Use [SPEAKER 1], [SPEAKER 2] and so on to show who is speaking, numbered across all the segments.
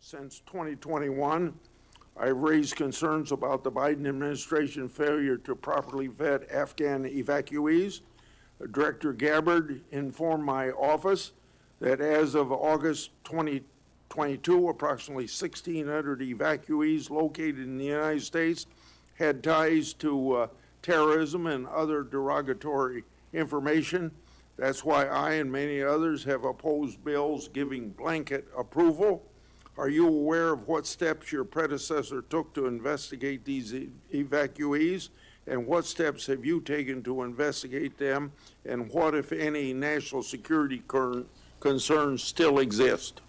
[SPEAKER 1] Since 2021, I've raised concerns about the Biden administration failure to properly vet Afghan evacuees. Director Gabbard informed my office that as of August 2022, approximately 1,600 evacuees located in the United States had ties to terrorism and other derogatory information. That's why I and many others have opposed bills giving blanket approval. Are you aware of what steps your predecessor took to investigate these evacuees? And what steps have you taken to investigate them? And what, if any, national security concerns still exist?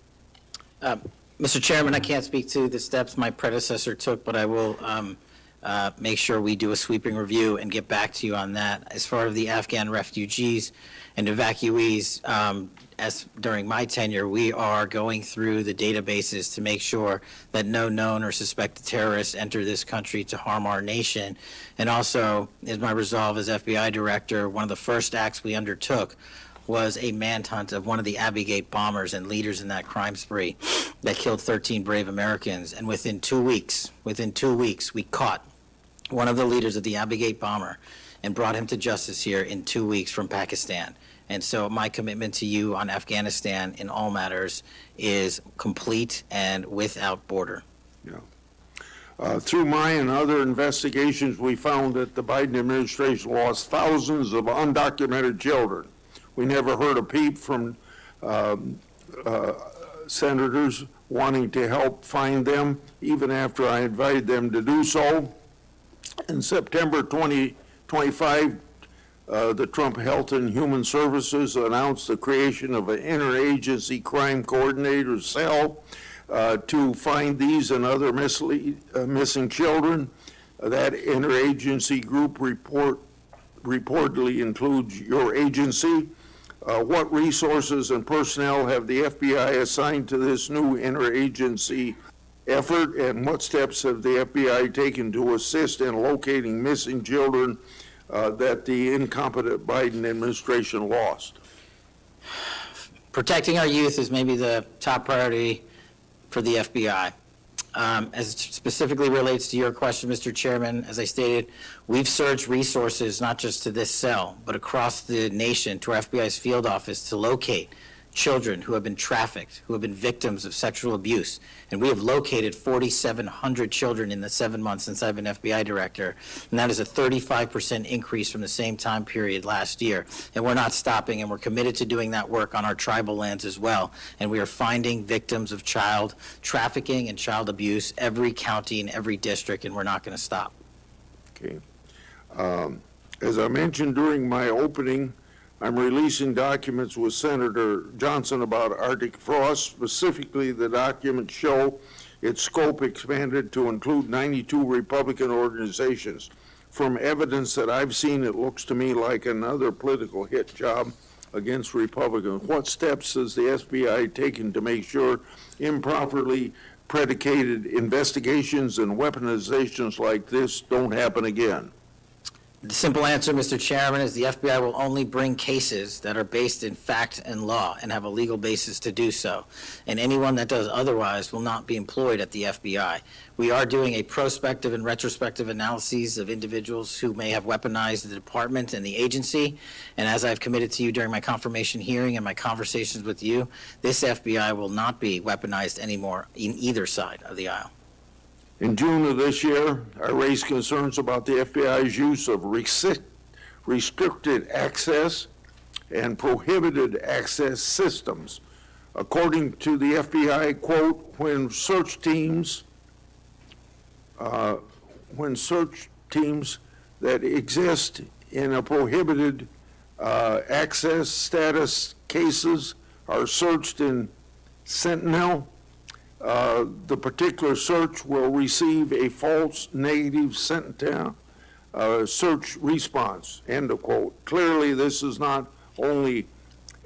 [SPEAKER 2] Mr. Chairman, I can't speak to the steps my predecessor took, but I will make sure we do a sweeping review and get back to you on that. As far as the Afghan refugees and evacuees, as during my tenure, we are going through the databases to make sure that no known or suspected terrorists enter this country to harm our nation. And also, is my resolve as FBI director, one of the first acts we undertook was a manhunt of one of the Abbey Gate bombers and leaders in that crime spree that killed 13 brave Americans. And within 2 weeks, we caught one of the leaders of the Abbey Gate bomber and brought him to justice here in 2 weeks from Pakistan. And so my commitment to you on Afghanistan in all matters is complete and without border.
[SPEAKER 1] Yeah. Through my and other investigations, we found that the Biden administration lost thousands of undocumented children. We never heard a peep from senators wanting to help find them, even after I invited them to do so. In September 2025, the Trump Health and Human Services announced the creation of an interagency crime coordinator cell to find these and other missing children. That interagency group reportedly includes your agency. What resources and personnel have the FBI assigned to this new interagency effort, and what steps have the FBI taken to assist in locating missing children that the incompetent Biden administration lost?
[SPEAKER 2] Protecting our youth is maybe the top priority for the FBI. As it specifically relates to your question, Mr. Chairman, as I stated, we've surged resources not just to this cell, but across the nation to our FBI's field office to locate children who have been trafficked, who have been victims of sexual abuse. And we have located 4,700 children in the 7 months since I've been FBI director. And that is a 35% increase from the same time period last year. And we're not stopping, and we're committed to doing that work on our tribal lands as well. And we are finding victims of child trafficking and child abuse every county and every district, and we're not going to stop.
[SPEAKER 1] Okay. As I mentioned during my opening, I'm releasing documents with Senator Johnson about Arctic frost. Specifically, the documents show its scope expanded to include 92 Republican organizations. From evidence that I've seen, it looks to me like another political hit job against Republicans. What steps has the FBI taken to make sure improperly predicated investigations and weaponizations like this don't happen again?
[SPEAKER 2] The simple answer, Mr. Chairman, is the FBI will only bring cases that are based in fact and law and have a legal basis to do so. And anyone that does otherwise will not be employed at the FBI. We are doing a prospective and retrospective analyses of individuals who may have weaponized the department and the agency. And as I've committed to you during my confirmation hearing and my conversations with you, this FBI will not be weaponized anymore in either side of the aisle.
[SPEAKER 1] In June of this year, I raised concerns about the FBI's use of restricted access and prohibited access systems. According to the FBI, quote, when search teams that exist in a prohibited access status cases are searched in Sentinel, the particular search will receive a false negative Sentinel search response, end of quote. Clearly, this is not only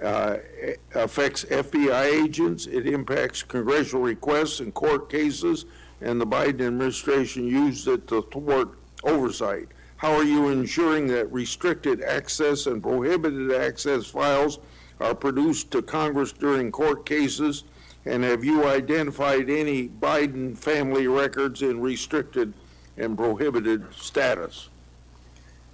[SPEAKER 1] affects FBI agents, it impacts congressional requests and court cases, and the Biden administration used it to thwart oversight. How are you ensuring that restricted access and prohibited access files are produced to Congress during court cases And have you identified any Biden family records in restricted and prohibited status?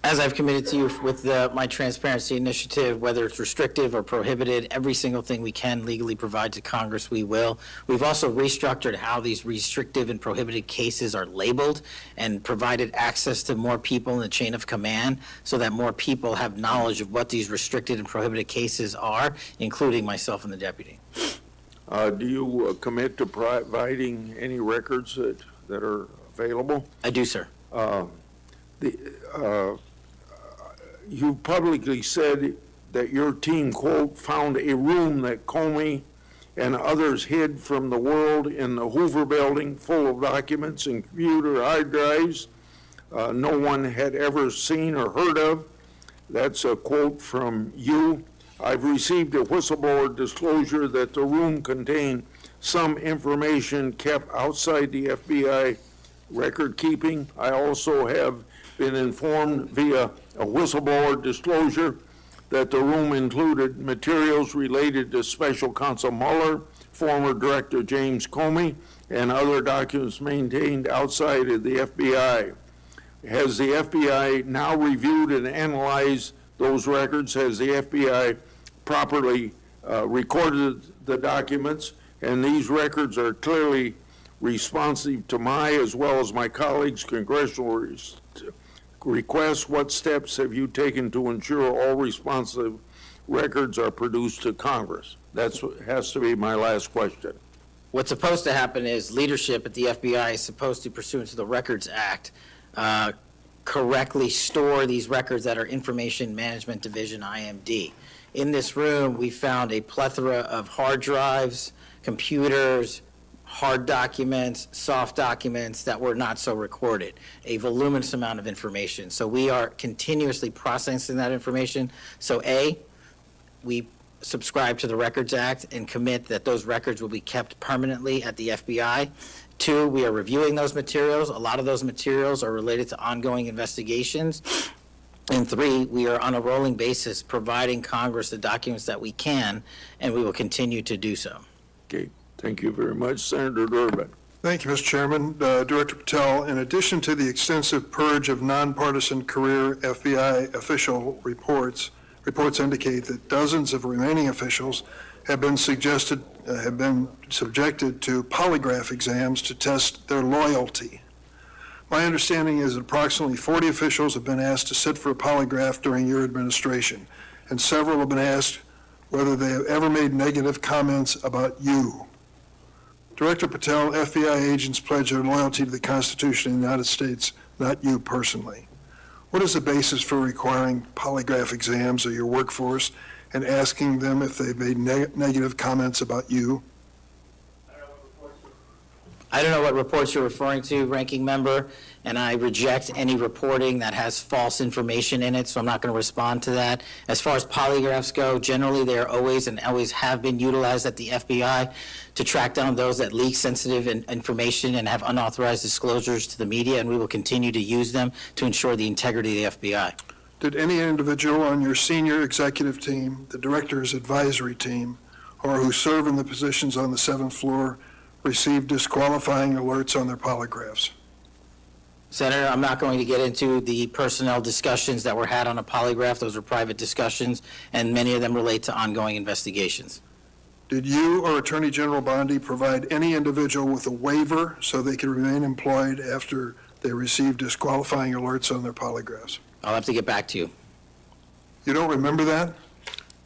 [SPEAKER 2] As I've committed to you with my transparency initiative, whether it's restrictive or prohibited, every single thing we can legally provide to Congress, we will. We've also restructured how these restrictive and prohibited cases are labeled and provided access to more people in the chain of command so that more people have knowledge of what these restricted and prohibited cases are, including myself and the deputy.
[SPEAKER 1] Do you commit to providing any records that are available?
[SPEAKER 2] I do, sir.
[SPEAKER 1] You publicly said that your team, quote, found a room that Comey and others hid from the world in the Hoover building full of documents and computer hard drives no one had ever seen or heard of. That's a quote from you. I've received a whistleblower disclosure that the room contained some information kept outside the FBI record keeping. I also have been informed via a whistleblower disclosure that the room included materials related to Special Counsel Mueller, former Director James Comey, and other documents maintained outside of the FBI. Has the FBI now reviewed and analyzed those records? Has the FBI properly recorded the documents? And these records are clearly responsive to my, as well as my colleagues' congressional requests. What steps have you taken to ensure all responsive records are produced to Congress? That has to be my last question.
[SPEAKER 2] What's supposed to happen is leadership at the FBI is supposed to, pursuant to the Records Act, correctly store these records at our Information Management Division, IMD. In this room, we found a plethora of hard drives, computers, hard documents, soft documents that were not so recorded, a voluminous amount of information. So we are continuously processing that information. So A, we subscribe to the Records Act and commit that those records will be kept permanently at the FBI. 2, we are reviewing those materials. A lot of those materials are related to ongoing investigations. And 3, we are on a rolling basis providing Congress the documents that we can, and we will continue to do so.
[SPEAKER 1] Okay, thank you very much. Senator Durbin.
[SPEAKER 3] Thank you, Mr. Chairman. Director Patel, in addition to the extensive purge of nonpartisan career FBI official reports indicate that dozens of remaining officials have been subjected to polygraph exams to test their loyalty. My understanding is that approximately 40 officials have been asked to sit for a polygraph during your administration, and several have been asked whether they have ever made negative comments about you. Director Patel, FBI agents pledge their loyalty to the Constitution of the United States, not you personally. What is the basis for requiring polygraph exams of your workforce and asking them if they've made negative comments about you?
[SPEAKER 2] I don't know what reports you're referring to, Ranking Member, and I reject any reporting that has false information in it, so I'm not going to respond to that. As far as polygraphs go, generally they are always and always have been utilized at the FBI to track down those that leak sensitive information and have unauthorized disclosures to the media, and we will continue to use them to ensure the integrity of the FBI.
[SPEAKER 3] Did any individual on your senior executive team, the director's advisory team, or who serve in the positions on the 7th floor receive disqualifying alerts on their polygraphs?
[SPEAKER 2] Senator, I'm not going to get into the personnel discussions that were had on a polygraph. Those are private discussions, and many of them relate to ongoing investigations.
[SPEAKER 3] Did you or Attorney General Bondi provide any individual with a waiver so they could remain employed after they received disqualifying alerts on their polygraphs?
[SPEAKER 2] I'll have to get back to you.
[SPEAKER 3] You don't remember that?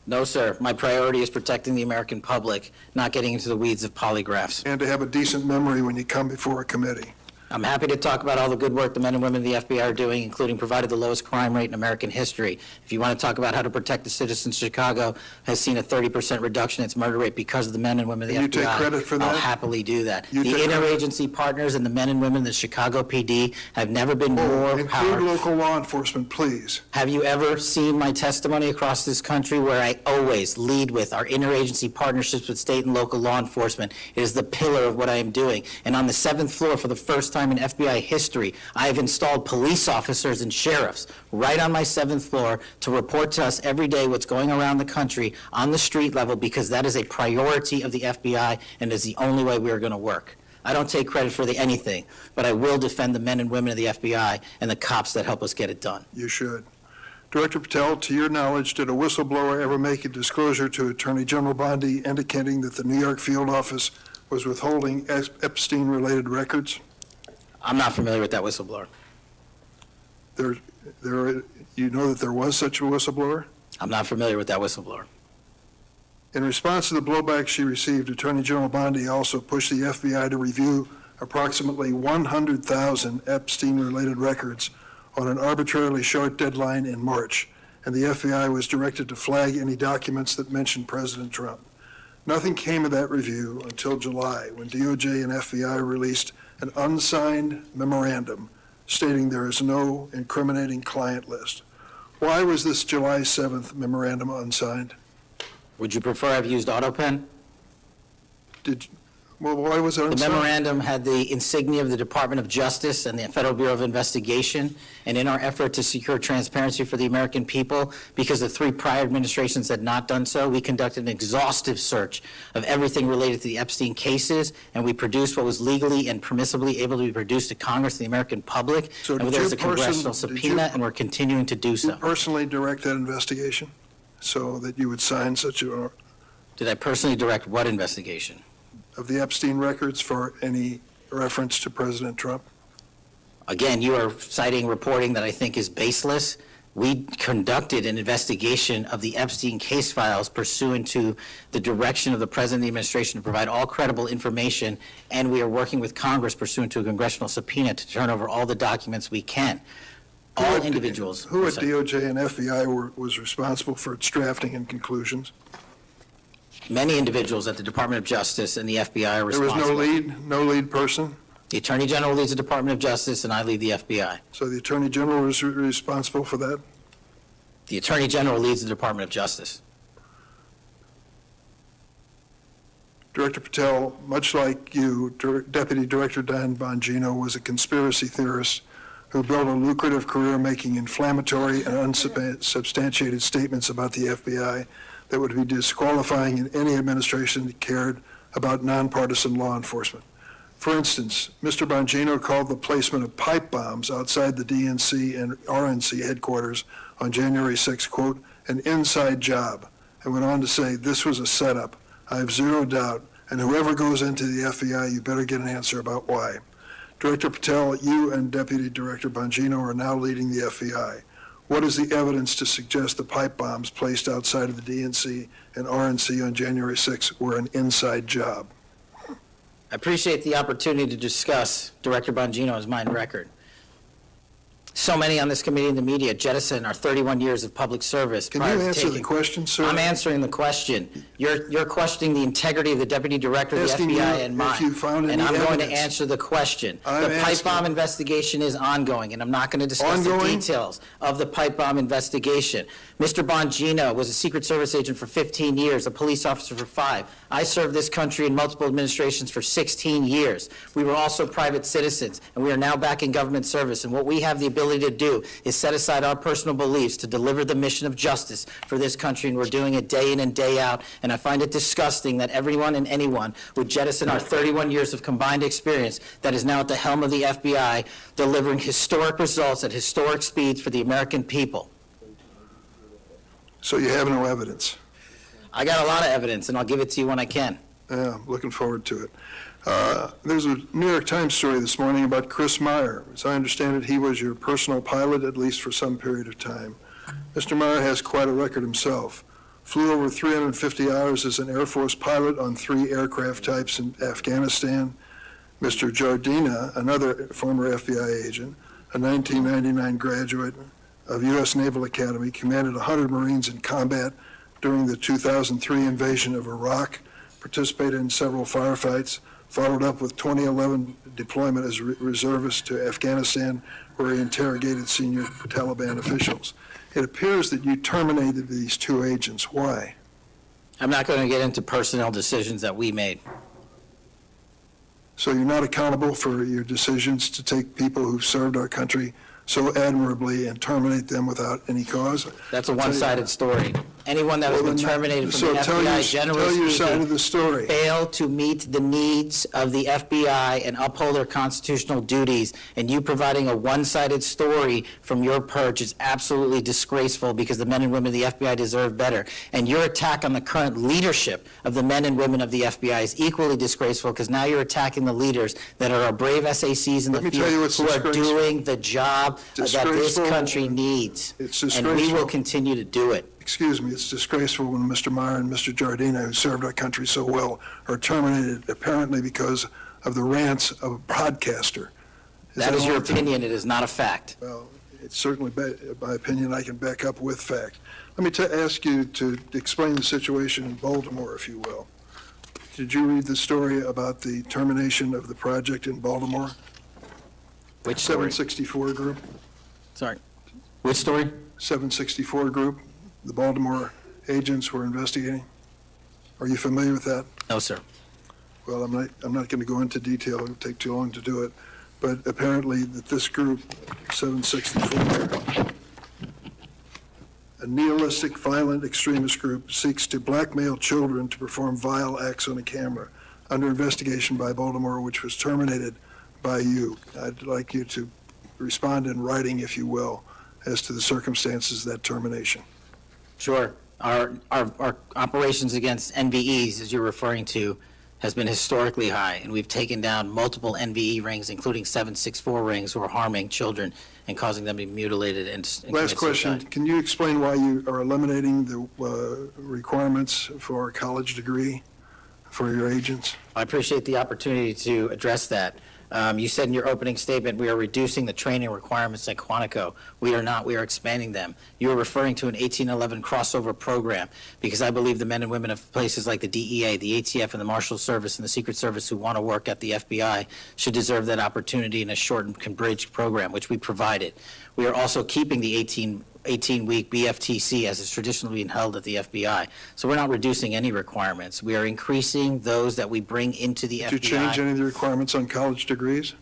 [SPEAKER 2] No, sir. My priority is protecting the American public, not getting into the weeds of polygraphs.
[SPEAKER 3] And to have a decent memory when you come before a committee.
[SPEAKER 2] I'm happy to talk about all the good work the men and women of the FBI are doing, including provided the lowest crime rate in American history. If you want to talk about how to protect the citizens, Chicago has seen a 30% reduction in its murder rate because of the men and women of the FBI.
[SPEAKER 3] You take credit for that?
[SPEAKER 2] I'll happily do that.
[SPEAKER 3] You
[SPEAKER 2] The
[SPEAKER 3] take credit?
[SPEAKER 2] interagency partners and the men and women of the Chicago PD have never been more
[SPEAKER 3] Include
[SPEAKER 2] powerful.
[SPEAKER 3] local law enforcement, please.
[SPEAKER 2] Have you ever seen my testimony across this country where I always lead with our interagency partnerships with state and local law enforcement? It is the pillar of what I am doing. And on the 7th floor, for the first time time in FBI history, I have installed police officers and sheriffs right on my 7th floor to report to us every day what's going around the country on the street level, because that is a priority of the FBI and is the only way we are going to work. I don't take credit for anything, but I will defend the men and women of the FBI and the cops that help us get it done.
[SPEAKER 3] You should. Director Patel, to your knowledge, did a whistleblower ever make a disclosure to Attorney General Bondi indicating that the New York field office was withholding Epstein-related records?
[SPEAKER 2] I'm not familiar with that whistleblower.
[SPEAKER 3] You know that there was such a whistleblower?
[SPEAKER 2] I'm not familiar with that whistleblower.
[SPEAKER 3] In response to the blowback she received, Attorney General Bondi also pushed the FBI to review approximately 100,000 Epstein-related records on an arbitrarily short deadline in March, and the FBI was directed to flag any documents that mentioned President Trump. Nothing came of that review until July, when DOJ and FBI released an unsigned memorandum stating there is no incriminating client list. Why was this July 7th memorandum unsigned?
[SPEAKER 2] Would you prefer I've used AutoPen?
[SPEAKER 3] Why was it
[SPEAKER 2] The
[SPEAKER 3] unsigned?
[SPEAKER 2] memorandum had the insignia of the Department of Justice and the Federal Bureau of Investigation, and in our effort to secure transparency for the American people, because the 3 prior administrations had not done so, we conducted an exhaustive search of everything related to the Epstein cases, and we produced what was legally and permissibly able to be produced to Congress and the American public.
[SPEAKER 3] So
[SPEAKER 2] And
[SPEAKER 3] did
[SPEAKER 2] there
[SPEAKER 3] you
[SPEAKER 2] was a congressional
[SPEAKER 3] did you-
[SPEAKER 2] subpoena, and we're continuing to do
[SPEAKER 3] You
[SPEAKER 2] so.
[SPEAKER 3] personally direct that investigation so that you would sign such a,
[SPEAKER 2] Did I personally direct what investigation?
[SPEAKER 3] of the Epstein records for any reference to President Trump?
[SPEAKER 2] Again, you are citing reporting that I think is baseless. We conducted an investigation of the Epstein case files pursuant to the direction of the President of the administration to provide all credible information, and we are working with Congress pursuant to a congressional subpoena to turn over all the documents we can. All individuals.
[SPEAKER 3] Who at DOJ and FBI was responsible for its drafting and conclusions?
[SPEAKER 2] Many individuals at the Department of Justice and the FBI are
[SPEAKER 3] There was
[SPEAKER 2] responsible.
[SPEAKER 3] no lead person?
[SPEAKER 2] The Attorney General leads the Department of Justice, and I lead the FBI.
[SPEAKER 3] So the Attorney General was responsible for that?
[SPEAKER 2] The Attorney General leads the Department of Justice.
[SPEAKER 3] Director Patel, much like you, Deputy Director Dan Bongino was a conspiracy theorist who built a lucrative career making inflammatory and unsubstantiated statements about the FBI that would be disqualifying in any administration that cared about nonpartisan law enforcement. For instance, Mr. Bongino called the placement of pipe bombs outside the DNC and RNC headquarters on January 6, quote, an inside job, and went on to say, this was a setup. I have zero doubt, and whoever goes into the FBI, you better get an answer about why. Director Patel, you and Deputy Director Bongino are now leading the FBI. What is the evidence to suggest the pipe bombs placed outside of the DNC and RNC on January 6 were an inside job?
[SPEAKER 2] I appreciate the opportunity to discuss Director Bongino's mine record. So many on this committee and the media jettison our 31 years of public service.
[SPEAKER 3] Can
[SPEAKER 2] prior
[SPEAKER 3] you
[SPEAKER 2] to
[SPEAKER 3] answer the
[SPEAKER 2] taking-
[SPEAKER 3] question, sir?
[SPEAKER 2] I'm answering the question. You're questioning the integrity of the Deputy Director of the
[SPEAKER 3] Asking
[SPEAKER 2] FBI
[SPEAKER 3] you
[SPEAKER 2] and
[SPEAKER 3] if
[SPEAKER 2] mine.
[SPEAKER 3] you found
[SPEAKER 2] And
[SPEAKER 3] any
[SPEAKER 2] I'm going to
[SPEAKER 3] evidence.
[SPEAKER 2] answer the question.
[SPEAKER 3] I'm
[SPEAKER 2] The pipe
[SPEAKER 3] asking-
[SPEAKER 2] bomb investigation is ongoing, and I'm not going to discuss the
[SPEAKER 3] Ongoing?
[SPEAKER 2] details of the pipe bomb investigation. Mr. Bongino was a Secret Service agent for 15 years, a police officer for 5. I served this country in multiple administrations for 16 years. We were also private citizens, and we are now back in government service. And what we have the ability to do is set aside our personal beliefs to deliver the mission of justice for this country, and we're doing it day in and day out. And I find it disgusting that everyone and anyone would jettison our 31 years of combined experience that is now at the helm of the FBI, delivering historic results at historic speeds for the American people.
[SPEAKER 3] So you have no evidence?
[SPEAKER 2] I got a lot of evidence, and I'll give it to you when I can.
[SPEAKER 3] Yeah, looking forward to it. There's a New York Times story this morning about Chris Meyer. As I understand it, he was your personal pilot, at least for some period of time. Mr. Meyer has quite a record himself. Flew over 350 hours as an Air Force pilot on 3 aircraft types in Afghanistan. Mr. Jardina, another former FBI agent, a 1999 graduate of U.S. Naval Academy, commanded 100 Marines in combat during the 2003 invasion of Iraq, participated in several firefights, followed up with 2011 deployment as a reservist to Afghanistan, where he interrogated senior Taliban officials. It appears that you terminated these 2 agents. Why?
[SPEAKER 2] I'm not going to get into personnel decisions that we made.
[SPEAKER 3] So you're not accountable for your decisions to take people who've served our country so admirably and terminate them without any cause?
[SPEAKER 2] That's a one-sided story. Anyone that has been terminated from the FBI, generally
[SPEAKER 3] tell your side
[SPEAKER 2] speaking,
[SPEAKER 3] of the story.
[SPEAKER 2] fail to meet the needs of the FBI and uphold their constitutional duties, and you providing a one-sided story from your perch is absolutely disgraceful, because the men and women of the FBI deserve better. And your attack on the current leadership of the men and women of the FBI is equally disgraceful, because now you're attacking the leaders that are our brave SACs in the
[SPEAKER 3] Let me tell you
[SPEAKER 2] field
[SPEAKER 3] what's
[SPEAKER 2] who are
[SPEAKER 3] disgraceful.
[SPEAKER 2] doing the job that this
[SPEAKER 3] Disgraceful.
[SPEAKER 2] country needs.
[SPEAKER 3] It's
[SPEAKER 2] And we will
[SPEAKER 3] disgraceful.
[SPEAKER 2] continue to do it.
[SPEAKER 3] Excuse me, it's disgraceful when Mr. Meyer and Mr. Giardina, who served our country so well, are terminated apparently because of the rants of a broadcaster.
[SPEAKER 2] That is your
[SPEAKER 3] all?
[SPEAKER 2] opinion, it is not a fact.
[SPEAKER 3] Well, it's certainly my opinion I can back up with fact. Let me ask you to explain the situation in Baltimore, if you will. Did you read the story about the termination of the project in Baltimore?
[SPEAKER 2] Which story?
[SPEAKER 3] 764 Group?
[SPEAKER 2] Sorry. Which story?
[SPEAKER 3] 764 Group, the Baltimore agents were investigating. Are you familiar with that?
[SPEAKER 2] No, sir.
[SPEAKER 3] Well, I'm not going to go into detail, it would take too long to do it, but apparently that this group, 764, a nihilistic, violent extremist group, seeks to blackmail children to perform vile acts on a camera, under investigation by Baltimore, which was terminated by you. I'd like you to respond in writing, if you will, as to the circumstances of that termination.
[SPEAKER 2] Sure. Our operations against NVEs, as you're referring to, has been historically high, and we've taken down multiple NVE rings, including 764 rings, who are harming children and causing them to be mutilated and
[SPEAKER 3] Last
[SPEAKER 2] commit
[SPEAKER 3] question,
[SPEAKER 2] suicide.
[SPEAKER 3] can you explain why you are eliminating the requirements for a college degree for your agents?
[SPEAKER 2] I appreciate the opportunity to address that. You said in your opening statement, we are reducing the training requirements at Quantico. We are not, we are expanding them. You are referring to an 1811 crossover program, because I believe the men and women of places like the DEA, the ATF, and the Marshal Service and the Secret Service who want to work at the FBI should deserve that opportunity in a shortened bridge program, which we provided. We are also keeping the 18-week BFTC as is traditionally being held at the FBI. So we're not reducing any requirements. We are increasing those that we bring into the FBI.
[SPEAKER 3] Did you change any of the requirements on college degrees?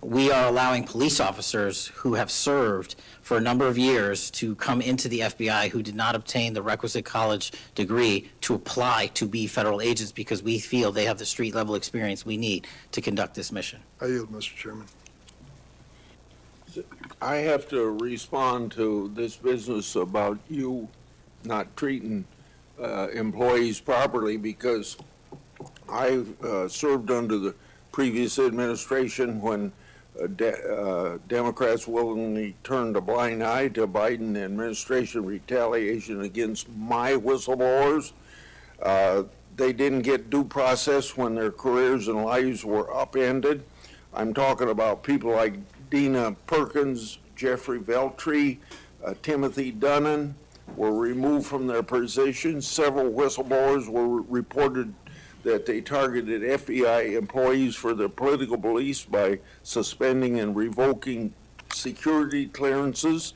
[SPEAKER 2] We are allowing police officers who have served for a number of years to come into the FBI who did not obtain the requisite college degree to apply to be federal agents, because we feel they have the street-level experience we need to conduct this mission.
[SPEAKER 3] I yield, Mr. Chairman.
[SPEAKER 1] I have to respond to this business about you not treating employees properly, because I served under the previous administration when Democrats willingly turned a blind eye to Biden administration retaliation against my whistleblowers. They didn't get due process when their careers and lives were upended. I'm talking about people like Dina Perkins, Jeffrey Veltri, Timothy Dunnan were removed from their positions. Several whistleblowers were reported that they targeted FBI employees for their political beliefs by suspending and revoking security clearances.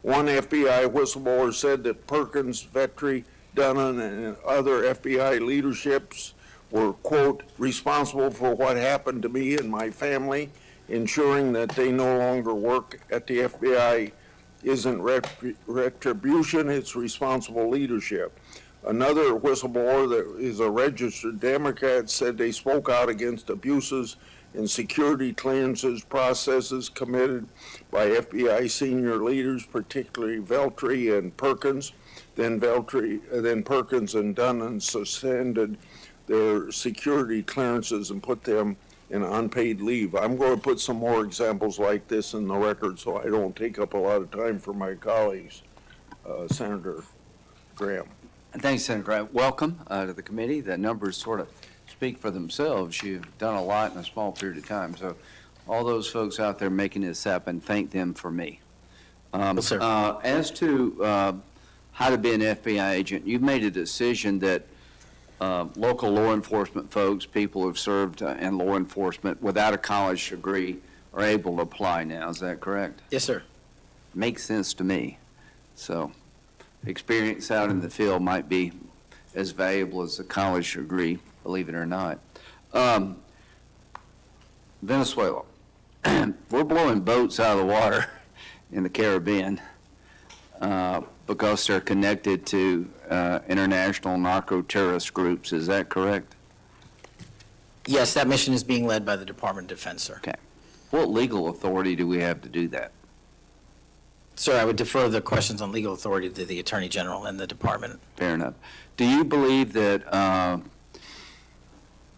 [SPEAKER 1] One FBI whistleblower said that Perkins, Veltri, Dunnan, and other FBI leaderships were, quote, responsible for what happened to me and my family. Ensuring that they no longer work at the FBI isn't retribution, it's responsible leadership. Another whistleblower that is a registered Democrat said they spoke out against abuses in security clearances processes committed by FBI senior leaders, particularly Veltri and Perkins. Then Perkins and Dunnan suspended their security clearances and put them in unpaid leave. I'm going to put some more examples like this in the record so I don't take up a lot of time for my colleagues. Senator Graham.
[SPEAKER 4] Thanks, Senator Graham. Welcome to the committee. The numbers sort of speak for themselves. You've done a lot in a small period of time. So all those folks out there making this happen, thank them for me.
[SPEAKER 2] Yes, sir.
[SPEAKER 4] As to how to be an FBI agent, you've made a decision that local law enforcement folks, people who've served in law enforcement without a college degree are able to apply now. Is that correct?
[SPEAKER 2] Yes, sir.
[SPEAKER 4] Makes sense to me. So experience out in the field might be as valuable as a college degree, believe it or not. Venezuela. We're blowing boats out of the water in the Caribbean because they're connected to international narco-terrorist groups. Is that correct?
[SPEAKER 2] Yes, that mission is being led by the Department of Defense, sir.
[SPEAKER 4] Okay. What legal authority do we have to do that?
[SPEAKER 2] Sir, I would defer the questions on legal authority to the Attorney General and the Department.
[SPEAKER 4] Fair enough. Do you believe that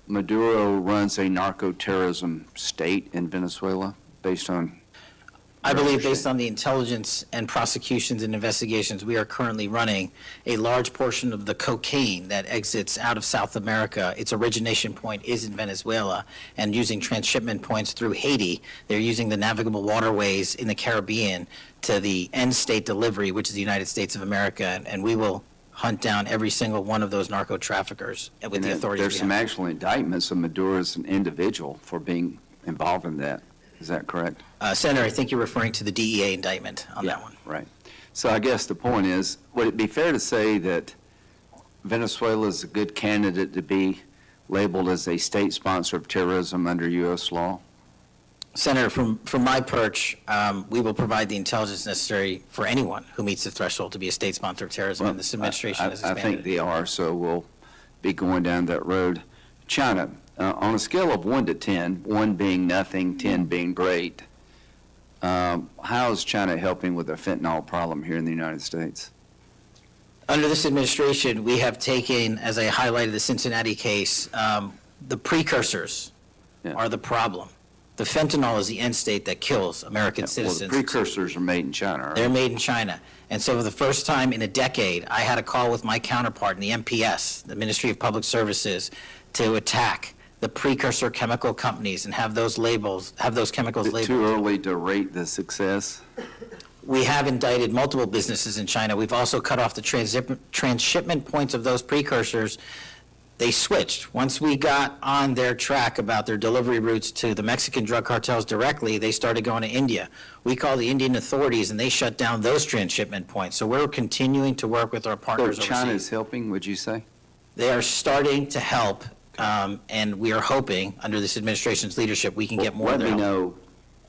[SPEAKER 4] Maduro runs a narco-terrorism state in Venezuela based on?
[SPEAKER 2] I believe based on the intelligence and prosecutions and investigations we are currently running, a large portion of the cocaine that exits out of South America, its origination point is in Venezuela, and using transshipment points through Haiti, they're using the navigable waterways in the Caribbean to the end state delivery, which is the United States of America, and we will hunt down every single one of those narco traffickers with the authorities.
[SPEAKER 4] There's
[SPEAKER 2] we
[SPEAKER 4] some
[SPEAKER 2] have.
[SPEAKER 4] actual indictments of Maduro as an individual for being involved in that. Is that correct?
[SPEAKER 2] Senator, I think you're referring to the DEA indictment on that
[SPEAKER 4] Yeah,
[SPEAKER 2] one.
[SPEAKER 4] right. So I guess the point is, would it be fair to say that Venezuela is a good candidate to be labeled as a state sponsor of terrorism under U.S. law?
[SPEAKER 2] Senator, from my perch, we will provide the intelligence necessary for anyone who meets the threshold to be a state sponsor of terrorism, and this administration has
[SPEAKER 4] I
[SPEAKER 2] expanded
[SPEAKER 4] think they are, so we'll be going down that road. China, on a scale of 1 to 10, 1 being nothing, 10 being great, how is China helping with the fentanyl problem here in the United States?
[SPEAKER 2] Under this administration, we have taken, as I highlighted the Cincinnati case, the precursors
[SPEAKER 4] Yeah.
[SPEAKER 2] are the problem. The fentanyl is the end state that kills American
[SPEAKER 4] Well,
[SPEAKER 2] citizens.
[SPEAKER 4] the precursors are made in China, right?
[SPEAKER 2] They're made in China. And so for the first time in a decade, I had a call with my counterpart in the MPS, the Ministry of Public Services, to attack the precursor chemical companies and have those chemicals
[SPEAKER 4] Is it
[SPEAKER 2] labeled.
[SPEAKER 4] too early to rate the success?
[SPEAKER 2] We have indicted multiple businesses in China. We've also cut off the transshipment points of those precursors. They switched. Once we got on their track about their delivery routes to the Mexican drug cartels directly, they started going to India. We called the Indian authorities, and they shut down those transshipment points. So we're continuing to work with our
[SPEAKER 4] So
[SPEAKER 2] partners
[SPEAKER 4] China
[SPEAKER 2] overseas.
[SPEAKER 4] is helping, would you say?
[SPEAKER 2] They are starting to help, and we are hoping, under this administration's leadership, we can get more of
[SPEAKER 4] Let
[SPEAKER 2] their
[SPEAKER 4] me
[SPEAKER 2] help.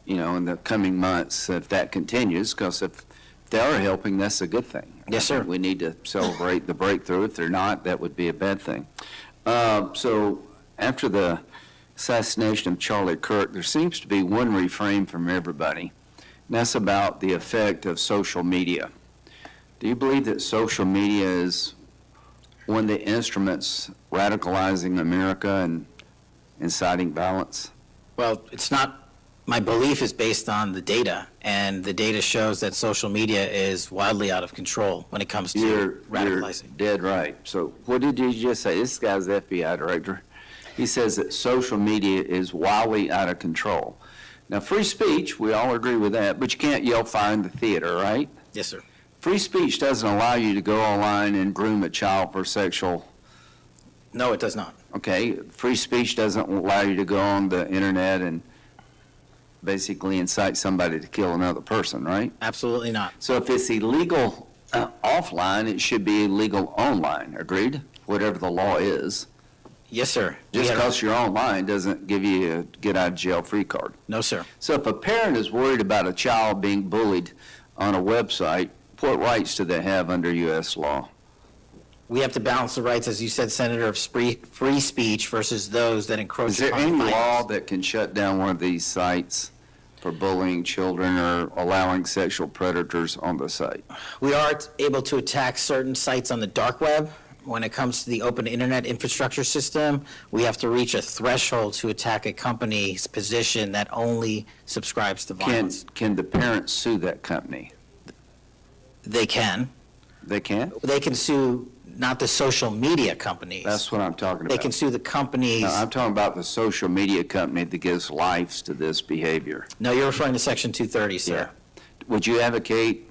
[SPEAKER 4] know, in the coming months if that continues, because if they are helping, that's a good thing.
[SPEAKER 2] Yes, sir.
[SPEAKER 4] We need to celebrate the breakthrough. If they're not, that would be a bad thing. So after the assassination of Charlie Kirk, there seems to be one refrain from everybody, and that's about the effect of social media. Do you believe that social media is one of the instruments radicalizing America and inciting violence?
[SPEAKER 2] Well, it's not, my belief is based on the data, and the data shows that social media is wildly out of control when it comes to radicalizing.
[SPEAKER 4] You're dead right. So what did you just say? This guy's the FBI director. He says that social media is wildly out of control. Now, free speech, we all agree with that, but you can't yell fire in the theater, right?
[SPEAKER 2] Yes, sir.
[SPEAKER 4] Free speech doesn't allow you to go online and groom a child for sexual,
[SPEAKER 2] No, it does not.
[SPEAKER 4] okay? Free speech doesn't allow you to go on the internet and basically incite somebody to kill another person, right?
[SPEAKER 2] Absolutely not.
[SPEAKER 4] So if it's illegal offline, it should be illegal online, agreed? Whatever the law is.
[SPEAKER 2] Yes, sir. We
[SPEAKER 4] Just
[SPEAKER 2] have-
[SPEAKER 4] because you're online doesn't give you a get-out-of-jail-free card.
[SPEAKER 2] No, sir.
[SPEAKER 4] So if a parent is worried about a child being bullied on a website, what rights do they have under U.S. law?
[SPEAKER 2] We have to balance the rights, as you said, Senator, of free speech versus those that encroach
[SPEAKER 4] Is there
[SPEAKER 2] upon
[SPEAKER 4] any law
[SPEAKER 2] violence.
[SPEAKER 4] that can shut down one of these sites for bullying children or allowing sexual predators on the site?
[SPEAKER 2] We are able to attack certain sites on the dark web. When it comes to the open internet infrastructure system, we have to reach a threshold to attack a company's position that only subscribes to violence.
[SPEAKER 4] Can the parents sue that company?
[SPEAKER 2] They can.
[SPEAKER 4] They can?
[SPEAKER 2] They can sue not the social media companies.
[SPEAKER 4] That's what I'm talking about.
[SPEAKER 2] They can sue the companies.
[SPEAKER 4] No, I'm talking about the social media company that gives lives to this behavior.
[SPEAKER 2] No, you're referring to Section 230, sir.
[SPEAKER 4] Would you advocate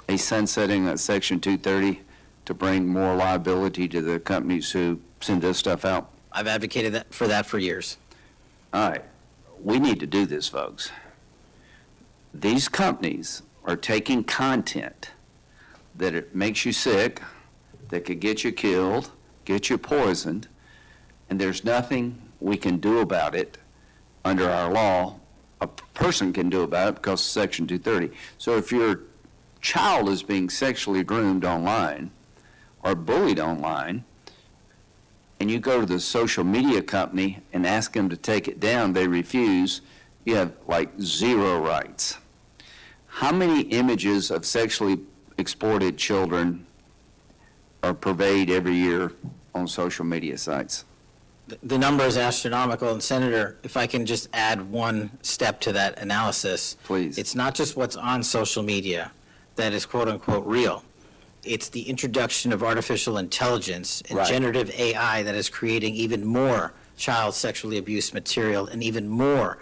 [SPEAKER 4] a sunsetting of Section 230 to bring more liability to the companies who send this stuff out?
[SPEAKER 2] I've advocated for that for years.
[SPEAKER 4] All right. We need to do this, folks. These companies are taking content that it makes you sick, that could get you killed, get you poisoned, and there's nothing we can do about it under our law, a person can do about it because of Section 230. So if your child is being sexually groomed online or bullied online, and you go to the social media company and ask them to take it down, they refuse, you have like zero rights. How many images of sexually exploited children are purveyed every year on social media sites?
[SPEAKER 2] The number is astronomical, and Senator, if I can just add one step to that analysis.
[SPEAKER 4] Please.
[SPEAKER 2] It's not just what's on social media that is quote-unquote real. It's the introduction of artificial intelligence and
[SPEAKER 4] Right.
[SPEAKER 2] generative AI that is creating even more child sexually abuse material and even more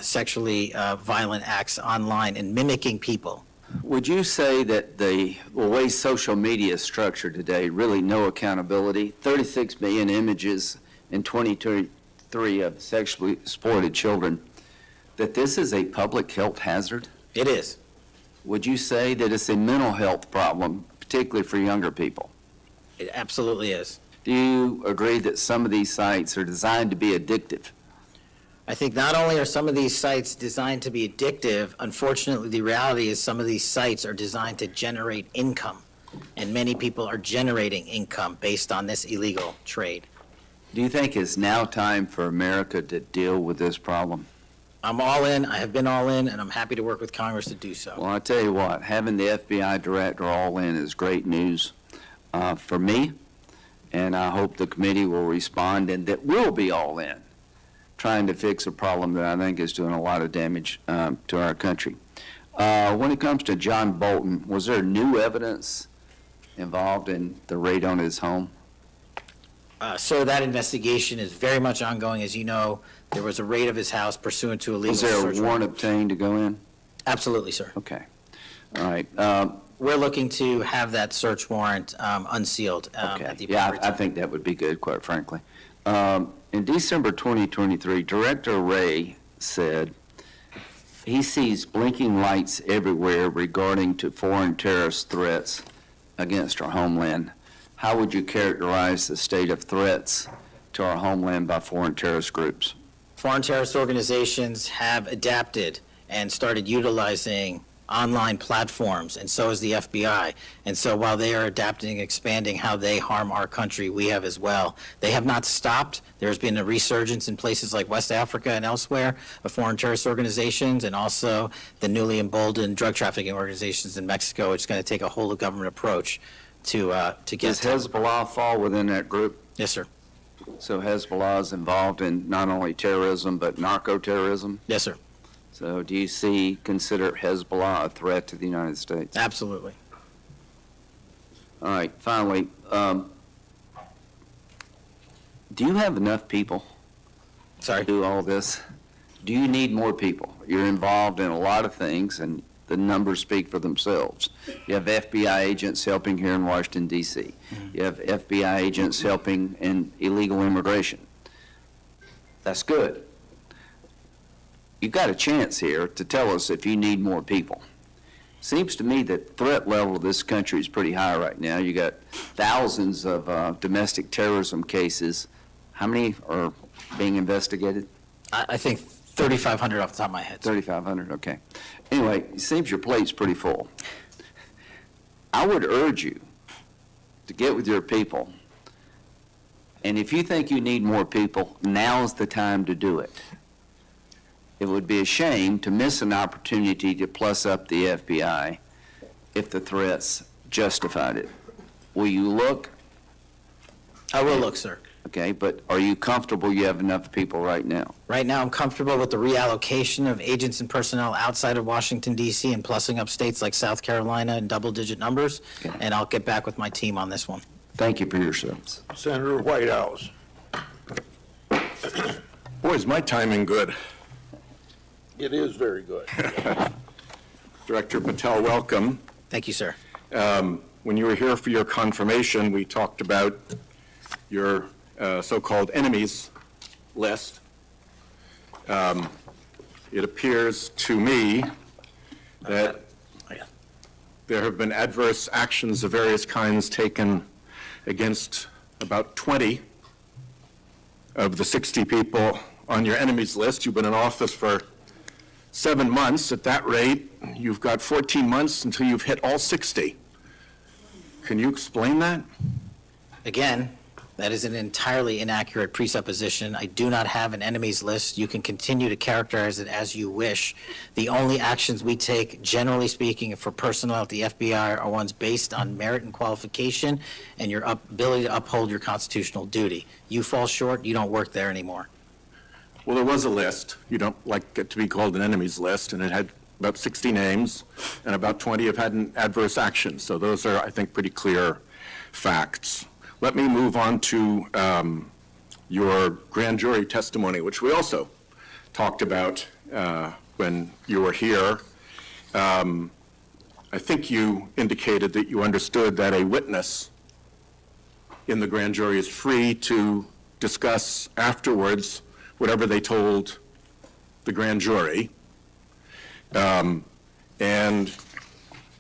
[SPEAKER 2] sexually violent acts online and mimicking people.
[SPEAKER 4] Would you say that the way social media is structured today, really no accountability, 36 million images in 2023 of sexually exploited children, that this is a public health hazard?
[SPEAKER 2] It is.
[SPEAKER 4] Would you say that it's a mental health problem, particularly for younger people?
[SPEAKER 2] It absolutely is.
[SPEAKER 4] Do you agree that some of these sites are designed to be addictive?
[SPEAKER 2] I think not only are some of these sites designed to be addictive, unfortunately, the reality is some of these sites are designed to generate income, and many people are generating income based on this illegal trade.
[SPEAKER 4] Do you think it's now time for America to deal with this problem?
[SPEAKER 2] I'm all in, I have been all in, and I'm happy to work with Congress to do so.
[SPEAKER 4] Well, I tell you what, having the FBI director all in is great news for me, and I hope the committee will respond and that we'll be all in, trying to fix a problem that I think is doing a lot of damage to our country. When it comes to John Bolton, was there new evidence involved in the raid on his home?
[SPEAKER 2] Sir, that investigation is very much ongoing. As you know, there was a raid of his house pursuant to a legal
[SPEAKER 4] Was there
[SPEAKER 2] search
[SPEAKER 4] a warrant obtained to go in?
[SPEAKER 2] Absolutely, sir.
[SPEAKER 4] Okay. All right.
[SPEAKER 2] We're looking to have that search warrant unsealed
[SPEAKER 4] Okay.
[SPEAKER 2] at the
[SPEAKER 4] Yeah,
[SPEAKER 2] appropriate
[SPEAKER 4] I
[SPEAKER 2] time.
[SPEAKER 4] think that would be good, quite frankly. In December 2023, Director Wray said he sees blinking lights everywhere regarding to foreign terrorist threats against our homeland. How would you characterize the state of threats to our homeland by foreign terrorist groups?
[SPEAKER 2] Foreign terrorist organizations have adapted and started utilizing online platforms, and so has the FBI. And so while they are adapting and expanding how they harm our country, we have as well. They have not stopped. There's been a resurgence in places like West Africa and elsewhere of foreign terrorist organizations, and also the newly emboldened drug trafficking organizations in Mexico. It's going to take a whole of government approach to get.
[SPEAKER 4] Does Hezbollah fall within that group?
[SPEAKER 2] Yes, sir.
[SPEAKER 4] So Hezbollah is involved in not only terrorism, but narco-terrorism?
[SPEAKER 2] Yes, sir.
[SPEAKER 4] So do you consider Hezbollah a threat to the United States?
[SPEAKER 2] Absolutely.
[SPEAKER 4] All right, finally, do you have enough people to
[SPEAKER 2] Sorry.
[SPEAKER 4] do all this? Do you need more people? You're involved in a lot of things, and the numbers speak for themselves. You have FBI agents helping here in Washington, D.C. You have FBI agents helping in illegal immigration. That's good. You've got a chance here to tell us if you need more people. Seems to me that threat level of this country is pretty high right now. You got thousands of domestic terrorism cases. How many are being investigated?
[SPEAKER 2] I think 3,500 off the top of my head.
[SPEAKER 4] 3,500, okay. Anyway, it seems your plate's pretty full. I would urge you to get with your people, and if you think you need more people, now's the time to do it. It would be a shame to miss an opportunity to plus up the FBI if the threats justified it. Will you look?
[SPEAKER 2] I will look, sir.
[SPEAKER 4] Okay, but are you comfortable you have enough people right now?
[SPEAKER 2] Right now, I'm comfortable with the reallocation of agents and personnel outside of Washington, D.C., and plussing up states like South Carolina in double-digit numbers,
[SPEAKER 4] Okay.
[SPEAKER 2] and I'll get back with my team on this one.
[SPEAKER 4] Thank you for your service.
[SPEAKER 1] Senator Whitehouse.
[SPEAKER 5] Boy, is my timing good.
[SPEAKER 1] It is very good.
[SPEAKER 5] Director Patel, welcome.
[SPEAKER 2] Thank you, sir.
[SPEAKER 5] When you were here for your confirmation, we talked about your so-called enemies list. It appears to me that there have been adverse actions of various kinds taken against about 20 of the 60 people on your enemies list. You've been in office for 7 months. At that rate, you've got 14 months until you've hit all 60. Can you explain that?
[SPEAKER 2] Again, that is an entirely inaccurate presupposition. I do not have an enemies list. You can continue to characterize it as you wish. The only actions we take, generally speaking, for personnel at the FBI are ones based on merit and qualification and your ability to uphold your constitutional duty. You fall short, you don't work there anymore.
[SPEAKER 5] Well, there was a list. You don't like it to be called an enemies list, and it had about 60 names, and about 20 have had an adverse action. So those are, I think, pretty clear facts. Let me move on to your grand jury testimony, which we also talked about when you were here. I think you indicated that you understood that a witness in the grand jury is free to discuss afterwards whatever they told the grand jury. And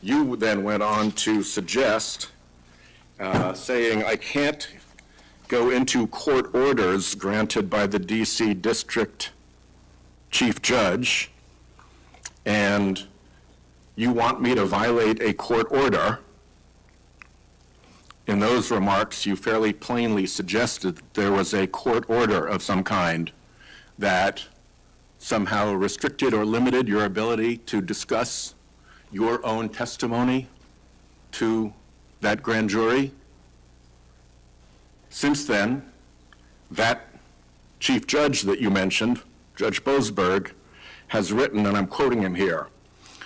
[SPEAKER 5] you then went on to suggest, saying, I can't go into court orders granted by the D.C. District Chief Judge, and you want me to violate a court order. In those remarks, you fairly plainly suggested that there was a court order of some kind that somehow restricted or limited your ability to discuss your own testimony to that grand jury. Since then, that chief judge that you mentioned, Judge Boasberg, has written, and I'm quoting him here,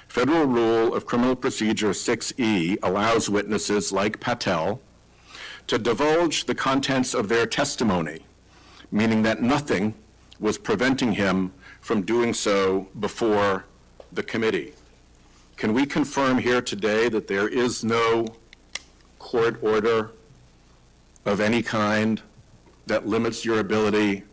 [SPEAKER 5] Federal Rule of Criminal Procedure 6E allows witnesses like Patel to divulge the contents of their testimony, meaning that nothing was preventing him from doing so before the committee. Can we confirm here today that there is no court order of any kind that limits your ability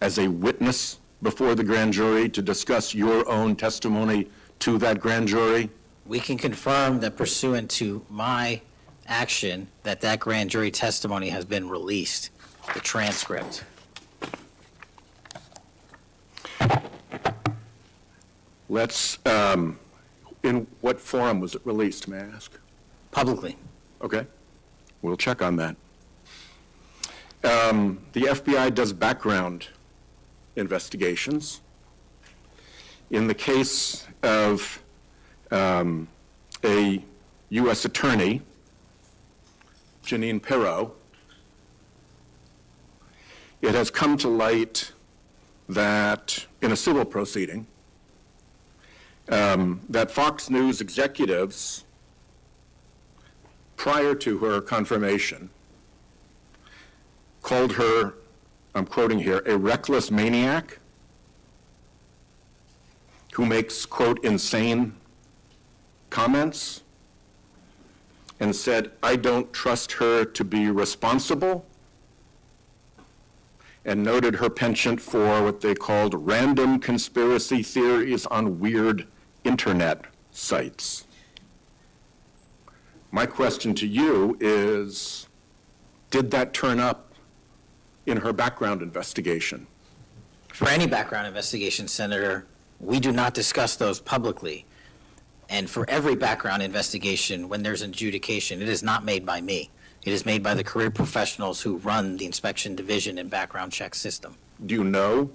[SPEAKER 5] as a witness before the grand jury to discuss your own testimony to that grand jury?
[SPEAKER 2] We can confirm that pursuant to my action, that grand jury testimony has been released, the transcript.
[SPEAKER 5] Let's, in what forum was it released, may I ask?
[SPEAKER 2] Publicly.
[SPEAKER 5] Okay, we'll check on that. The FBI does background investigations. In the case of a U.S. attorney, Janine Pirro, it has come to light that in a civil proceeding, that Fox News executives, prior to her confirmation, called her, I'm quoting here, a reckless maniac who makes, quote, insane comments, and said, I don't trust her to be responsible, and noted her penchant for what they called random conspiracy theories on weird internet sites. My question to you is, did that turn up in her background investigation?
[SPEAKER 2] For any background investigation, Senator, we do not discuss those publicly. And for every background investigation, when there's an adjudication, it is not made by me. It is made by the career professionals who run the inspection division and background check system.
[SPEAKER 5] Do you know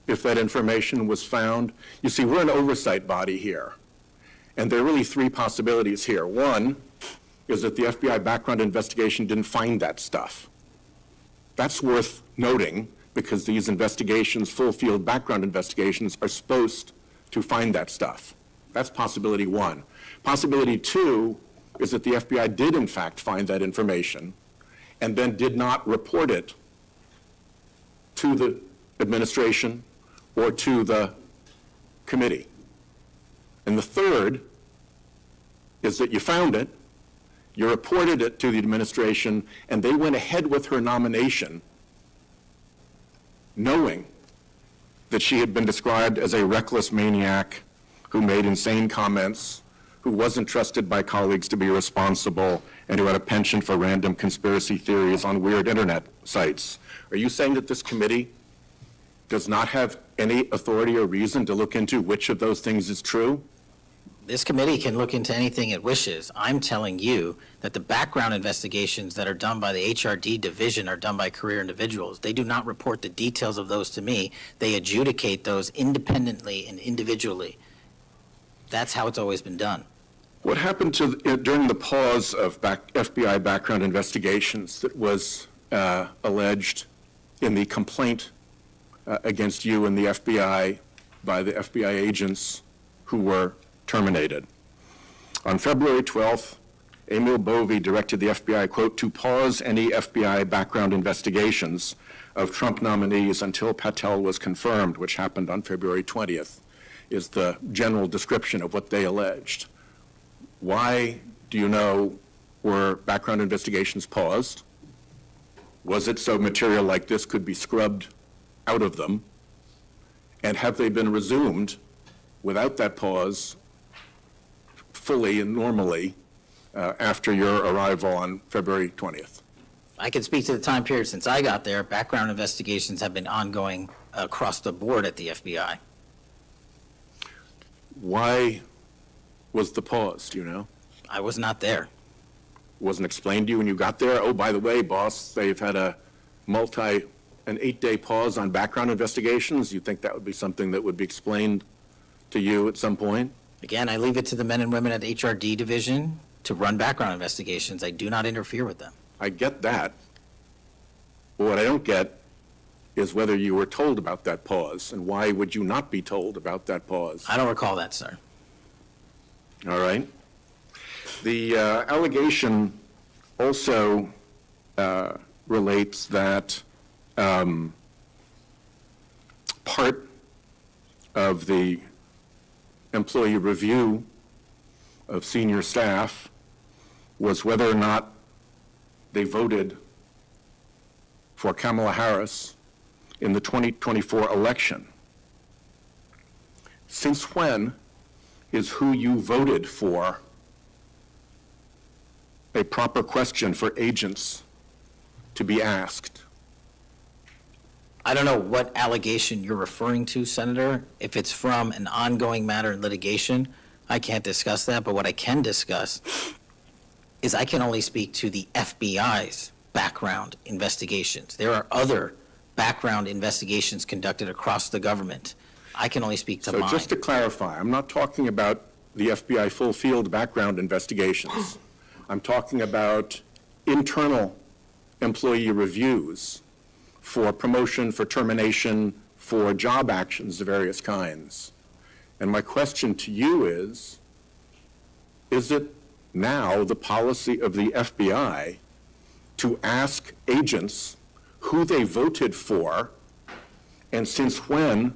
[SPEAKER 5] if that information was found? You see, we're an oversight body here, and there are really three possibilities here. One is that the FBI background investigation didn't find that stuff. That's worth noting, because these investigations, full field background investigations, are supposed to find that stuff. That's possibility one. Possibility two is that the FBI did in fact find that information and then did not report it to the administration or to the committee. And the third is that you found it, you reported it to the administration, and they went ahead with her nomination knowing that she had been described as a reckless maniac who made insane comments, who wasn't trusted by colleagues to be responsible, and who had a penchant for random conspiracy theories on weird internet sites. Are you saying that this committee does not have any authority or reason to look into which of those things is true?
[SPEAKER 2] This committee can look into anything it wishes. I'm telling you that the background investigations that are done by the HRD division are done by career individuals. They do not report the details of those to me. They adjudicate those independently and individually. That's how it's always been done.
[SPEAKER 5] What happened during the pause of FBI background investigations that was alleged in the complaint against you and the FBI by the FBI agents who were terminated? On February 12th, Emil Bovee directed the FBI, quote, to pause any FBI background investigations of Trump nominees until Patel was confirmed, which happened on February 20th, is the general description of what they alleged. Why, do you know, were background investigations paused? Was it so material like this could be scrubbed out of them? And have they been resumed without that pause fully and normally after your arrival on February 20th?
[SPEAKER 2] I can speak to the time period since I got there. Background investigations have been ongoing across the board at the FBI.
[SPEAKER 5] Why was the pause, do you know?
[SPEAKER 2] I was not there.
[SPEAKER 5] Wasn't explained to you when you got there? Oh, by the way, boss, they've had an 8-day pause on background investigations. You think that would be something that would be explained to you at some point?
[SPEAKER 2] Again, I leave it to the men and women at the HRD division to run background investigations. I do not interfere with them.
[SPEAKER 5] I get that. But what I don't get is whether you were told about that pause, and why would you not be told about that pause?
[SPEAKER 2] I don't recall that, sir.
[SPEAKER 5] All right. The allegation also relates that part of the employee review of senior staff was whether or not they voted for Kamala Harris in the 2024 election. Since when is who you voted for a proper question for agents to be asked?
[SPEAKER 2] I don't know what allegation you're referring to, Senator. If it's from an ongoing matter in litigation, I can't discuss that, but what I can discuss is I can only speak to the FBI's background investigations. There are other background investigations conducted across the government. I can only speak to mine.
[SPEAKER 5] So just to clarify, I'm not talking about the FBI full field background investigations. I'm talking about internal employee reviews for promotion, for termination, for job actions of various kinds. And my question to you is it now the policy of the FBI to ask agents who they voted for, and since when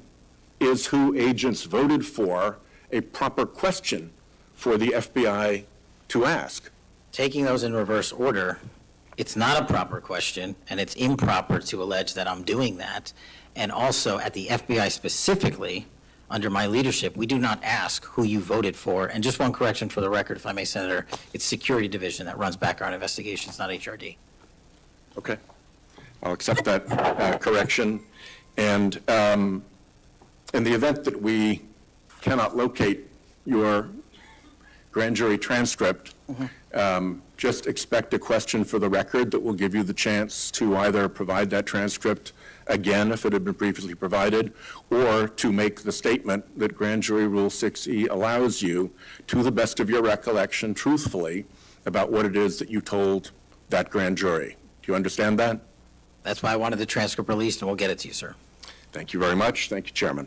[SPEAKER 5] is who agents voted for a proper question for the FBI to ask?
[SPEAKER 2] Taking those in reverse order, it's not a proper question, and it's improper to allege that I'm doing that. And also, at the FBI specifically, under my leadership, we do not ask who you voted for. And just one correction for the record, if I may, Senator, it's Security Division that runs background investigations, not HRD.
[SPEAKER 5] Okay. I'll accept that correction. And in the event that we cannot locate your grand jury transcript, just expect a question for the record that will give you the chance to either provide that transcript again if it had been previously provided, or to make the statement that Grand Jury Rule 6E allows you, to the best of your recollection, truthfully, about what it is that you told that grand jury. Do you understand that?
[SPEAKER 2] That's why I wanted the transcript released, and we'll get it to you, sir.
[SPEAKER 5] Thank you very much. Thank you, Chairman.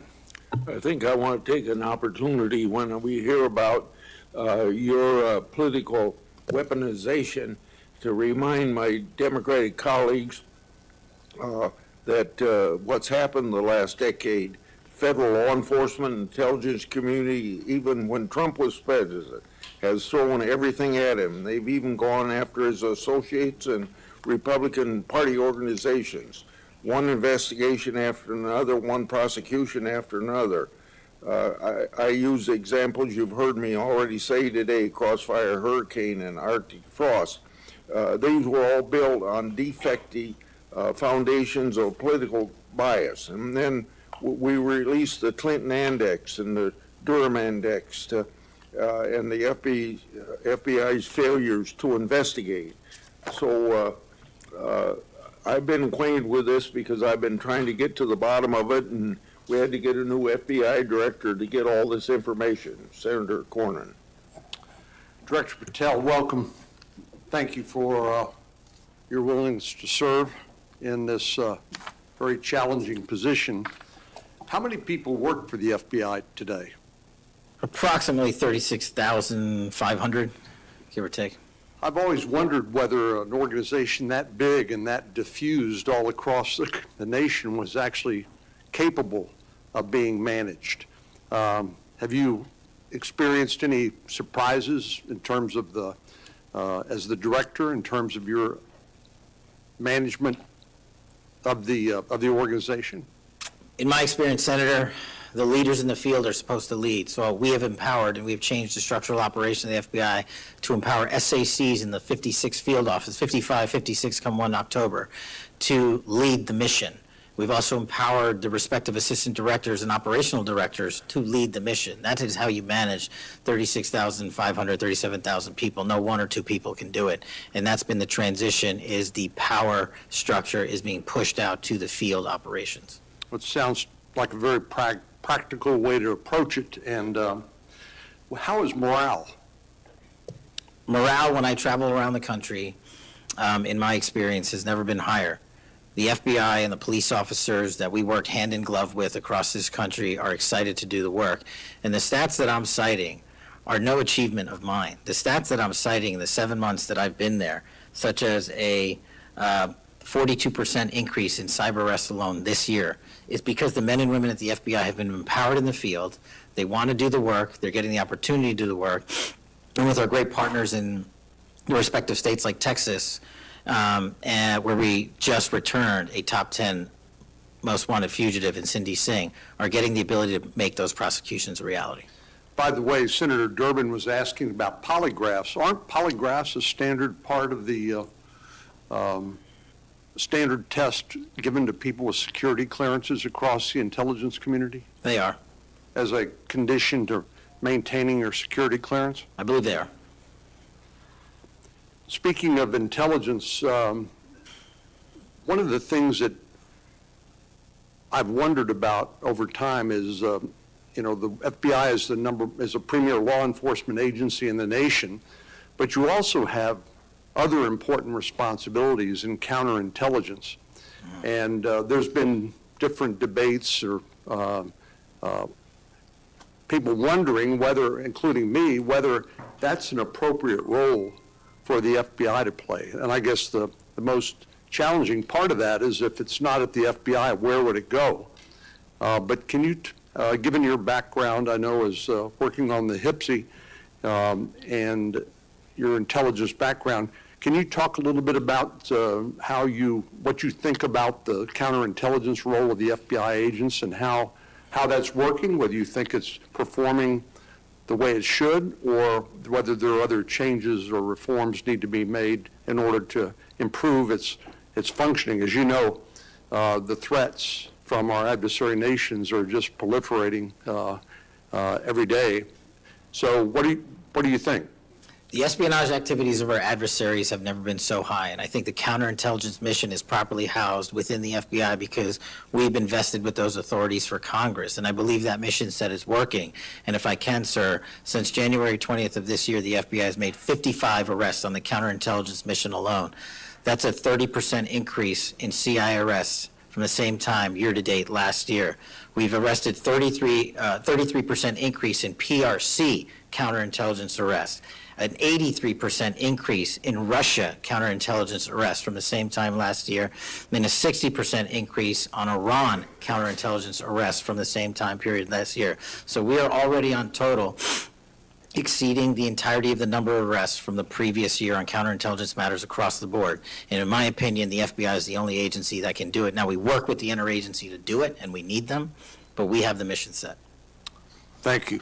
[SPEAKER 1] I think I want to take an opportunity when we hear about your political weaponization to remind my Democratic colleagues that what's happened the last decade, federal law enforcement, intelligence community, even when Trump was president, has thrown everything at him. They've even gone after his associates and Republican Party organizations. One investigation after another, one prosecution after another. I use examples you've heard me already say today: Crossfire Hurricane and Arctic Frost. These were all built on defective foundations of political bias. And then we released the Clinton Index and the Durham Index and the FBI's failures to investigate. So I've been acquainted with this because I've been trying to get to the bottom of it, and we had to get a new FBI director to get all this information, Senator Cornyn.
[SPEAKER 6] Director Patel, welcome. Thank you for your willingness to serve in this very challenging position. How many people work for the FBI today?
[SPEAKER 2] Approximately 36,500, give or take.
[SPEAKER 6] I've always wondered whether an organization that big and that diffused all across the nation was actually capable of being managed. Have you experienced any surprises in terms of the, as the director, in terms of your management of the organization?
[SPEAKER 2] In my experience, Senator, the leaders in the field are supposed to lead. So we have empowered and we've changed the structural operation of the FBI to empower SACs in the 56 field office, 55, 56 come 1 October, to lead the mission. We've also empowered the respective assistant directors and operational directors to lead the mission. That is how you manage 36,500, 37,000 people. No one or two people can do it. And that's been the transition, is the power structure is being pushed out to the field operations.
[SPEAKER 6] It sounds like a very practical way to approach it. And how is morale?
[SPEAKER 2] Morale, when I travel around the country, in my experience, has never been higher. The FBI and the police officers that we work hand in glove with across this country are excited to do the work. And the stats that I'm citing are no achievement of mine. The stats that I'm citing in the 7 months that I've been there, such as a 42% increase in cyber arrests alone this year, is because the men and women at the FBI have been empowered in the field. They want to do the work. They're getting the opportunity to do the work. And with our great partners in the respective states like Texas, and where we just returned a top 10 most wanted fugitive in Cindy Singh, are getting the ability to make those prosecutions a reality.
[SPEAKER 6] By the way, Senator Durbin was asking about polygraphs. Aren't polygraphs a standard part of the standard test given to people with security clearances across the intelligence community
[SPEAKER 2] They are.
[SPEAKER 6] as a condition to maintaining your security clearance?
[SPEAKER 2] I believe they are.
[SPEAKER 6] Speaking of intelligence, one of the things that I've wondered about over time is, the FBI is a premier law enforcement agency in the nation, but you also have other important responsibilities in counterintelligence. And there's been different debates or people wondering whether, including me, whether that's an appropriate role for the FBI to play. And I guess the most challenging part of that is if it's not at the FBI, where would it go? But can you, given your background, I know as working on the HPSI and your intelligence background, can you talk a little bit about what you think about the counterintelligence role of the FBI agents and how that's working, whether you think it's performing the way it should, or whether there are other changes or reforms need to be made in order to improve its functioning? As you know, the threats from our adversary nations are just proliferating every day. So what do you think?
[SPEAKER 2] The espionage activities of our adversaries have never been so high, and I think the counterintelligence mission is properly housed within the FBI because we've been vested with those authorities for Congress, and I believe that mission set is working. And if I can, sir, since January 20th of this year, the FBI has made 55 arrests on the counterintelligence mission alone. That's a 30% increase in CI arrests from the same time year-to-date last year. We've arrested 33% increase in PRC counterintelligence arrests, an 83% increase in Russia counterintelligence arrests from the same time last year, then a 60% increase on Iran counterintelligence arrests from the same time period last year. So we are already on total exceeding the entirety of the number of arrests from the previous year on counterintelligence matters across the board. And in my opinion, the FBI is the only agency that can do it. Now, we work with the interagency to do it, and we need them, but we have the mission set.
[SPEAKER 6] Thank you.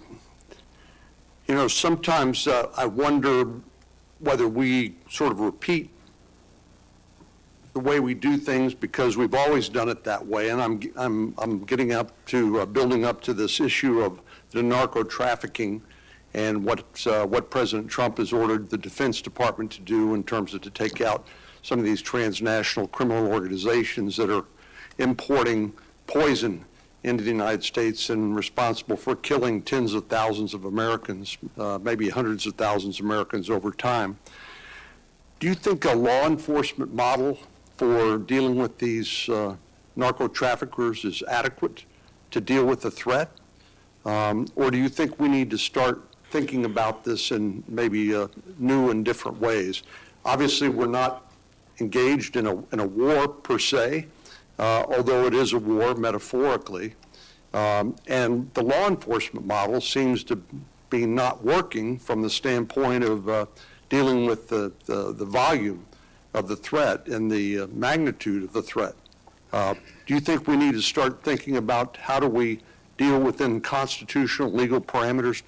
[SPEAKER 6] You know, sometimes I wonder whether we sort of repeat the way we do things because we've always done it that way. And I'm getting up to, building up to this issue of the narco trafficking and what President Trump has ordered the Defense Department to do in terms of to take out some of these transnational criminal organizations that are importing poison into the United States and responsible for killing tens of thousands of Americans, maybe hundreds of thousands of Americans over time. Do you think a law enforcement model for dealing with these narco traffickers is adequate to deal with the threat? Or do you think we need to start thinking about this in maybe new and different ways? Obviously, we're not engaged in a war per se, although it is a war metaphorically. And the law enforcement model seems to be not working from the standpoint of dealing with the volume of the threat and the magnitude of the threat. Do you think we need to start thinking about how do we deal within constitutional legal parameters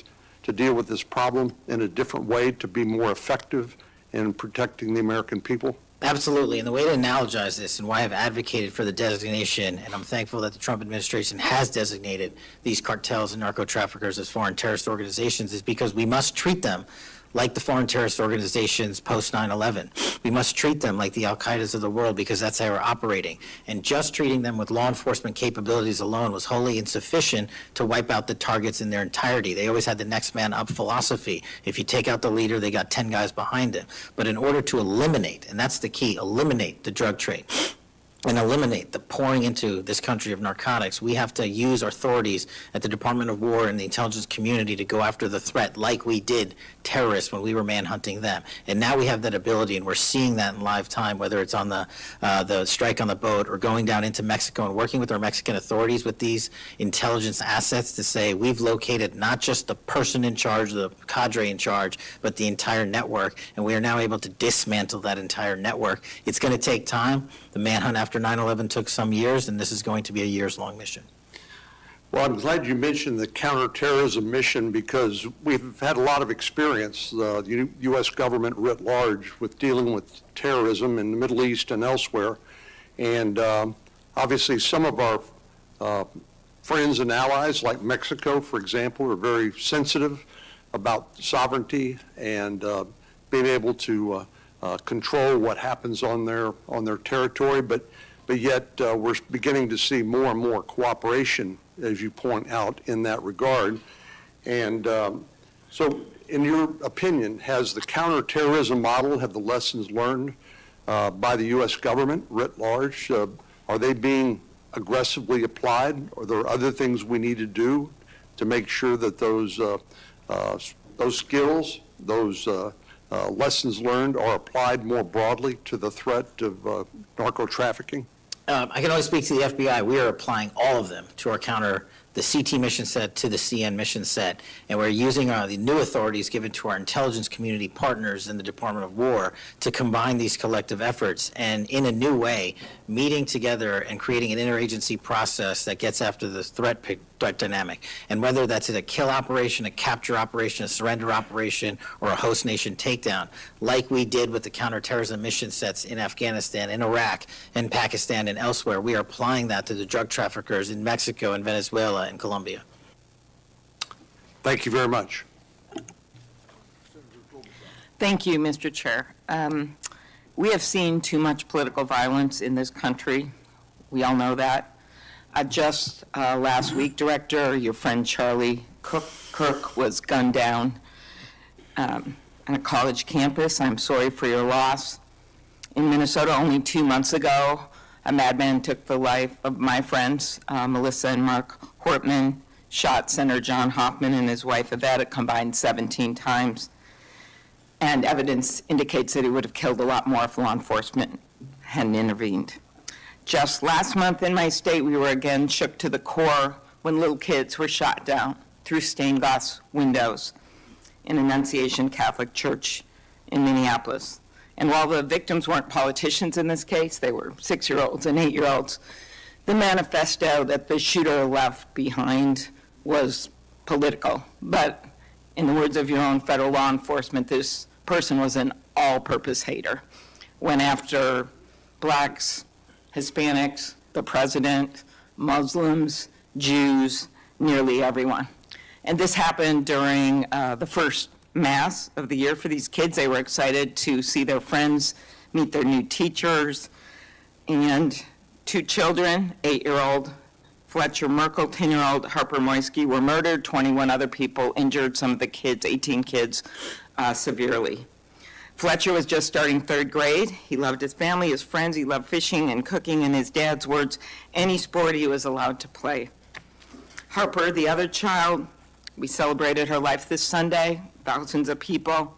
[SPEAKER 6] to deal with this problem in a different way to be more effective in protecting the American people?
[SPEAKER 2] Absolutely, and the way to analogize this and why I've advocated for the designation, and I'm thankful that the Trump administration has designated these cartels and narco traffickers as foreign terrorist organizations, is because we must treat them like the foreign terrorist organizations post 9/11. We must treat them like the Al-Qaedas of the world because that's how we're operating. And just treating them with law enforcement capabilities alone was wholly insufficient to wipe out the targets in their entirety. They always had the next man up philosophy. If you take out the leader, they got 10 guys behind him. But in order to eliminate, and that's the key, eliminate the drug trade, and eliminate the pouring into this country of narcotics, we have to use our authorities at the Department of War and the intelligence community to go after the threat like we did terrorists when we were manhunting them. And now we have that ability, and we're seeing that in live time, whether it's on the strike on the boat or going down into Mexico and working with our Mexican authorities with these intelligence assets to say we've located not just the person in charge, the cadre in charge, but the entire network, and we are now able to dismantle that entire network. It's going to take time. The manhunt after 9/11 took some years, and this is going to be a years-long mission.
[SPEAKER 6] Well, I'm glad you mentioned the counterterrorism mission because we've had a lot of experience, the U.S. government writ large, with dealing with terrorism in the Middle East and elsewhere. And obviously some of our friends and allies, like Mexico, for example, are very sensitive about sovereignty and being able to control what happens on their territory. But yet we're beginning to see more and more cooperation, as you point out, in that regard. And so in your opinion, has the counterterrorism model, have the lessons learned by the U.S. government writ large, are they being aggressively applied? Are there other things we need to do to make sure that those skills, those lessons learned are applied more broadly to the threat of narco trafficking?
[SPEAKER 2] I can only speak to the FBI. We are applying all of them to our the CT mission set to the CN mission set, and we're using the new authorities given to our intelligence community partners in the Department of War to combine these collective efforts and in a new way, meeting together and creating an interagency process that gets after the threat dynamic. And whether that's a kill operation, a capture operation, a surrender operation, or a host nation takedown, like we did with the counterterrorism mission sets in Afghanistan, in Iraq, in Pakistan, and elsewhere, we are applying that to the drug traffickers in Mexico and Venezuela and Colombia.
[SPEAKER 6] Thank you very much.
[SPEAKER 7] Thank you, Mr. Chair. We have seen too much political violence in this country. We all know that. Just last week, Director, your friend Charlie Kirk was gunned down on a college campus. I'm sorry for your loss. In Minnesota, only 2 months ago, a madman took the life of my friends, Melissa and Mark Hortman, shot Senator John Hoffman and his wife Yvette a combined 17 times. And evidence indicates that he would have killed a lot more if law enforcement hadn't intervened. Just last month in my state, we were again shook to the core when little kids were shot down through stained glass windows in Annunciation Catholic Church in Minneapolis. And while the victims weren't politicians in this case, they were 6-year-olds and 8-year-olds, the manifesto that the shooter left behind was political. But in the words of your own federal law enforcement, this person was an all-purpose hater. Went after blacks, Hispanics, the president, Muslims, Jews, nearly everyone. And this happened during the first Mass of the year for these kids. They were excited to see their friends, meet their new teachers, and 2 children, 8-year-old Fletcher Merkel, 10-year-old Harper Moisky, were murdered. 21 other people injured, some of the kids, 18 kids, severely. Fletcher was just starting 3rd grade. He loved his family, his friends. He loved fishing and cooking. In his dad's words, any sport he was allowed to play. Harper, the other child, we celebrated her life this Sunday, thousands of people.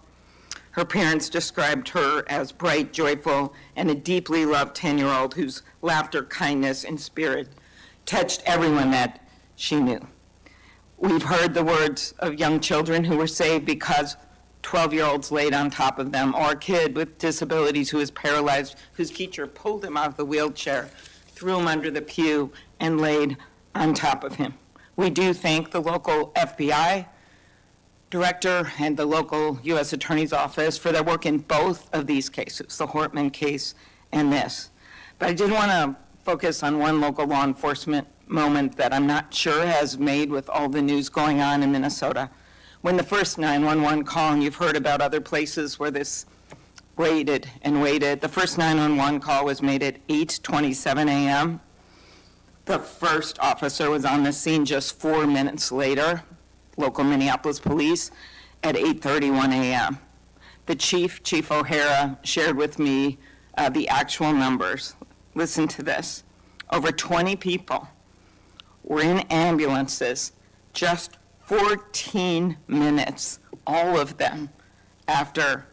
[SPEAKER 7] Her parents described her as bright, joyful, and a deeply loved 10-year-old whose laughter, kindness, and spirit touched everyone that she knew. We've heard the words of young children who were saved because 12-year-olds laid on top of them, or a kid with disabilities who was paralyzed, whose teacher pulled him out of the wheelchair, threw him under the pew, and laid on top of him. We do thank the local FBI director and the local U.S. Attorney's Office for their work in both of these cases, the Hortman case and this. But I did want to focus on one local law enforcement moment that I'm not sure has made with all the news going on in Minnesota. When the first 911 call, and you've heard about other places where this waited and waited, the first 911 call was made at 8:27 a.m. The first officer was on the scene just 4 minutes later, local Minneapolis police, at 8:31 a.m. The Chief O'Hara, shared with me the actual numbers. Listen to this. Over 20 people were in ambulances just 14 minutes, all of them, after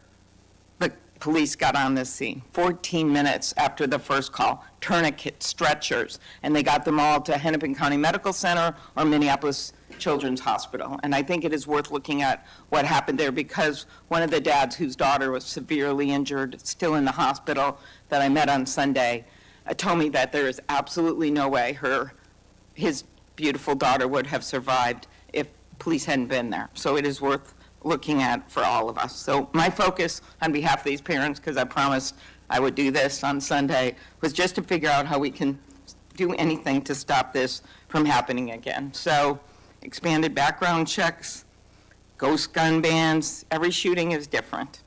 [SPEAKER 7] the police got on the scene. 14 minutes after the first call. Tourniquets, stretchers, and they got them all to Hennepin County Medical Center or Minneapolis Children's Hospital. And I think it is worth looking at what happened there, because one of the dads whose daughter was severely injured, still in the hospital, that I met on Sunday, told me that there is absolutely no way his beautiful daughter would have survived if police hadn't been there. So it is worth looking at for all of us. So my focus on behalf of these parents, because I promised I would do this on Sunday, was just to figure out how we can do anything to stop this from happening again. So expanded background checks, ghost gun bans, every shooting is different.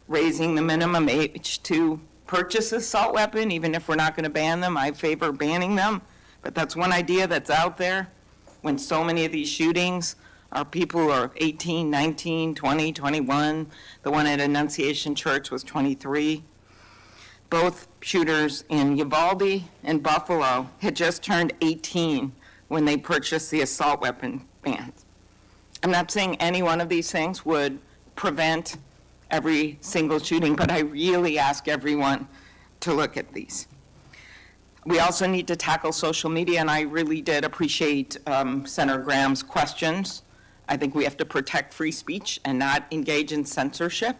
[SPEAKER 7] Raising the minimum age to purchase an assault weapon, even if we're not going to ban them, I favor banning them. But that's one idea that's out there when so many of these shootings are people who are 18, 19, 20, 21. The one at Annunciation Church was 23. Both shooters in Uvalde and Buffalo had just turned 18 when they purchased the assault weapon ban. I'm not saying any one of these things would prevent every single shooting, but I really ask everyone to look at these. We also need to tackle social media, and I really did appreciate Senator Graham's questions. I think we have to protect free speech and not engage in censorship.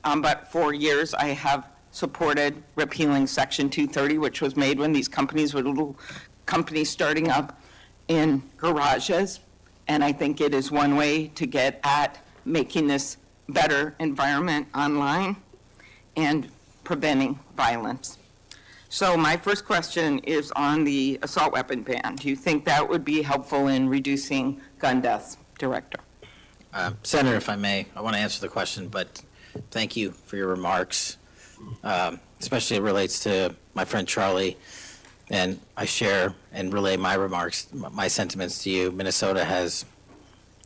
[SPEAKER 7] But for years, I have supported repealing Section 230, which was made when these companies were little companies starting up in garages. And I think it is one way to get at making this better environment online and preventing violence. So my first question is on the assault weapon ban. Do you think that would be helpful in reducing gun deaths, Director?
[SPEAKER 2] Senator, if I may, I want to answer the question, but thank you for your remarks. Especially it relates to my friend Charlie, and I share and relay my remarks, my sentiments to you. Minnesota has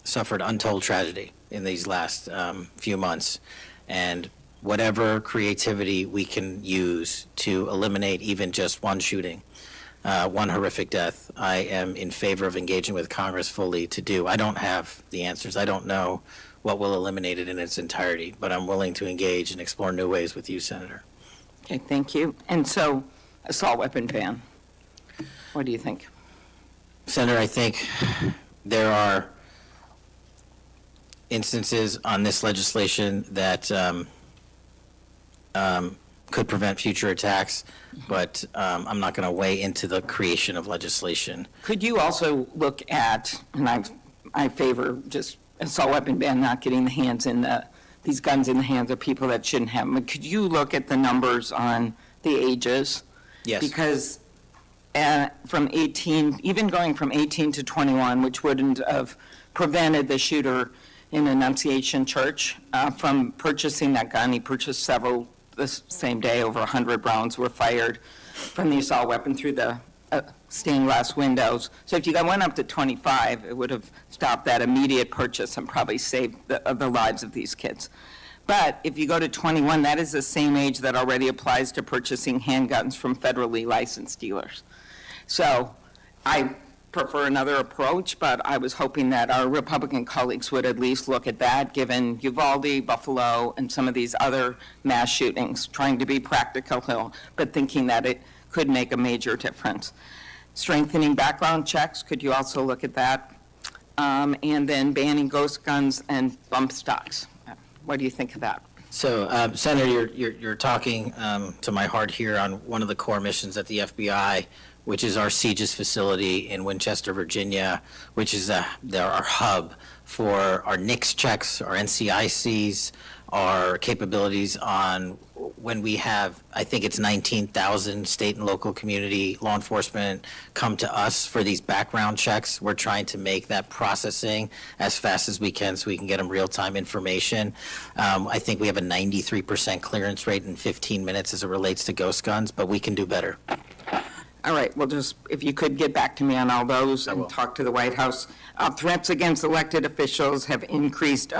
[SPEAKER 2] suffered untold tragedy in these last few months, and whatever creativity we can use to eliminate even just one shooting, one horrific death, I am in favor of engaging with Congress fully to do. I don't have the answers. I don't know what will eliminate it in its entirety, but I'm willing to engage and explore new ways with you, Senator.
[SPEAKER 7] Okay, thank you. And so, assault weapon ban, what do you think?
[SPEAKER 2] Senator, I think there are instances on this legislation that could prevent future attacks, but I'm not going to weigh into the creation of legislation.
[SPEAKER 7] Could you also look at, and I favor just assault weapon ban, not getting these guns in the hands of people that shouldn't have them, but could you look at the numbers on the ages.
[SPEAKER 2] Yes.
[SPEAKER 7] Because from 18, even going from 18 to 21, which wouldn't have prevented the shooter in Annunciation Church from purchasing that gun. He purchased several the same day. Over 100 rounds were fired from the assault weapon through the stained glass windows. So if you went up to 25, it would have stopped that immediate purchase and probably saved the lives of these kids. But if you go to 21, that is the same age that already applies to purchasing handguns from federally licensed dealers. So I prefer another approach, but I was hoping that our Republican colleagues would at least look at that, given Uvalde, Buffalo, and some of these other mass shootings, trying to be practical, but thinking that it could make a major difference. Strengthening background checks, could you also look at that? And then banning ghost guns and bump stocks. What do you think of that?
[SPEAKER 2] So, Senator, you're talking to my heart here on one of the core missions at the FBI, which is our CJIS facility in Winchester, Virginia, which is our hub for our NICS checks, our NCICs, our capabilities on when we have, I think it's 19,000 state and local community law enforcement come to us for these background checks. We're trying to make that processing as fast as we can so we can get them real-time information. I think we have a 93% clearance rate in 15 minutes as it relates to ghost guns, but we can do better.
[SPEAKER 7] All right, well, just if you could get back to me on all those and talk to the White House. Threats against elected officials have increased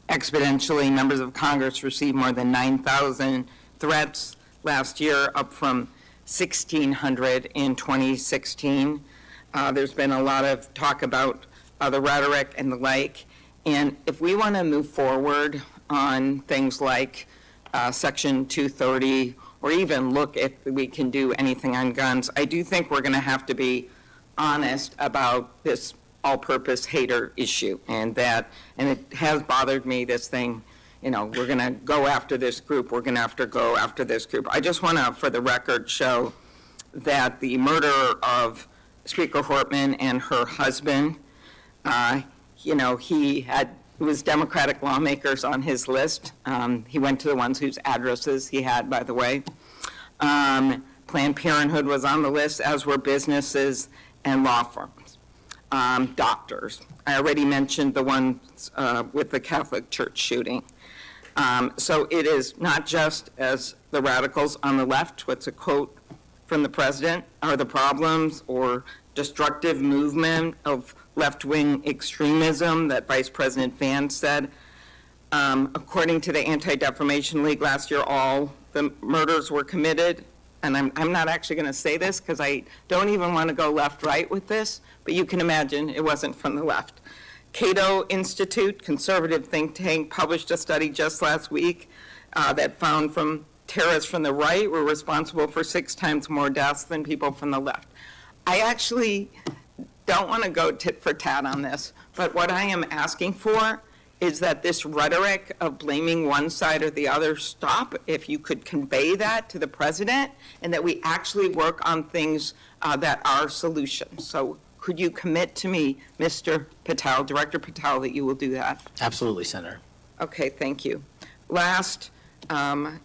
[SPEAKER 7] exponentially. Members of Congress received more than 9,000 threats last year, up from 1,600 in 2016. There's been a lot of talk about the rhetoric and the like. And if we want to move forward on things like Section 230, or even look if we can do anything on guns, I do think we're going to have to be honest about this all-purpose hater issue, and it has bothered me, this thing, we're going to go after this group, we're going to have to go after this group. I just want to, for the record, show that the murder of Speaker Hortman and her husband, it was Democratic lawmakers on his list. He went to the ones whose addresses he had, by the way. Planned Parenthood was on the list, as were businesses and law firms. Doctors. I already mentioned the ones with the Catholic Church shooting. So it is not just, as the radicals on the left, what's a quote from the president, are the problems or destructive movement of left-wing extremism that Vice President Vance said. According to the Anti-Defamation League last year, all the murders were committed, and I'm not actually going to say this because I don't even want to go left-right with this, but you can imagine it wasn't from the left. Cato Institute, conservative think tank, published a study just last week that found terrorists from the right were responsible for 6 times more deaths than people from the left. I actually don't want to go tit for tat on this, but what I am asking for is that this rhetoric of blaming one side or the other stop, if you could convey that to the president, and that we actually work on things that are solutions. So could you commit to me, Mr. Patel, Director Patel, that you will do that?
[SPEAKER 2] Absolutely, Senator.
[SPEAKER 7] Okay, thank you. Last,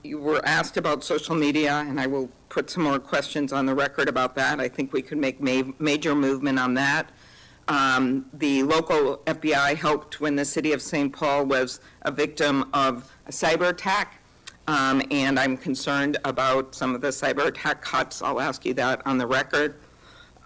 [SPEAKER 7] you were asked about social media, and I will put some more questions on the record about that. I think we could make major movement on that. The local FBI helped when the city of St. Paul was a victim of a cyber attack, and I'm concerned about some of the cyber attack cuts. I'll ask you that on the record.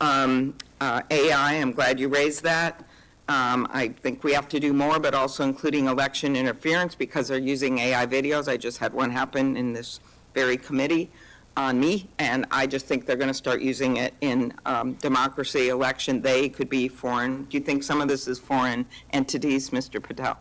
[SPEAKER 7] AI, I'm glad you raised that. I think we have to do more, but also including election interference, because they're using AI videos. I just had one happen in this very committee on me, and I just think they're going to start using it in democracy, election. They could be foreign. Do you think some of this is foreign entities, Mr. Patel?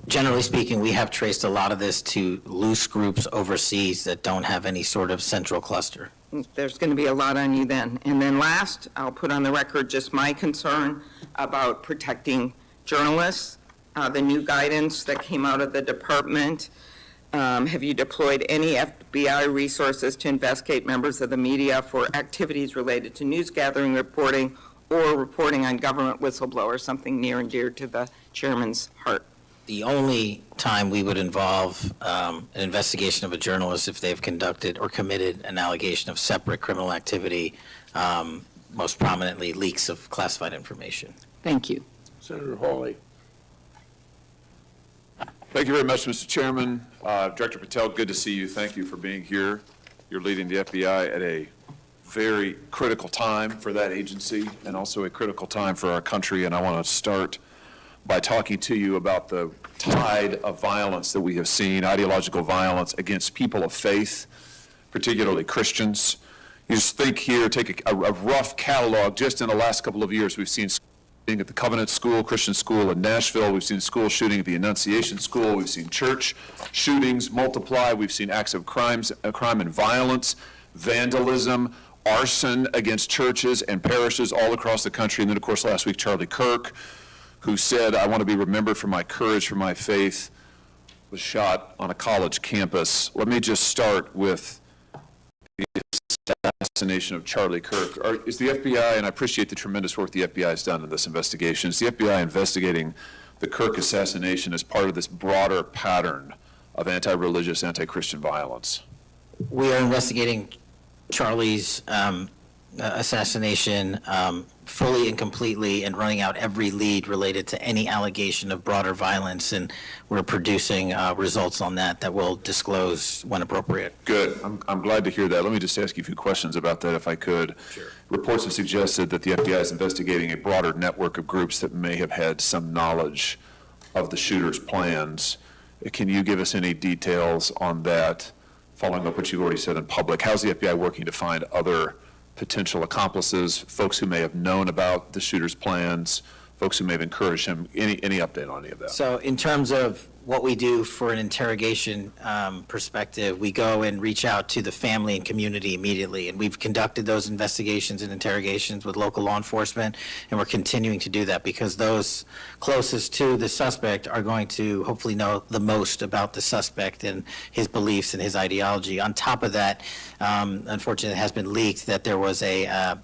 [SPEAKER 2] Generally speaking, we have traced a lot of this to loose groups overseas that don't have any sort of central cluster.
[SPEAKER 7] There's going to be a lot on you then. And then last, I'll put on the record just my concern about protecting journalists. The new guidance that came out of the department. Have you deployed any FBI resources to investigate members of the media for activities related to news gathering, reporting, or reporting on government whistleblowers, something near and dear to the chairman's heart?
[SPEAKER 2] The only time we would involve an investigation of a journalist if they've conducted or committed an allegation of separate criminal activity, most prominently leaks of classified information.
[SPEAKER 7] Thank you.
[SPEAKER 1] Senator Hawley.
[SPEAKER 8] Thank you very much, Mr. Chairman. Director Patel, good to see you. Thank you for being here. You're leading the FBI at a very critical time for that agency and also a critical time for our country. And I want to start by talking to you about the tide of violence that we have seen, ideological violence against people of faith, particularly Christians. You just think here, take a rough catalog. Just in the last couple of years, we've seen shooting at the Covenant School, Christian school in Nashville. We've seen school shooting at the Annunciation School. We've seen church shootings multiply. We've seen acts of crime and violence, vandalism, arson against churches and parishes all across the country. And then, of course, last week, Charlie Kirk, who said, "I want to be remembered for my courage, for my faith," was shot on a college campus. Let me just start with the assassination of Charlie Kirk. Is the FBI, and I appreciate the tremendous work the FBI has done in this investigation, is the FBI investigating the Kirk assassination as part of this broader pattern of anti-religious, anti-Christian violence?
[SPEAKER 2] We are investigating Charlie's assassination fully and completely and running out every lead related to any allegation of broader violence, and we're producing results on that we'll disclose when appropriate.
[SPEAKER 8] Good. I'm glad to hear that. Let me just ask you a few questions about that, if I could.
[SPEAKER 2] Sure.
[SPEAKER 8] Reports have suggested that the FBI is investigating a broader network of groups that may have had some knowledge of the shooter's plans. Can you give us any details on that, following up what you've already said in public? How's the FBI working to find other potential accomplices, folks who may have known about the shooter's plans, folks who may have encouraged him? Any update on any of that?
[SPEAKER 2] So in terms of what we do for an interrogation perspective, we go and reach out to the family and community immediately, and we've conducted those investigations and interrogations with local law enforcement, and we're continuing to do that because those closest to the suspect are going to hopefully know the most about the suspect and his beliefs and his ideology. On top of that, unfortunately, it has been leaked that there was a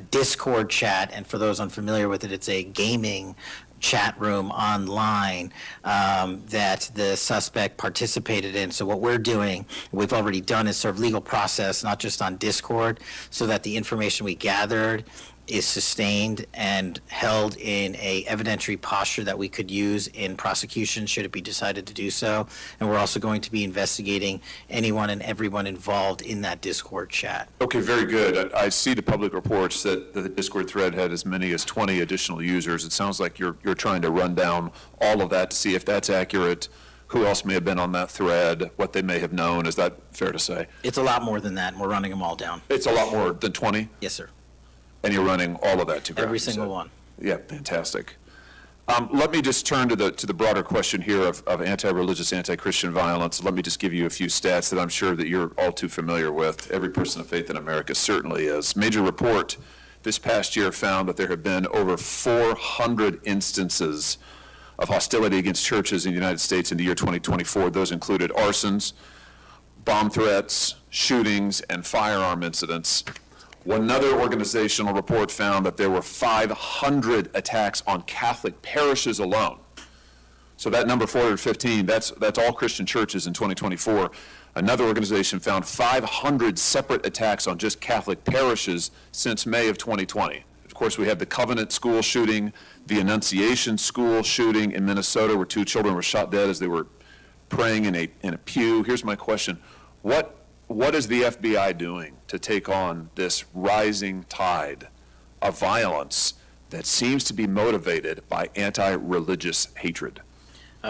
[SPEAKER 2] Discord chat, and for those unfamiliar with it, it's a gaming chat room online that the suspect participated in. So what we're doing, we've already done, is serve legal process, not just on Discord, so that the information we gathered is sustained and held in a evidentiary posture that we could use in prosecution should it be decided to do so. And we're also going to be investigating anyone and everyone involved in that Discord chat.
[SPEAKER 8] Okay, very good. I see the public reports that the Discord thread had as many as 20 additional users. It sounds like you're trying to run down all of that to see if that's accurate, who else may have been on that thread, what they may have known. Is that fair to say?
[SPEAKER 2] It's a lot more than that, and we're running them all down.
[SPEAKER 8] It's a lot more than 20?
[SPEAKER 2] Yes, sir.
[SPEAKER 8] And you're running all of that to ground?
[SPEAKER 2] Every
[SPEAKER 8] you said?
[SPEAKER 2] single one.
[SPEAKER 8] Yeah, fantastic. Let me just turn to the broader question here of anti-religious, anti-Christian violence. Let me just give you a few stats that I'm sure that you're all too familiar with. Every person of faith in America certainly is. Major report this past year found that there have been over 400 instances of hostility against churches in the United States in the year 2024. Those included arsons, bomb threats, shootings, and firearm incidents. Another organizational report found that there were 500 attacks on Catholic parishes alone. So that number 415, that's all Christian churches in 2024. Another organization found 500 separate attacks on just Catholic parishes since May of 2020. Of course, we had the Covenant School shooting, the Annunciation School shooting in Minnesota, where 2 children were shot dead as they were praying in a pew. Here's my question. What is the FBI doing to take on this rising tide of violence that seems to be motivated by anti-religious hatred?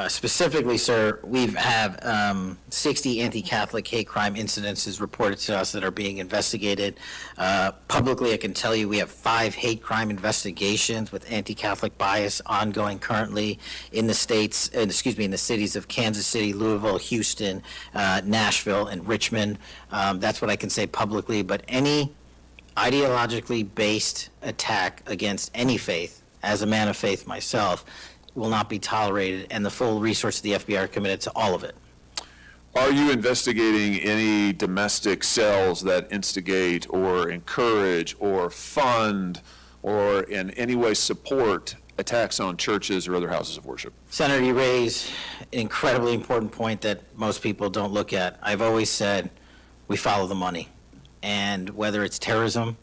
[SPEAKER 2] Specifically, sir, we have 60 anti-Catholic hate crime incidences reported to us that are being investigated. Publicly, I can tell you we have 5 hate crime investigations with anti-Catholic bias ongoing currently in the states, in the cities of Kansas City, Louisville, Houston, Nashville, and Richmond. That's what I can say publicly, but any ideologically based attack against any faith, as a man of faith myself, will not be tolerated, and the full resources of the FBI are committed to all of it.
[SPEAKER 8] Are you investigating any domestic cells that instigate or encourage or fund or in any way support attacks on churches or other houses of worship?
[SPEAKER 2] Senator, you raise an incredibly important point that most people don't look at. I've always said we follow the money. And whether it's terrorism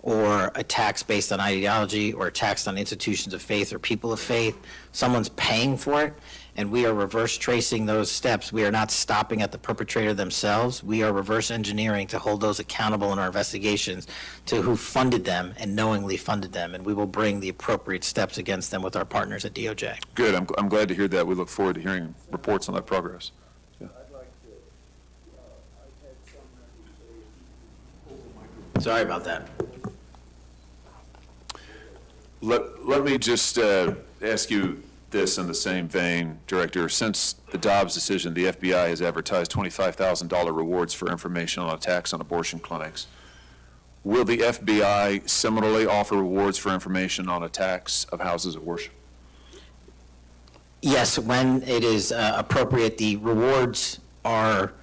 [SPEAKER 2] or attacks based on ideology or attacks on institutions of faith or people of faith, someone's paying for it, and we are reverse tracing those steps. We are not stopping at the perpetrator themselves. We are reverse engineering to hold those accountable in our investigations to who funded them and knowingly funded them, and we will bring the appropriate steps against them with our partners at DOJ.
[SPEAKER 8] Good. I'm glad to hear that. We look forward to hearing reports on that progress. Yeah.
[SPEAKER 2] Sorry about that.
[SPEAKER 8] Let me just ask you this in the same vein, Director. Since the Dobbs decision, the FBI has advertised $25,000 rewards for information on attacks on abortion clinics. Will the FBI similarly offer rewards for information on attacks of houses of worship?
[SPEAKER 2] Yes, when it is appropriate, the rewards are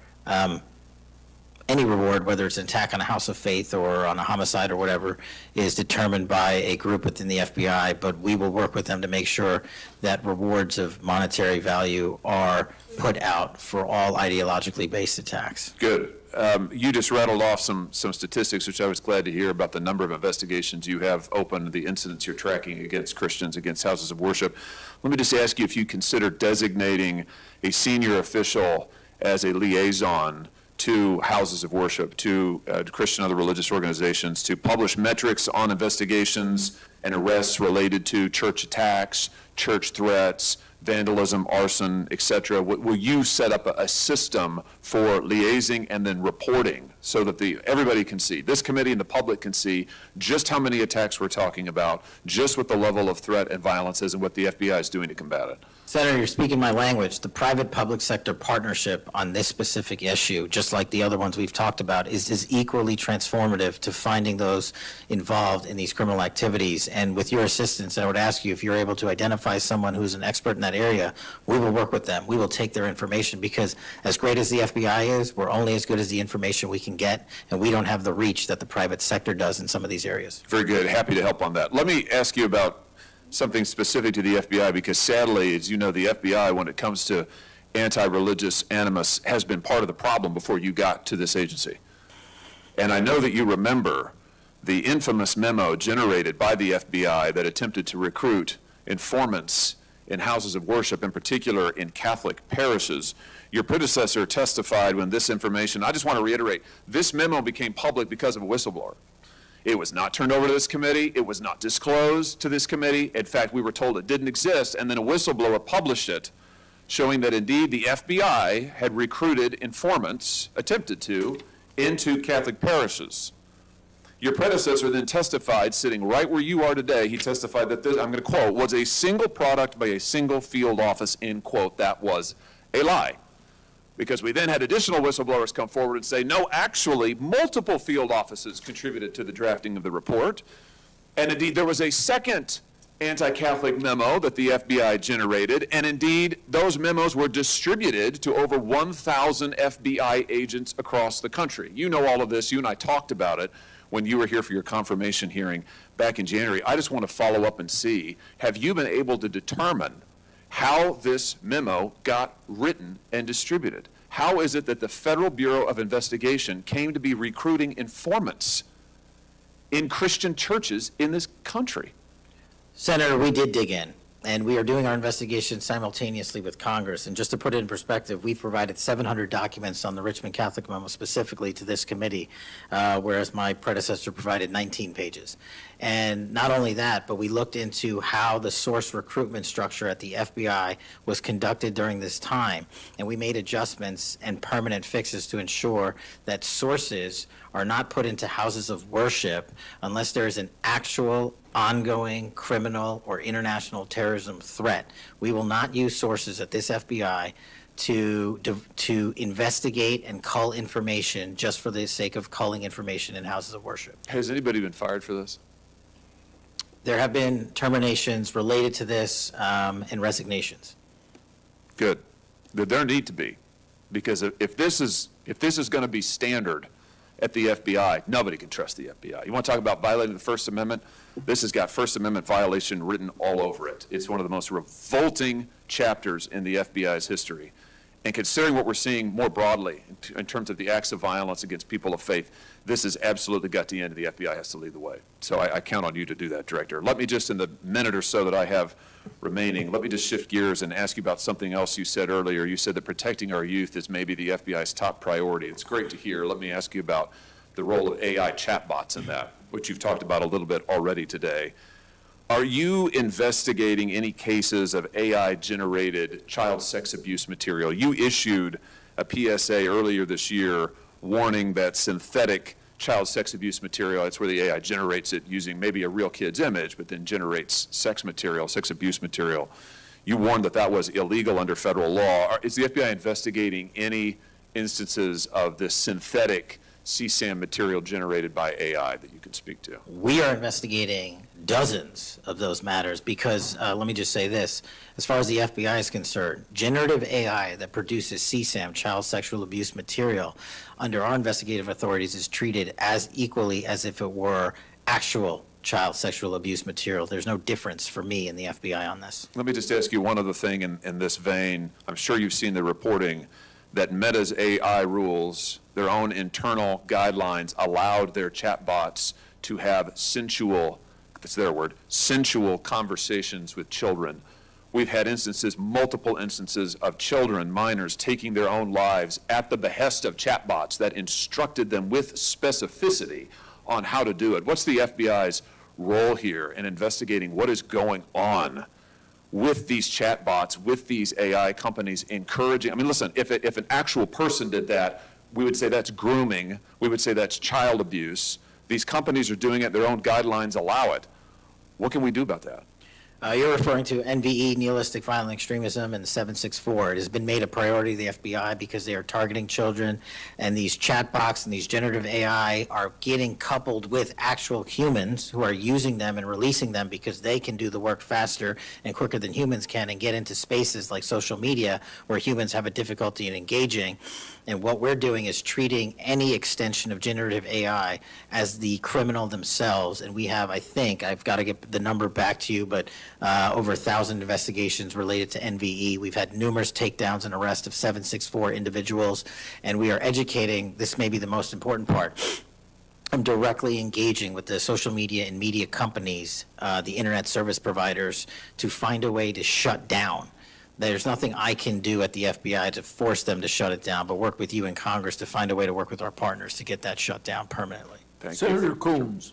[SPEAKER 2] any reward, whether it's an attack on a house of faith or on a homicide or whatever, is determined by a group within the FBI, but we will work with them to make sure that rewards of monetary value are put out for all ideologically based attacks.
[SPEAKER 8] Good. You just rattled off some statistics, which I was glad to hear, about the number of investigations you have open, the incidents you're tracking against Christians, against houses of worship. Let me just ask you if you consider designating a senior official as a liaison to houses of worship, to Christian and other religious organizations, to publish metrics on investigations and arrests related to church attacks, church threats, vandalism, arson, et cetera. Will you set up a system for liaising and then reporting so that everybody can see, this committee and the public can see just how many attacks we're talking about, just what the level of threat and violence is and what the FBI is doing to combat it?
[SPEAKER 2] Senator, you're speaking my language. The private-public sector partnership on this specific issue, just like the other ones we've talked about, is equally transformative to finding those involved in these criminal activities. And with your assistance, I would ask you if you're able to identify someone who's an expert in that area, we will work with them. We will take their information because as great as the FBI is, we're only as good as the information we can get, and we don't have the reach that the private sector does in some of these areas.
[SPEAKER 8] Very good. Happy to help on that. Let me ask you about something specific to the FBI, because sadly, as you know, the FBI, when it comes to anti-religious animus, has been part of the problem before you got to this agency. And I know that you remember the infamous memo generated by the FBI that attempted to recruit informants in houses of worship, in particular in Catholic parishes. Your predecessor testified when this information, I just want to reiterate, this memo became public because of a whistleblower. It was not turned over to this committee. It was not disclosed to this committee. In fact, we were told it didn't exist, and then a whistleblower published it, showing that indeed the FBI had recruited informants, attempted to, into Catholic parishes. Your predecessor then testified, sitting right where you are today, he testified that this, I'm going to quote, was a single product by a single field office, end quote. That was a lie. Because we then had additional whistleblowers come forward and say, no, actually, multiple field offices contributed to the drafting of the report. And indeed, there was a second anti-Catholic memo that the FBI generated, and indeed, those memos were distributed to over 1,000 FBI agents across the country. You know all of this. You and I talked about it when you were here for your confirmation hearing back in January. I just want to follow up and see, have you been able to determine how this memo got written and distributed? How is it that the Federal Bureau of Investigation came to be recruiting informants in Christian churches in this country?
[SPEAKER 2] Senator, we did dig in, and we are doing our investigation simultaneously with Congress. And just to put it in perspective, we've provided 700 documents on the Richmond Catholic memo specifically to this committee, whereas my predecessor provided 19 pages. And not only that, but we looked into how the source recruitment structure at the FBI was conducted during this time, and we made adjustments and permanent fixes to ensure that sources are not put into houses of worship unless there is an actual ongoing criminal or international terrorism threat. We will not use sources at this FBI to investigate and cull information just for the sake of culling information in houses of worship.
[SPEAKER 8] Has anybody been fired for this?
[SPEAKER 2] There have been terminations related to this and resignations.
[SPEAKER 8] Good. There need to be, because if this is going to be standard at the FBI. Nobody can trust the FBI. You want to talk about violating the First Amendment? This has got First Amendment violation written all over it. It's one of the most revolting chapters in the FBI's history. And considering what we're seeing more broadly in terms of the acts of violence against people of faith, this has absolutely got to end, and the FBI has to lead the way. So I count on you to do that, Director. Let me just, in the minute or so that I have remaining, let me just shift gears and ask you about something else you said earlier. You said that protecting our youth is maybe the FBI's top priority. It's great to hear. Let me ask you about the role of AI chatbots in that, which you've talked about a little bit already today. Are you investigating any cases of AI-generated child sex abuse material? You issued a PSA earlier this year warning that synthetic child sex abuse material, it's where the AI generates it using maybe a real kid's image, but then generates sex material, sex abuse material. You warned that that was illegal under federal law. Is the FBI investigating any instances of this synthetic CSAM material generated by AI that you can speak to?
[SPEAKER 2] We are investigating dozens of those matters because, let me just say this, as far as the FBI is concerned, generative AI that produces CSAM, child sexual abuse material, under our investigative authorities is treated as equally as if it were actual child sexual abuse material. There's no difference for me and the FBI on this.
[SPEAKER 8] Let me just ask you one other thing in this vein. I'm sure you've seen the reporting that Meta's AI rules, their own internal guidelines, allowed their chatbots to have sensual, that's their word, sensual conversations with children. We've had instances, multiple instances of children, minors, taking their own lives at the behest of chatbots that instructed them with specificity on how to do it. What's the FBI's role here in investigating what is going on with these chatbots, with these AI companies encouraging? I mean, listen, if an actual person did that, we would say that's grooming. We would say that's child abuse. These companies are doing it. Their own guidelines allow it. What can we do about that?
[SPEAKER 2] You're referring to NVE, nihilistic violent extremism, and 764. It has been made a priority of the FBI because they are targeting children, and these chatbots and these generative AI are getting coupled with actual humans who are using them and releasing them because they can do the work faster and quicker than humans can and get into spaces like social media where humans have a difficulty in engaging. And what we're doing is treating any extension of generative AI as the criminal themselves. And we have, I think, I've got to get the number back to you, but over 1,000 investigations related to NVE. We've had numerous takedowns and arrests of 764 individuals. And we are educating, this may be the most important part, I'm directly engaging with the social media and media companies, the internet service providers, to find a way to shut down. There's nothing I can do at the FBI to force them to shut it down, but work with you in Congress to find a way to work with our partners to get that shut down permanently.
[SPEAKER 8] Thank you.
[SPEAKER 1] Senator Coons.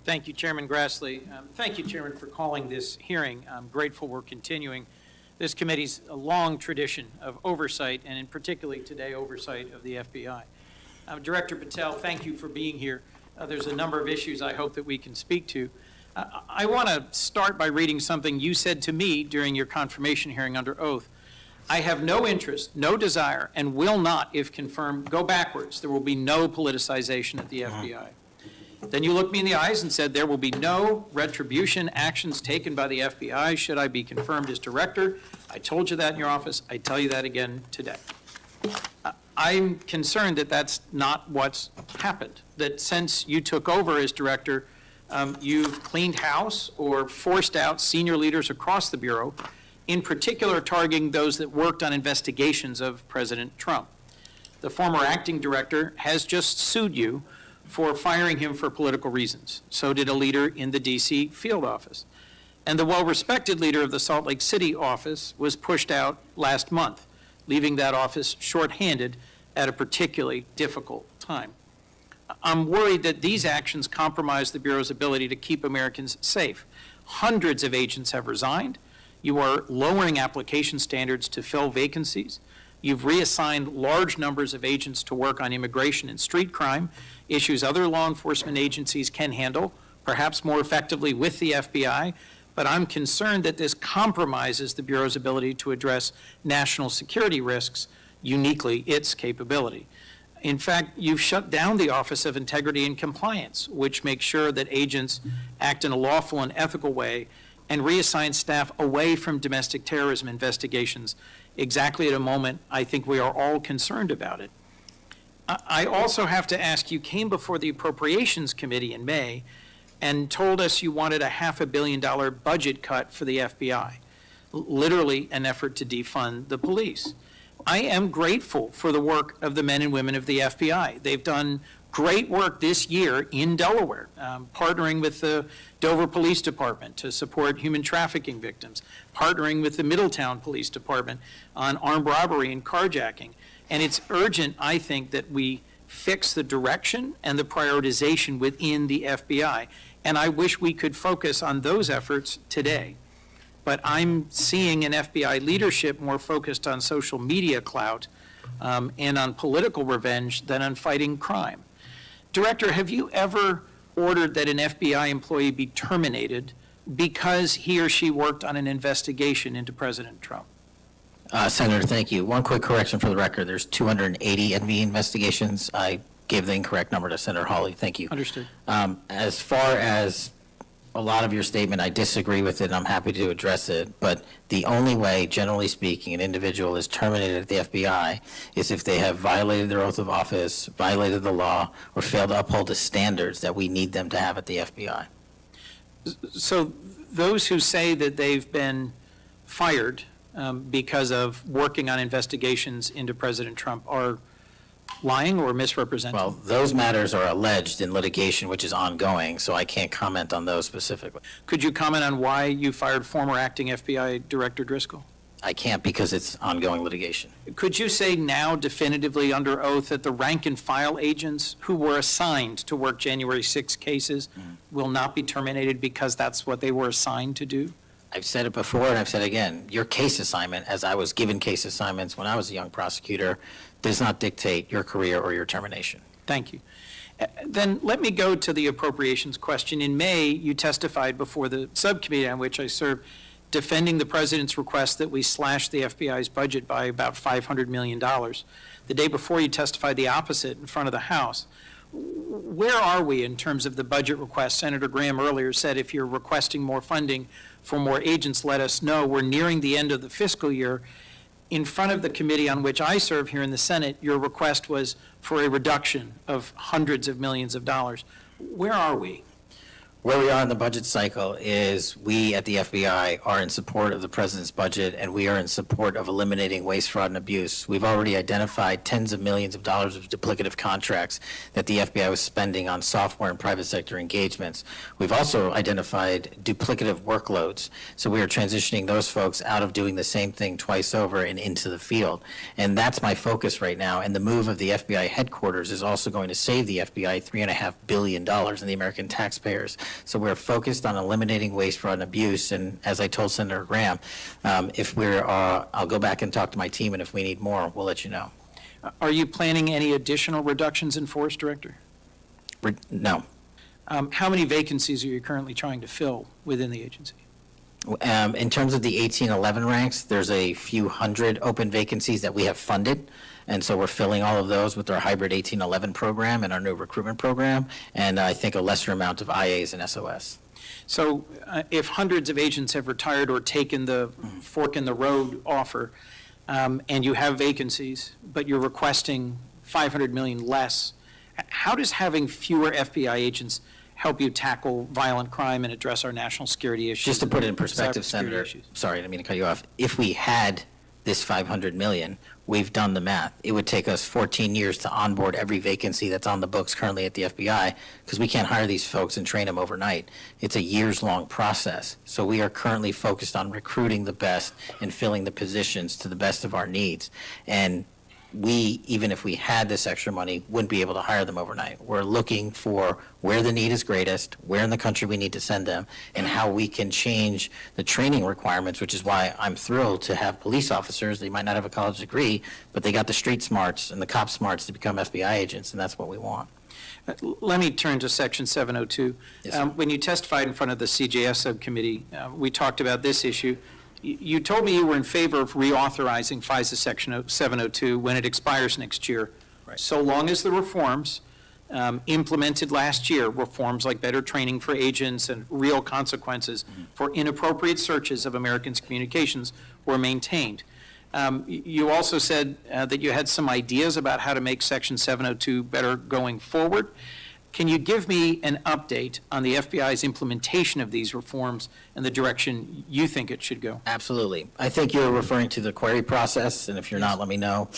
[SPEAKER 9] Thank you, Chairman Grassley. Thank you, Chairman, for calling this hearing. I'm grateful we're continuing this committee's long tradition of oversight, and in particularly today, oversight of the FBI. Director Patel, thank you for being here. There's a number of issues I hope that we can speak to. I want to start by reading something you said to me during your confirmation hearing under oath. I have no interest, no desire, and will not, if confirmed, go backwards. There will be no politicization at the FBI. Then you looked me in the eyes and said there will be no retribution actions taken by the FBI should I be confirmed as director. I told you that in your office. I tell you that again today. I'm concerned that that's not what's happened, that since you took over as director, you've cleaned house or forced out senior leaders across the Bureau, in particular targeting those that worked on investigations of President Trump. The former acting director has just sued you for firing him for political reasons. So did a leader in the D.C. field office. And the well-respected leader of the Salt Lake City office was pushed out last month, leaving that office shorthanded at a particularly difficult time. I'm worried that these actions compromise the Bureau's ability to keep Americans safe. Hundreds of agents have resigned. You are lowering application standards to fill vacancies. You've reassigned large numbers of agents to work on immigration and street crime, issues other law enforcement agencies can handle, perhaps more effectively with the FBI. But I'm concerned that this compromises the Bureau's ability to address national security risks, uniquely its capability. In fact, you've shut down the Office of Integrity and Compliance, which makes sure that agents act in a lawful and ethical way, and reassign staff away from domestic terrorism investigations exactly at a moment I think we are all concerned about it. I also have to ask, you came before the Appropriations Committee in May and told us you wanted a $500 million budget cut for the FBI, literally an effort to defund the police. I am grateful for the work of the men and women of the FBI. They've done great work this year in Delaware, partnering with the Dover Police Department to support human trafficking victims, partnering with the Middletown Police Department on armed robbery and carjacking. And it's urgent, I think, that we fix the direction and the prioritization within the FBI. And I wish we could focus on those efforts today. But I'm seeing an FBI leadership more focused on social media clout and on political revenge than on fighting crime. Director, have you ever ordered that an FBI employee be terminated because he or she worked on an investigation into President Trump?
[SPEAKER 2] Senator, thank you. One quick correction for the record. There's 280 NV investigations. I gave the incorrect number to Senator Hawley. Thank you.
[SPEAKER 9] Understood.
[SPEAKER 2] As far as a lot of your statement, I disagree with it, and I'm happy to address it. But the only way, generally speaking, an individual is terminated at the FBI is if they have violated their oath of office, violated the law, or failed to uphold the standards that we need them to have at the FBI.
[SPEAKER 9] So those who say that they've been fired because of working on investigations into President Trump are lying or misrepresenting?
[SPEAKER 2] Well, those matters are alleged in litigation, which is ongoing, so I can't comment on those specifically.
[SPEAKER 9] Could you comment on why you fired former acting FBI Director Driscoll?
[SPEAKER 2] I can't because it's ongoing litigation.
[SPEAKER 9] Could you say now definitively under oath that the rank and file agents who were assigned to work January 6 cases will not be terminated because that's what they were assigned to do?
[SPEAKER 2] I've said it before and I've said it again. Your case assignment, as I was given case assignments when I was a young prosecutor, does not dictate your career or your termination.
[SPEAKER 9] Thank you. Then let me go to the appropriations question. In May, you testified before the subcommittee on which I serve, defending the president's request that we slash the FBI's budget by about $500 million. The day before, you testified the opposite in front of the House. Where are we in terms of the budget request? Senator Graham earlier said if you're requesting more funding for more agents, let us know. We're nearing the end of the fiscal year. In front of the committee on which I serve here in the Senate, your request was for a reduction of hundreds of millions of dollars. Where are we?
[SPEAKER 2] Where we are in the budget cycle is we at the FBI are in support of the president's budget, and we are in support of eliminating waste, fraud, and abuse. We've already identified tens of millions of dollars of duplicative contracts that the FBI was spending on software and private sector engagements. We've also identified duplicative workloads. So we are transitioning those folks out of doing the same thing twice over and into the field. And that's my focus right now. And the move of the FBI headquarters is also going to save the FBI $3.5 billion in the American taxpayers. So we're focused on eliminating waste, fraud, and abuse. And as I told Senator Graham, I'll go back and talk to my team, and if we need more, we'll let you know.
[SPEAKER 9] Are you planning any additional reductions in force, Director?
[SPEAKER 2] No.
[SPEAKER 9] How many vacancies are you currently trying to fill within the agency?
[SPEAKER 2] In terms of the 1811 ranks, there's a few hundred open vacancies that we have funded. And so we're filling all of those with our hybrid 1811 program and our new recruitment program, and I think a lesser amount of IAs and SOS.
[SPEAKER 9] So if hundreds of agents have retired or taken the fork in the road offer, and you have vacancies, but you're requesting $500 million less, how does having fewer FBI agents help you tackle violent crime and address our national security issues?
[SPEAKER 2] Just to put it in perspective,
[SPEAKER 9] cybersecurity
[SPEAKER 2] Senator,
[SPEAKER 9] issues?
[SPEAKER 2] sorry, I didn't mean to cut you off. If we had this $500 million, we've done the math. It would take us 14 years to onboard every vacancy that's on the books currently at the FBI because we can't hire these folks and train them overnight. It's a years-long process. So we are currently focused on recruiting the best and filling the positions to the best of our needs. And we, even if we had this extra money, wouldn't be able to hire them overnight. We're looking for where the need is greatest, where in the country we need to send them, and how we can change the training requirements, which is why I'm thrilled to have police officers. They might not have a college degree, but they got the street smarts and the cop smarts to become FBI agents, and that's what we want.
[SPEAKER 9] Let me turn to Section 702.
[SPEAKER 2] Yes, sir.
[SPEAKER 9] When you testified in front of the CJS subcommittee, we talked about this issue. You told me you were in favor of reauthorizing FISA Section 702 when it expires next year,
[SPEAKER 2] Right.
[SPEAKER 9] so long as the reforms implemented last year, reforms like better training for agents and real consequences for inappropriate searches of Americans' communications, were maintained. You also said that you had some ideas about how to make Section 702 better going forward. Can you give me an update on the FBI's implementation of these reforms and the direction you think it should go?
[SPEAKER 2] Absolutely. I think you're referring to the query process, and if you're not, let me know.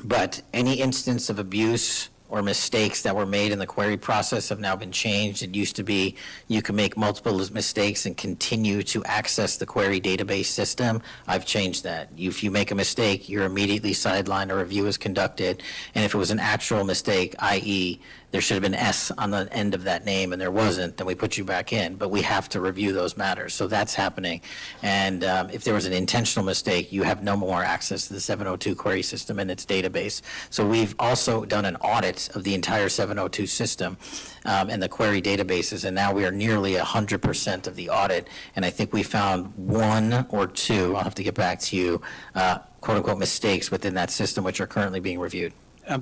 [SPEAKER 2] But any instance of abuse or mistakes that were made in the query process have now been changed. It used to be you can make multiple mistakes and continue to access the query database system. I've changed that. If you make a mistake, you're immediately sidelined, a review is conducted, and if it was an actual mistake, i.e., there should have been S on the end of that name and there wasn't, then we put you back in. But we have to review those matters. So that's happening. And if there was an intentional mistake, you have no more access to the 702 query system and its database. So we've also done an audit of the entire 702 system and the query databases, and now we are nearly 100% of the audit. And I think we found one or two, I'll have to get back to you, quote-unquote mistakes within that system, which are currently being reviewed.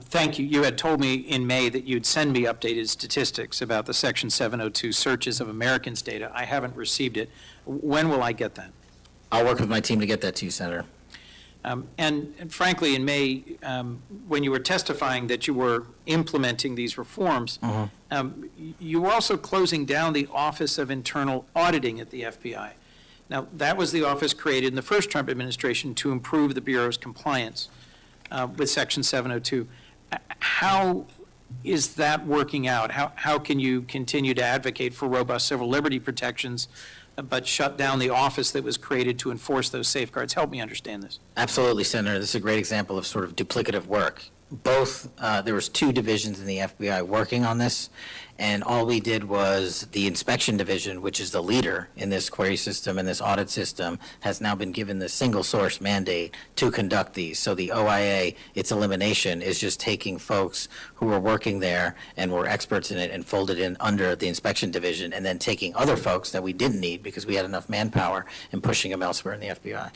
[SPEAKER 9] Thank you. You had told me in May that you'd send me updated statistics about the Section 702 searches of Americans' data. I haven't received it. When will I get that?
[SPEAKER 2] I'll work with my team to get that to you, Senator.
[SPEAKER 9] And frankly, in May, when you were testifying that you were implementing these reforms, you were also closing down the Office of Internal Auditing at the FBI. Now, that was the office created in the first Trump administration to improve the Bureau's compliance with Section 702. How is that working out? How can you continue to advocate for robust civil liberty protections, but shut down the office that was created to enforce those safeguards? Help me understand this.
[SPEAKER 2] Absolutely, Senator. This is a great example of sort of duplicative work. Both, there was two divisions in the FBI working on this, and all we did was the inspection division, which is the leader in this query system and this audit system, has now been given the single source mandate to conduct these. So the OIA, its elimination is just taking folks who were working there and were experts in it and folded in under the inspection division, and then taking other folks that we didn't need because we had enough manpower and pushing them elsewhere in the FBI.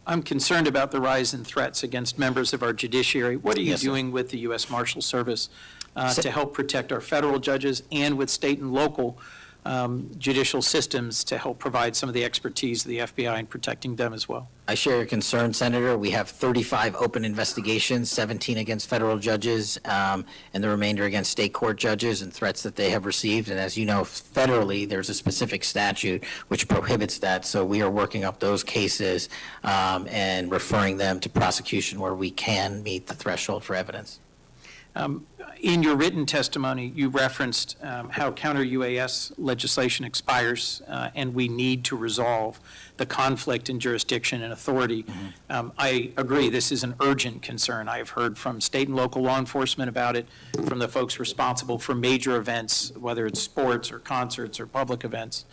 [SPEAKER 9] I'm concerned about the rise in threats against members of our judiciary. What are you
[SPEAKER 2] Yes, sir.
[SPEAKER 9] doing with the U.S. Marshal Service to help protect our federal judges and with state and local judicial systems to help provide some of the expertise of the FBI in protecting them as well?
[SPEAKER 2] I share your concern, Senator. We have 35 open investigations, 17 against federal judges, and the remainder against state court judges and threats that they have received. And as you know, federally, there's a specific statute which prohibits that. So we are working up those cases and referring them to prosecution where we can meet the threshold for evidence.
[SPEAKER 9] In your written testimony, you referenced how counter-UAS legislation expires and we need to resolve the conflict in jurisdiction and authority. I agree, this is an urgent concern. I have heard from state and local law enforcement about it, from the folks responsible for major events, whether it's sports or concerts or public events.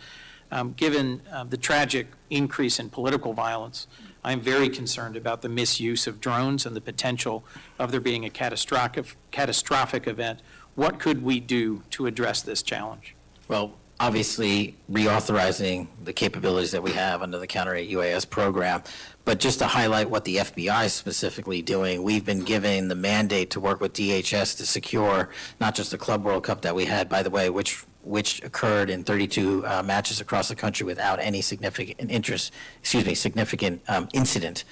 [SPEAKER 9] Given the tragic increase in political violence, I'm very concerned about the misuse of drones and the potential of there being a catastrophic event. What could we do to address this challenge?
[SPEAKER 2] Well, obviously, reauthorizing the capabilities that we have under the counter-UAS program. But just to highlight what the FBI is specifically doing, we've been given the mandate to work with DHS to secure not just the Club World Cup that we had, by the way, which occurred in 32 matches across the country without any significant incident,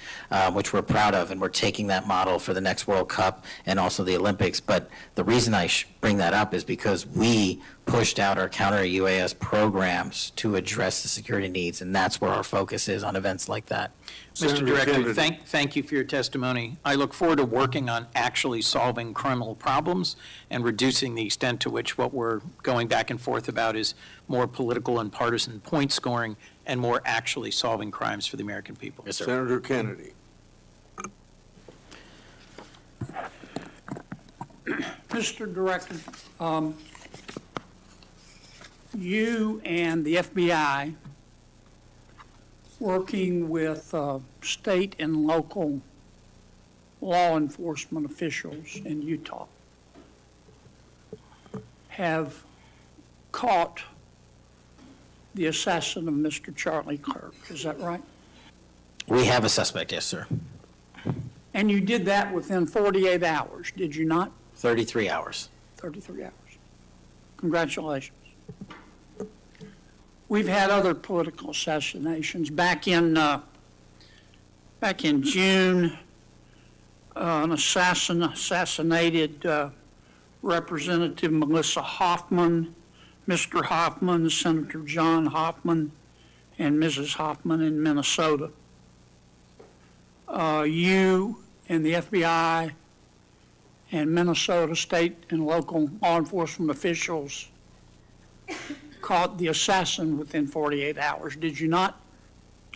[SPEAKER 2] which we're proud of, and we're taking that model for the next World Cup and also the Olympics. But the reason I bring that up is because we pushed out our counter-UAS programs to address the security needs, and that's where our focus is on events like that.
[SPEAKER 9] Mr. Director, thank you for your testimony. I look forward to working on actually solving criminal problems and reducing the extent to which what we're going back and forth about is more political and partisan point scoring and more actually solving crimes for the American people.
[SPEAKER 2] Yes, sir.
[SPEAKER 1] Senator Kennedy.
[SPEAKER 10] Mr. Director, you and the FBI, working with state and local law enforcement officials in Utah, have caught the assassin of Mr. Charlie Kirk. Is that right?
[SPEAKER 2] We have a suspect, yes, sir.
[SPEAKER 10] And you did that within 48 hours, did you not?
[SPEAKER 2] 33 hours.
[SPEAKER 10] 33 hours. Congratulations. We've had other political assassinations. Back in Back in June, an assassinated Representative Melissa Hoffman, Mr. Hoffman, Senator John Hoffman, and Mrs. Hoffman in Minnesota. You and the FBI and Minnesota state and local law enforcement officials caught the assassin within 48 hours, did you not?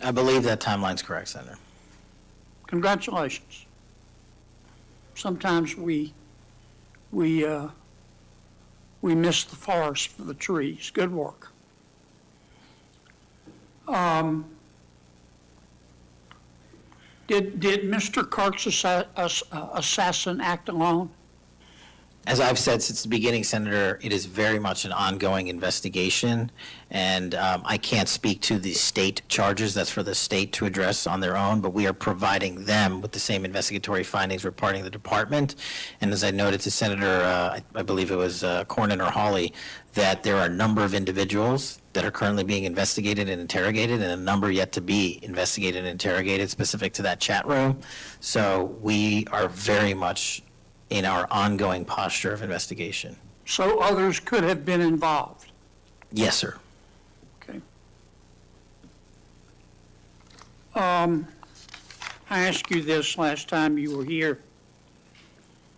[SPEAKER 2] I believe that timeline's correct, Senator.
[SPEAKER 10] Congratulations. Sometimes we miss the forest for the trees. Good work. Did Mr. Kirk's assassin act alone?
[SPEAKER 2] As I've said since the beginning, Senator, it is very much an ongoing investigation, and I can't speak to the state charges. That's for the state to address on their own, but we are providing them with the same investigatory findings reporting the department. And as I noted to Senator, I believe it was Cornyn or Hawley, that there are a number of individuals that are currently being investigated and interrogated, and a number yet to be investigated and interrogated specific to that chat room. So we are very much in our ongoing posture of investigation.
[SPEAKER 10] So others could have been involved?
[SPEAKER 2] Yes, sir.
[SPEAKER 10] Okay. I asked you this last time you were here.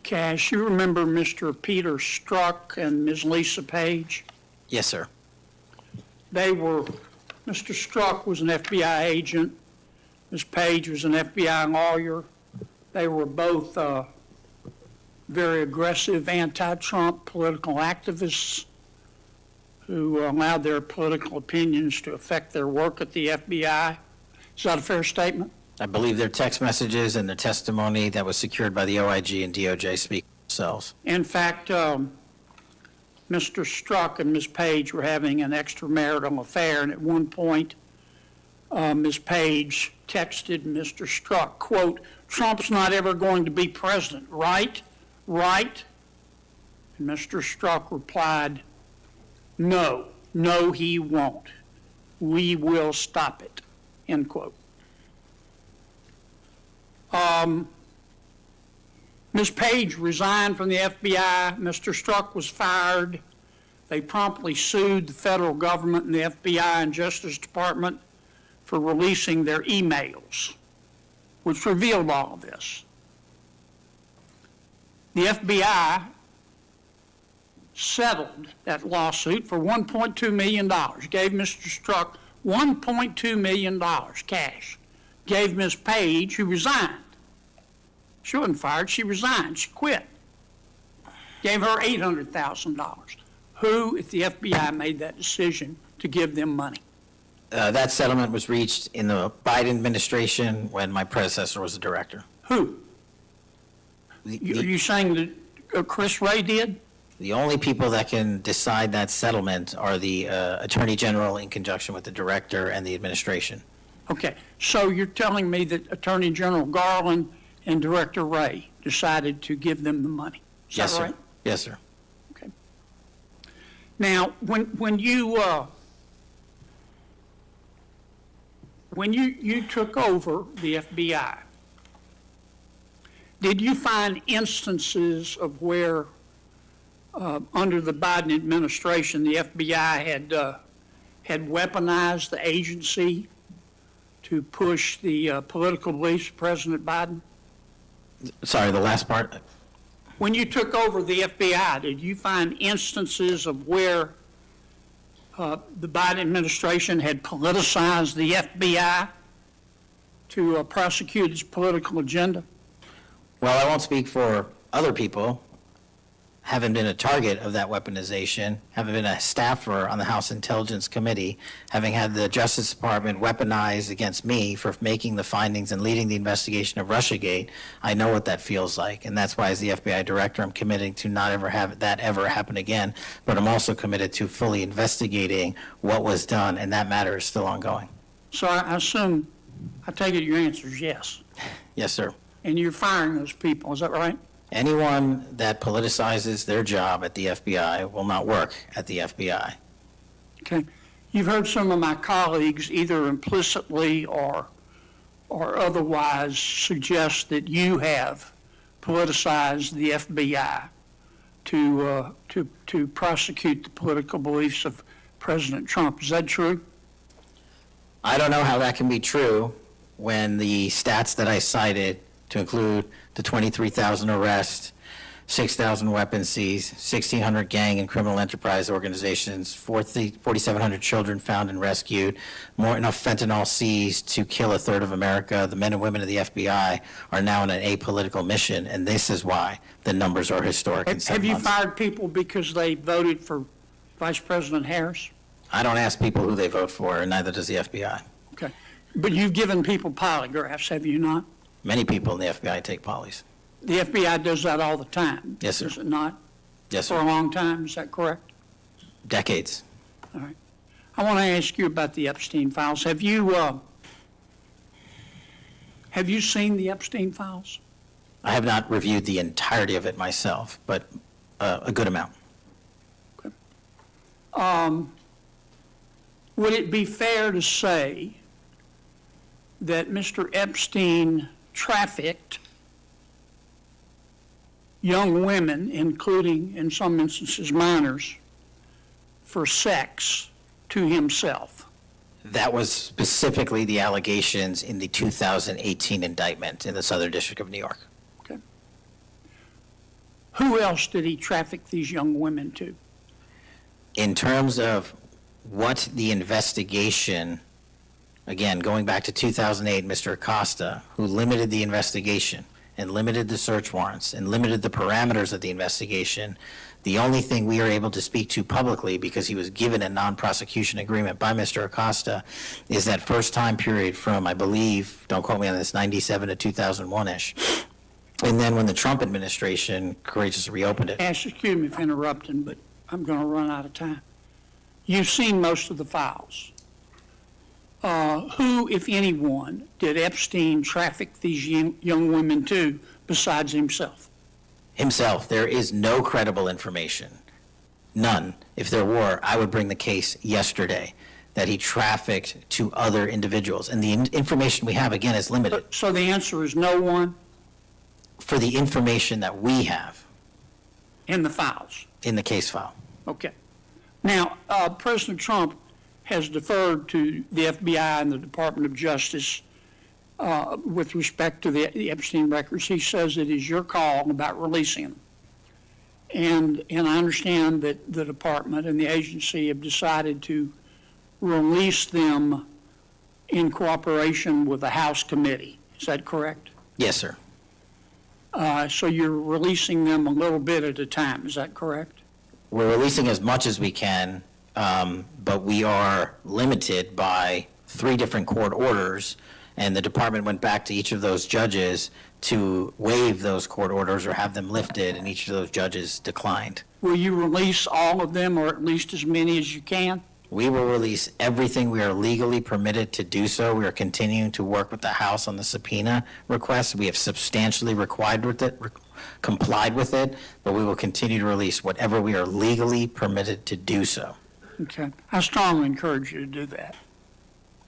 [SPEAKER 10] Cash, you remember Mr. Peter Strzok and Ms. Lisa Page?
[SPEAKER 2] Yes, sir.
[SPEAKER 10] Mr. Strzok was an FBI agent. Ms. Page was an FBI lawyer. They were both very aggressive anti-Trump political activists who allowed their political opinions to affect their work at the FBI. Is that a fair statement?
[SPEAKER 2] I believe their text messages and their testimony that was secured by the OIG and DOJ speak for themselves.
[SPEAKER 10] In fact, Mr. Strzok and Ms. Page were having an extramarital affair, and at one point, Ms. Page texted Mr. Strzok, quote, "Trump's not ever going to be president, right? Right?" And Mr. Strzok replied, "No, he won't. We will stop it," end quote. Ms. Page resigned from the FBI. Mr. Strzok was fired. They promptly sued the federal government and the FBI and Justice Department for releasing their emails, which revealed all of this. The FBI settled that lawsuit for $1.2 million, gave Mr. Strzok $1.2 million cash, gave Ms. Page, who resigned. She wasn't fired, she resigned, she quit. Gave her $800,000. Who at the FBI made that decision to give them money?
[SPEAKER 2] That settlement was reached in the Biden administration when my predecessor was the director.
[SPEAKER 10] Who? Are you saying that Chris Wray did?
[SPEAKER 2] The only people that can decide that settlement are the Attorney General in conjunction with the director and the administration.
[SPEAKER 10] Okay, so you're telling me that Attorney General Garland and Director Wray decided to give them the money? Is
[SPEAKER 2] Yes,
[SPEAKER 10] that
[SPEAKER 2] sir.
[SPEAKER 10] right?
[SPEAKER 2] Yes, sir.
[SPEAKER 10] Okay. Now, when you took over the FBI, did you find instances of where, under the Biden administration, the FBI had weaponized the agency to push the political beliefs of President Biden?
[SPEAKER 2] Sorry, the last part?
[SPEAKER 10] When you took over the FBI, did you find instances of where the Biden administration had politicized the FBI to prosecute its political agenda?
[SPEAKER 2] Well, I won't speak for other people. Haven't been a target of that weaponization, haven't been a staffer on the House Intelligence Committee, having had the Justice Department weaponized against me for making the findings and leading the investigation of Russiagate. I know what that feels like, and that's why as the FBI director, I'm committing to not ever have that ever happen again, but I'm also committed to fully investigating what was done, and that matter is still ongoing.
[SPEAKER 10] So I take it your answer is yes.
[SPEAKER 2] Yes, sir.
[SPEAKER 10] And you're firing those people, is that right?
[SPEAKER 2] Anyone that politicizes their job at the FBI will not work at the FBI.
[SPEAKER 10] Okay. You've heard some of my colleagues either implicitly or or otherwise suggest that you have politicized the FBI to prosecute the political beliefs of President Trump. Is that true?
[SPEAKER 2] I don't know how that can be true when the stats that I cited, to include the 23,000 arrests, 6,000 weapons seized, 1,600 gang and criminal enterprise organizations, 4,700 children found and rescued, more enough fentanyl seized to kill a third of America. The men and women of the FBI are now on an apolitical mission, and this is why the numbers are historic in 7
[SPEAKER 10] Have you
[SPEAKER 2] months.
[SPEAKER 10] fired people because they voted for Vice President Harris?
[SPEAKER 2] I don't ask people who they vote for, and neither does the FBI.
[SPEAKER 10] Okay. But you've given people polygraphs, have you not?
[SPEAKER 2] Many people in the FBI take polys.
[SPEAKER 10] The FBI does that all the time.
[SPEAKER 2] Yes, sir.
[SPEAKER 10] Does it not?
[SPEAKER 2] Yes,
[SPEAKER 10] For a
[SPEAKER 2] sir.
[SPEAKER 10] long time, is that correct?
[SPEAKER 2] Decades.
[SPEAKER 10] All right. I want to ask you about the Epstein files. Have you seen the Epstein files?
[SPEAKER 2] I have not reviewed the entirety of it myself, but a good amount.
[SPEAKER 10] Would it be fair to say that Mr. Epstein trafficked young women, including, in some instances, minors, for sex to himself?
[SPEAKER 2] That was specifically the allegations in the 2018 indictment in the Southern District of New York.
[SPEAKER 10] Okay. Who else did he traffic these young women to?
[SPEAKER 2] In terms of what the investigation, again, going back to 2008, Mr. Acosta, who limited the investigation and limited the search warrants and limited the parameters of the investigation, the only thing we are able to speak to publicly, because he was given a non-prosecution agreement by Mr. Acosta, is that first time period from, I believe, don't quote me on this, 97 to 2001-ish. And then when the Trump administration courageously reopened it.
[SPEAKER 10] Excuse me for interrupting, but I'm going to run out of time. You've seen most of the files. Who, if anyone, did Epstein traffic these young women to besides himself?
[SPEAKER 2] Himself, there is no credible information. None. If there were, I would bring the case yesterday that he trafficked to other individuals. And the information we have, again, is limited.
[SPEAKER 10] So the answer is no one
[SPEAKER 2] For the information that we have
[SPEAKER 10] in the files?
[SPEAKER 2] in the case file.
[SPEAKER 10] Okay. Now, President Trump has deferred to the FBI and the Department of Justice with respect to the Epstein records. He says it is your call about releasing them. And I understand that the department and the agency have decided to release them in cooperation with the House committee. Is that correct?
[SPEAKER 2] Yes, sir.
[SPEAKER 10] So you're releasing them a little bit at a time. Is that correct?
[SPEAKER 2] We're releasing as much as we can, but we are limited by 3 different court orders, and the department went back to each of those judges to waive those court orders or have them lifted, and each of those judges declined.
[SPEAKER 10] Will you release all of them, or at least as many as you can?
[SPEAKER 2] We will release everything we are legally permitted to do so. We are continuing to work with the House on the subpoena request. We have substantially complied with it, but we will continue to release whatever we are legally permitted to do so.
[SPEAKER 10] Okay. I strongly encourage you to do that.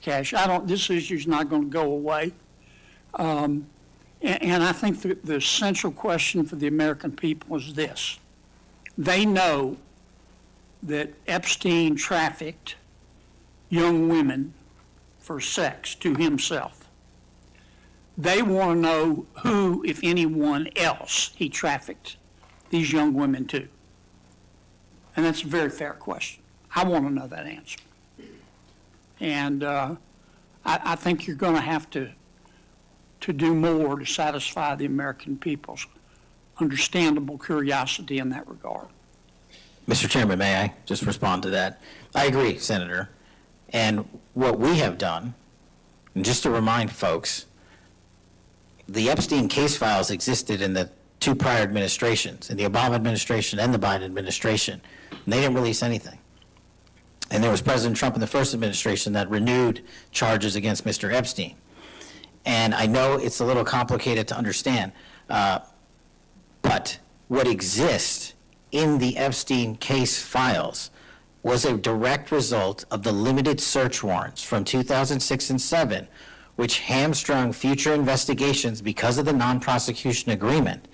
[SPEAKER 10] Cash, this issue's not going to go away. And I think the central question for the American people is this. They know that Epstein trafficked young women for sex to himself. They want to know who, if anyone else, he trafficked these young women to. And that's a very fair question. I want to know that answer. And I think you're going to have to do more to satisfy the American people's understandable curiosity in that regard.
[SPEAKER 2] Mr. Chairman, may I just respond to that? I agree, Senator. And what we have done, and just to remind folks, the Epstein case files existed in the 2 prior administrations, in the Obama administration and the Biden administration, and they didn't release anything. And there was President Trump in the first administration that renewed charges against Mr. Epstein. And I know it's a little complicated to understand, but what exists in the Epstein case files was a direct result of the limited search warrants from 2006 and 7, which hamstrung future investigations because of the non-prosecution agreement.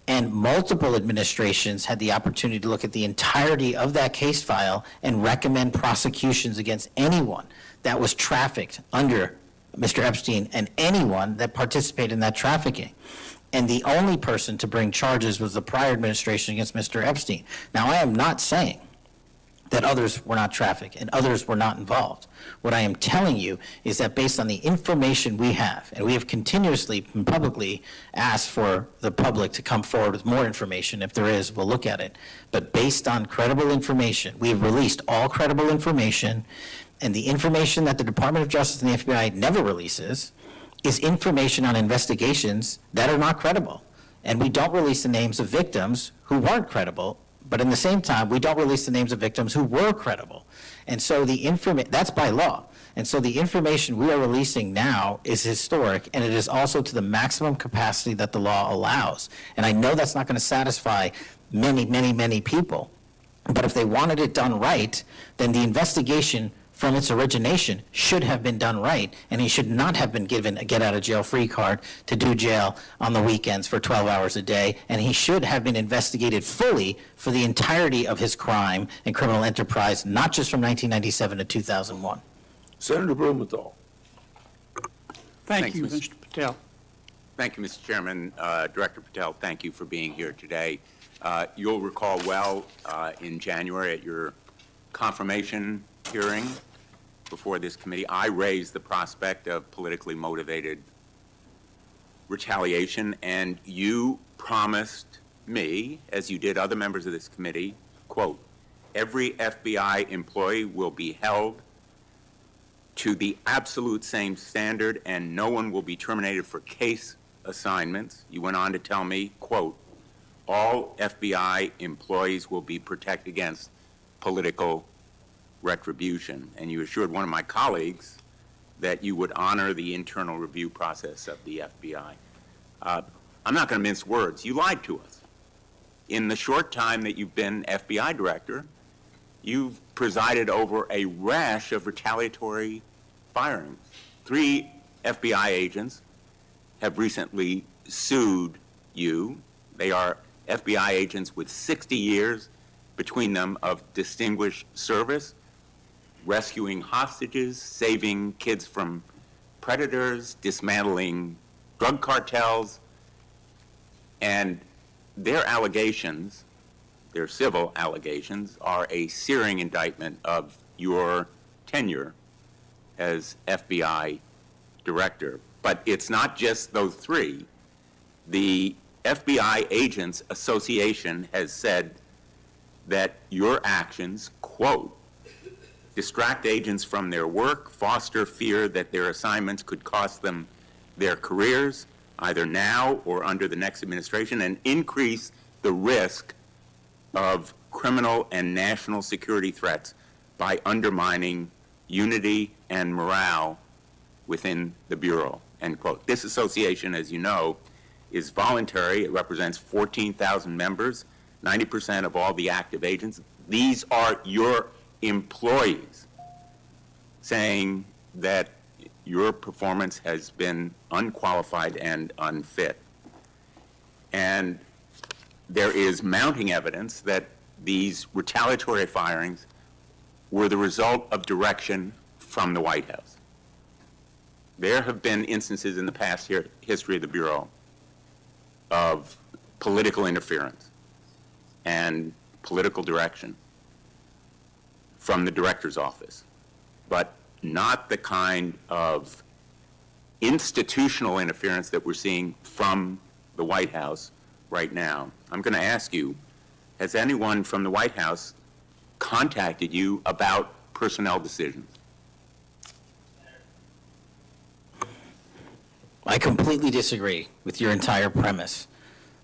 [SPEAKER 2] And multiple administrations had the opportunity to look at the entirety of that case file and recommend prosecutions against anyone that was trafficked under Mr. Epstein and anyone that participated in that trafficking. And the only person to bring charges was the prior administration against Mr. Epstein. Now, I am not saying that others were not trafficked and others were not involved. What I am telling you is that based on the information we have, and we have continuously and publicly asked for the public to come forward with more information. If there is, we'll look at it. But based on credible information, we have released all credible information, and the information that the Department of Justice and the FBI never releases is information on investigations that are not credible. And we don't release the names of victims who weren't credible, but in the same time, we don't release the names of victims who were credible. And so that's by law. And so the information we are releasing now is historic, and it is also to the maximum capacity that the law allows. And I know that's not going to satisfy many people. But if they wanted it done right, then the investigation from its origination should have been done right, and he should not have been given a get-out-of-jail-free card to do jail on the weekends for 12 hours a day, and he should have been investigated fully for the entirety of his crime and criminal enterprise, not just from 1997 to 2001.
[SPEAKER 1] Senator Blumenthal.
[SPEAKER 10] Thank
[SPEAKER 11] Thanks,
[SPEAKER 10] you,
[SPEAKER 11] Mr.
[SPEAKER 10] Mr. Patel.
[SPEAKER 11] Thank you, Mr. Chairman. Director Patel, thank you for being here today. You'll recall well in January at your confirmation hearing before this committee, I raised the prospect of politically motivated retaliation, and you promised me, as you did other members of this committee, quote, every FBI employee will be held to the absolute same standard and no one will be terminated for case assignments. You went on to tell me, quote, all FBI employees will be protected against political retribution. And you assured one of my colleagues that you would honor the internal review process of the FBI. I'm not going to mince words. You lied to us. In the short time that you've been FBI director, you've presided over a rash of retaliatory firings. 3 FBI agents have recently sued you. They are FBI agents with 60 years between them of distinguished service, rescuing hostages, saving kids from predators, dismantling drug cartels, and their allegations, their civil allegations, are a searing indictment of your tenure as FBI director. But it's not just those 3. The FBI Agents Association has said that your actions, quote, distract agents from their work, foster fear that their assignments could cost them their careers, either now or under the next administration, and increase the risk of criminal and national security threats by undermining unity and morale within the Bureau, end quote. This association, as you know, is voluntary. It represents 14,000 members, 90% of all the active agents. These are your employees saying that your performance has been unqualified and unfit. And there is mounting evidence that these retaliatory firings were the result of direction from the White House. There have been instances in the past history of the Bureau of political interference and political direction from the director's office, but not the kind of institutional interference that we're seeing from the White House right now. I'm going to ask you, has anyone from the White House contacted you about personnel decisions?
[SPEAKER 2] I completely disagree with your entire premise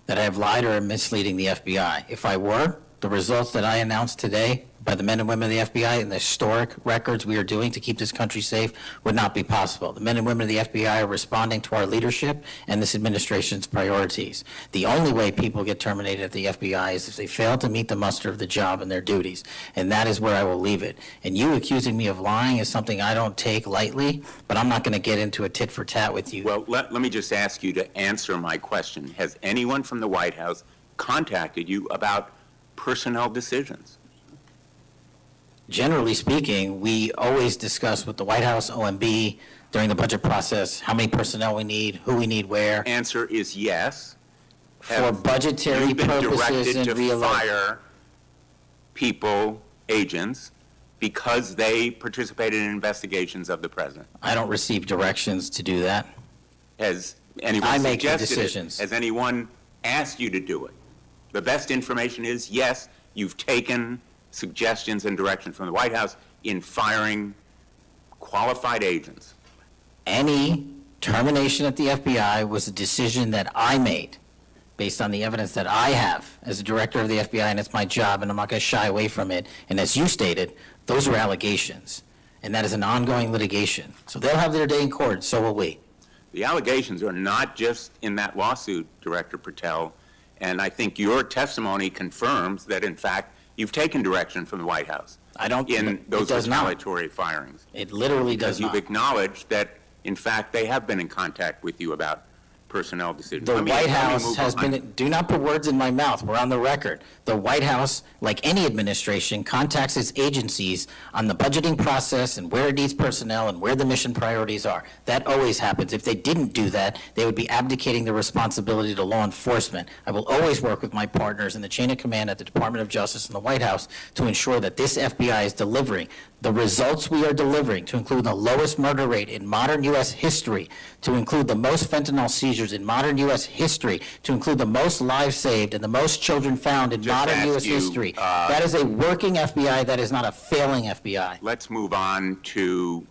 [SPEAKER 2] that I have lied or am misleading the FBI. If I were, the results that I announced today by the men and women of the FBI and the historic records we are doing to keep this country safe would not be possible. The men and women of the FBI are responding to our leadership and this administration's priorities. The only way people get terminated at the FBI is if they fail to meet the muster of the job and their duties, and that is where I will leave it. And you accusing me of lying is something I don't take lightly, but I'm not going to get into a tit for tat with you.
[SPEAKER 11] Well, let me just ask you to answer my question. Has anyone from the White House contacted you about personnel decisions?
[SPEAKER 2] Generally speaking, we always discuss with the White House, OMB, during the budget process, how many personnel we need, who we need where.
[SPEAKER 11] Answer is yes.
[SPEAKER 2] For budgetary
[SPEAKER 11] You've been
[SPEAKER 2] purposes and
[SPEAKER 11] directed to fire people, agents, because they participated in investigations of the president.
[SPEAKER 2] I don't receive directions to do that.
[SPEAKER 11] Has anyone
[SPEAKER 2] I make the
[SPEAKER 11] suggested it?
[SPEAKER 2] decisions.
[SPEAKER 11] Has anyone asked you to do it? The best information is, yes, you've taken suggestions and direction from the White House in firing qualified agents.
[SPEAKER 2] Any termination at the FBI was a decision that I made based on the evidence that I have as a director of the FBI, and it's my job, and I'm not going to shy away from it. And as you stated, those are allegations, and that is an ongoing litigation. So they'll have their day in court, so will we.
[SPEAKER 11] The allegations are not just in that lawsuit, Director Patel, and I think your testimony confirms that, in fact, you've taken direction from the White House
[SPEAKER 2] I don't.
[SPEAKER 11] in those
[SPEAKER 2] It does not.
[SPEAKER 11] retaliatory firings.
[SPEAKER 2] It literally does
[SPEAKER 11] Because you've
[SPEAKER 2] not.
[SPEAKER 11] acknowledged that, in fact, they have been in contact with you about personnel decisions.
[SPEAKER 2] The
[SPEAKER 11] Let me
[SPEAKER 2] White House
[SPEAKER 11] move
[SPEAKER 2] has
[SPEAKER 11] on.
[SPEAKER 2] been, do not put words in my mouth, we're on the record. The White House, like any administration, contacts its agencies on the budgeting process and where it needs personnel and where the mission priorities are. That always happens. If they didn't do that, they would be abdicating the responsibility to law enforcement. I will always work with my partners in the chain of command at the Department of Justice and the White House to ensure that this FBI is delivering the results we are delivering, to include the lowest murder rate in modern U.S. history, to include the most fentanyl seizures in modern U.S. history, to include the most lives saved and the most children found in
[SPEAKER 11] Just
[SPEAKER 2] modern
[SPEAKER 11] ask
[SPEAKER 2] U.S.
[SPEAKER 11] you,
[SPEAKER 2] history. That is a working FBI, that is not a failing FBI.
[SPEAKER 11] Let's move on to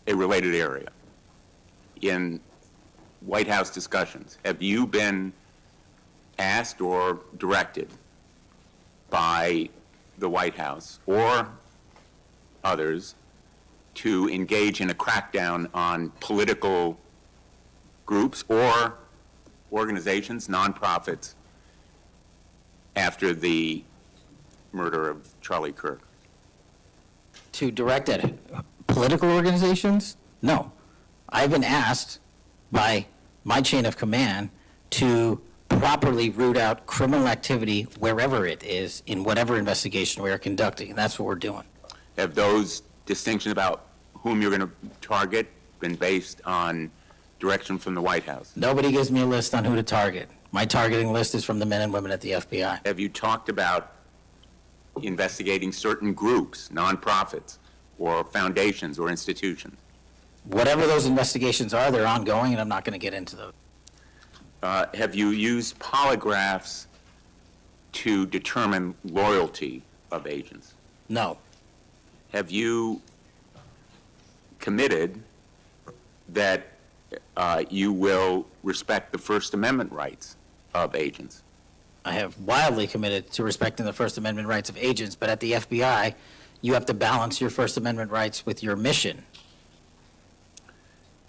[SPEAKER 11] a related area. In White House discussions, have you been asked or directed by the White House or others to engage in a crackdown on political groups or organizations, nonprofits, after the murder of Charlie Kirk?
[SPEAKER 2] To direct at political organizations? No. I've been asked by my chain of command to properly root out criminal activity wherever it is in whatever investigation we are conducting, and that's what we're doing.
[SPEAKER 11] Have those distinctions about whom you're going to target been based on direction from the White House?
[SPEAKER 2] Nobody gives me a list on who to target. My targeting list is from the men and women at the FBI.
[SPEAKER 11] Have you talked about investigating certain groups, nonprofits, or foundations or institutions?
[SPEAKER 2] Whatever those investigations are, they're ongoing, and I'm not going to get into those.
[SPEAKER 11] Have you used polygraphs to determine loyalty of agents?
[SPEAKER 2] No.
[SPEAKER 11] Have you committed that you will respect the First Amendment rights of agents?
[SPEAKER 2] I have wildly committed to respecting the First Amendment rights of agents, but at the FBI, you have to balance your First Amendment rights with your mission.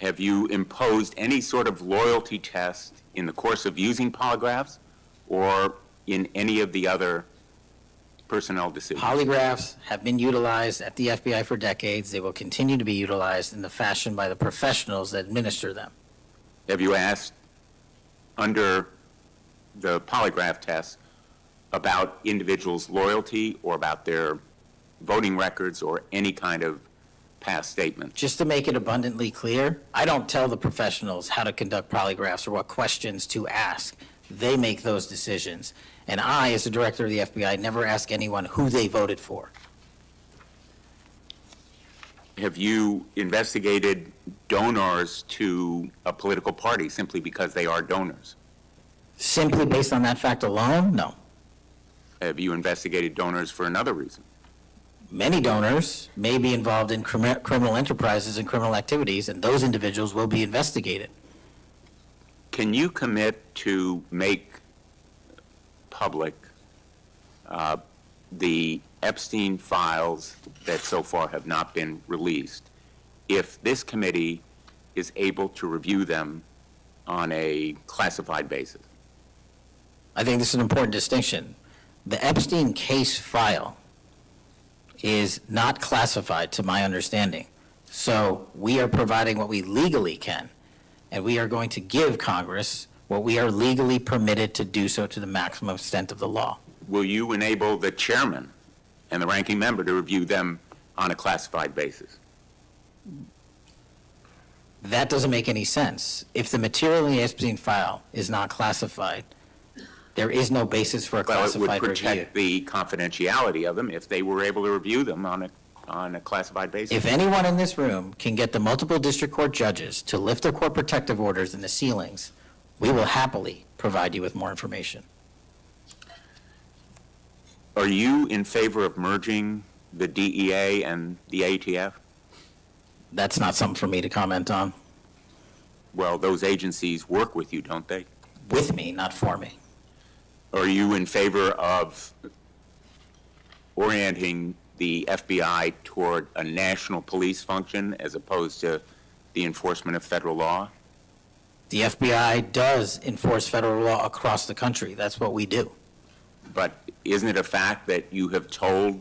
[SPEAKER 11] Have you imposed any sort of loyalty test in the course of using polygraphs or in any of the other personnel decisions?
[SPEAKER 2] Polygraphs have been utilized at the FBI for decades. They will continue to be utilized in the fashion by the professionals that administer them.
[SPEAKER 11] Have you asked, under the polygraph test, about individuals' loyalty or about their voting records or any kind of past statement?
[SPEAKER 2] Just to make it abundantly clear, I don't tell the professionals how to conduct polygraphs or what questions to ask. They make those decisions. And I, as the director of the FBI, never ask anyone who they voted for.
[SPEAKER 11] Have you investigated donors to a political party simply because they are donors?
[SPEAKER 2] Simply based on that fact alone, no.
[SPEAKER 11] Have you investigated donors for another reason?
[SPEAKER 2] Many donors may be involved in criminal enterprises and criminal activities, and those individuals will be investigated.
[SPEAKER 11] Can you commit to make public the Epstein files that so far have not been released, if this committee is able to review them on a classified basis?
[SPEAKER 2] I think this is an important distinction. The Epstein case file is not classified, to my understanding. So we are providing what we legally can, and we are going to give Congress what we are legally permitted to do so to the maximum extent of the law.
[SPEAKER 11] Will you enable the chairman and the ranking member to review them on a classified basis?
[SPEAKER 2] That doesn't make any sense. If the material in the Epstein file is not classified, there is no basis for a
[SPEAKER 11] Well, it would
[SPEAKER 2] classified review.
[SPEAKER 11] protect the confidentiality of them if they were able to review them on a classified basis.
[SPEAKER 2] If anyone in this room can get the multiple district court judges to lift their court protective orders in the ceilings, we will happily provide you with more information.
[SPEAKER 11] Are you in favor of merging the DEA and the ATF?
[SPEAKER 2] That's not something for me to comment on.
[SPEAKER 11] Well, those agencies work with you, don't they?
[SPEAKER 2] With me, not for me.
[SPEAKER 11] Are you in favor of orienting the FBI toward a national police function as opposed to the enforcement of federal law?
[SPEAKER 2] The FBI does enforce federal law across the country. That's what we do.
[SPEAKER 11] But isn't it a fact that you have told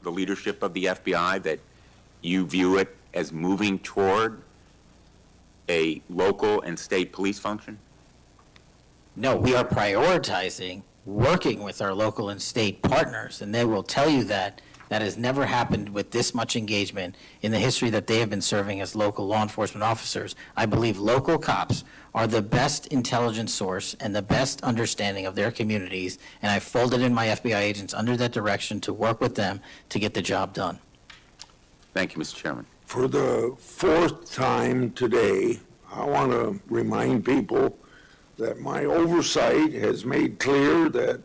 [SPEAKER 11] the leadership of the FBI that you view it as moving toward a local and state police function?
[SPEAKER 2] No, we are prioritizing working with our local and state partners, and they will tell you that that has never happened with this much engagement in the history that they have been serving as local law enforcement officers. I believe local cops are the best intelligence source and the best understanding of their communities, and I folded in my FBI agents under that direction to work with them to get the job done.
[SPEAKER 11] Thank you, Mr. Chairman.
[SPEAKER 1] For the fourth time today, I want to remind people that my oversight has made clear that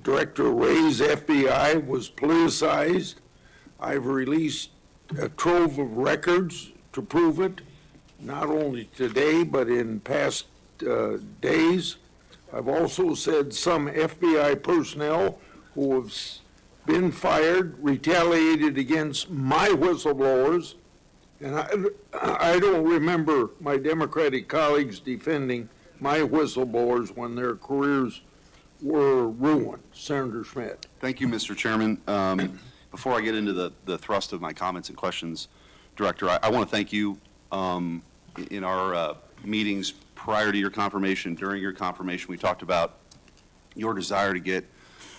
[SPEAKER 1] Director Ray's FBI was politicized. I've released a trove of records to prove it, not only today, but in past days. I've also said some FBI personnel who have been fired retaliated against my whistleblowers, and I don't remember my Democratic colleagues defending my whistleblowers when their careers were ruined. Senator Schmidt.
[SPEAKER 12] Thank you, Mr. Chairman. Before I get into the thrust of my comments and questions, Director, I want to thank you. In our meetings prior to your confirmation, during your confirmation, we talked about your desire to get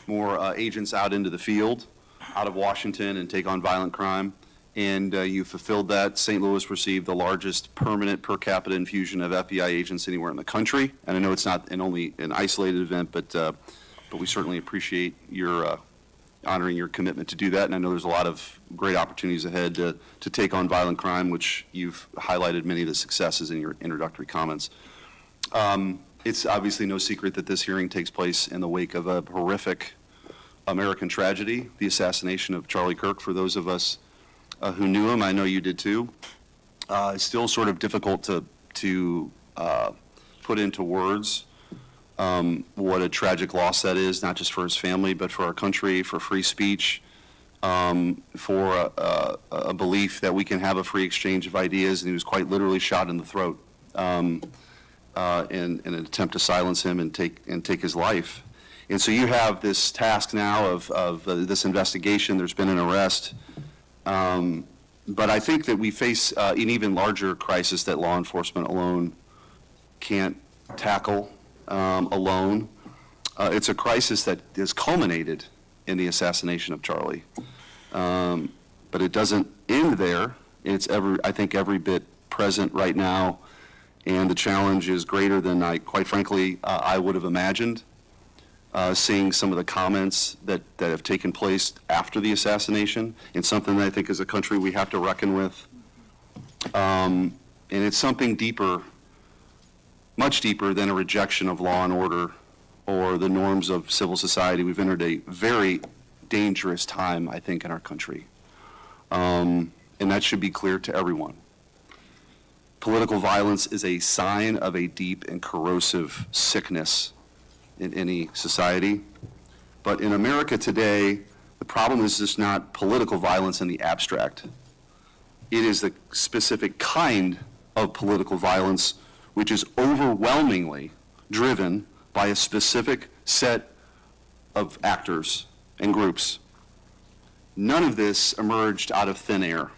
[SPEAKER 12] more agents out into the field, out of Washington, and take on violent crime. And you fulfilled that. St. Louis received the largest permanent per capita infusion of FBI agents anywhere in the country. And I know it's not only an isolated event, but we certainly appreciate your honoring your commitment to do that. And I know there's a lot of great opportunities ahead to take on violent crime, which you've highlighted many of the successes in your introductory comments. It's obviously no secret that this hearing takes place in the wake of a horrific American tragedy, the assassination of Charlie Kirk. For those of us who knew him, I know you did too. It's still sort of difficult to put into words what a tragic loss that is, not just for his family, but for our country, for free speech, for a belief that we can have a free exchange of ideas. And he was quite literally shot in the throat in an attempt to silence him and take his life. And so you have this task now of this investigation. There's been an arrest. But I think that we face an even larger crisis that law enforcement alone can't tackle alone. It's a crisis that is culminated in the assassination of Charlie. But it doesn't end there. It's I think every bit present right now, and the challenge is greater than quite frankly, I would have imagined. Seeing some of the comments that have taken place after the assassination, and something that I think as a country we have to reckon with. And it's something deeper, much deeper than a rejection of law and order or the norms of civil society. We've entered a very dangerous time, I think, in our country. And that should be clear to everyone. Political violence is a sign of a deep and corrosive sickness in any society. But in America today, the problem is just not political violence in the abstract. It is the specific kind of political violence which is overwhelmingly driven by a specific set of actors and groups. None of this emerged out of thin air.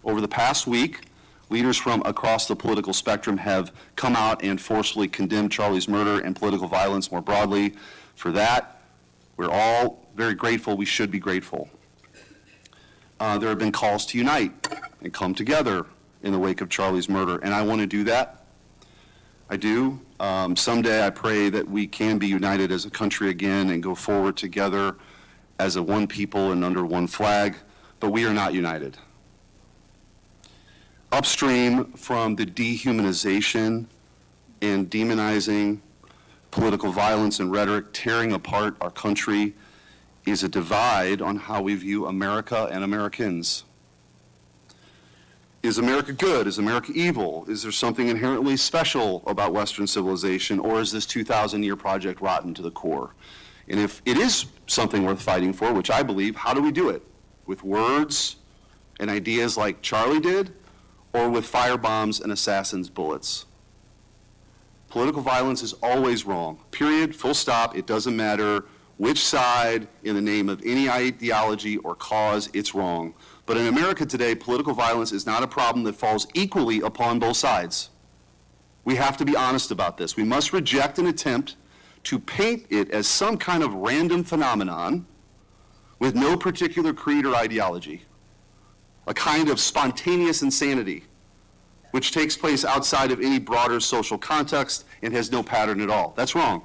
[SPEAKER 12] Over the past week, leaders from across the political spectrum have come out and forcefully condemned Charlie's murder and political violence more broadly. For that, we're all very grateful. We should be grateful. There have been calls to unite and come together in the wake of Charlie's murder, and I want to do that. I do. Someday I pray that we can be united as a country again and go forward together as a one people and under one flag, but we are not united. Upstream from the dehumanization and demonizing political violence and rhetoric tearing apart our country is a divide on how we view America and Americans. Is America good? Is America evil? Is there something inherently special about Western civilization, or is this 2,000-year project rotten to the core? And if it is something worth fighting for, which I believe, how do we do it? With words and ideas like Charlie did, or with firebombs and assassins' bullets? Political violence is always wrong. Period, full stop. It doesn't matter which side, in the name of any ideology or cause, it's wrong. But in America today, political violence is not a problem that falls equally upon both sides. We have to be honest about this. We must reject an attempt to paint it as some kind of random phenomenon with no particular creed or ideology, a kind of spontaneous insanity which takes place outside of any broader social context and has no pattern at all. That's wrong.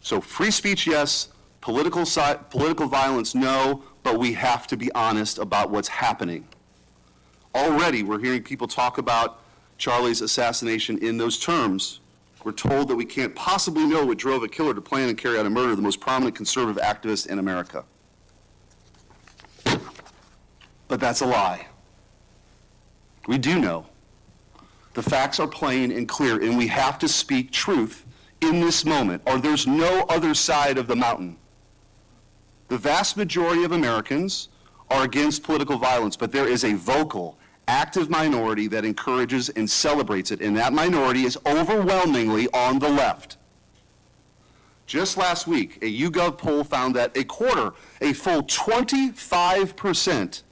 [SPEAKER 12] So free speech, yes. Political violence, no. But we have to be honest about what's happening. Already, we're hearing people talk about Charlie's assassination in those terms. We're told that we can't possibly know what drove a killer to plan and carry out a murder of the most prominent conservative activist in America. But that's a lie. We do know. The facts are plain and clear, and we have to speak truth in this moment, or there's no other side of the mountain. The vast majority of Americans are against political violence, but there is a vocal, active minority that encourages and celebrates it, and that minority is overwhelmingly on the left. Just last week, a YouGov poll found that a full 25%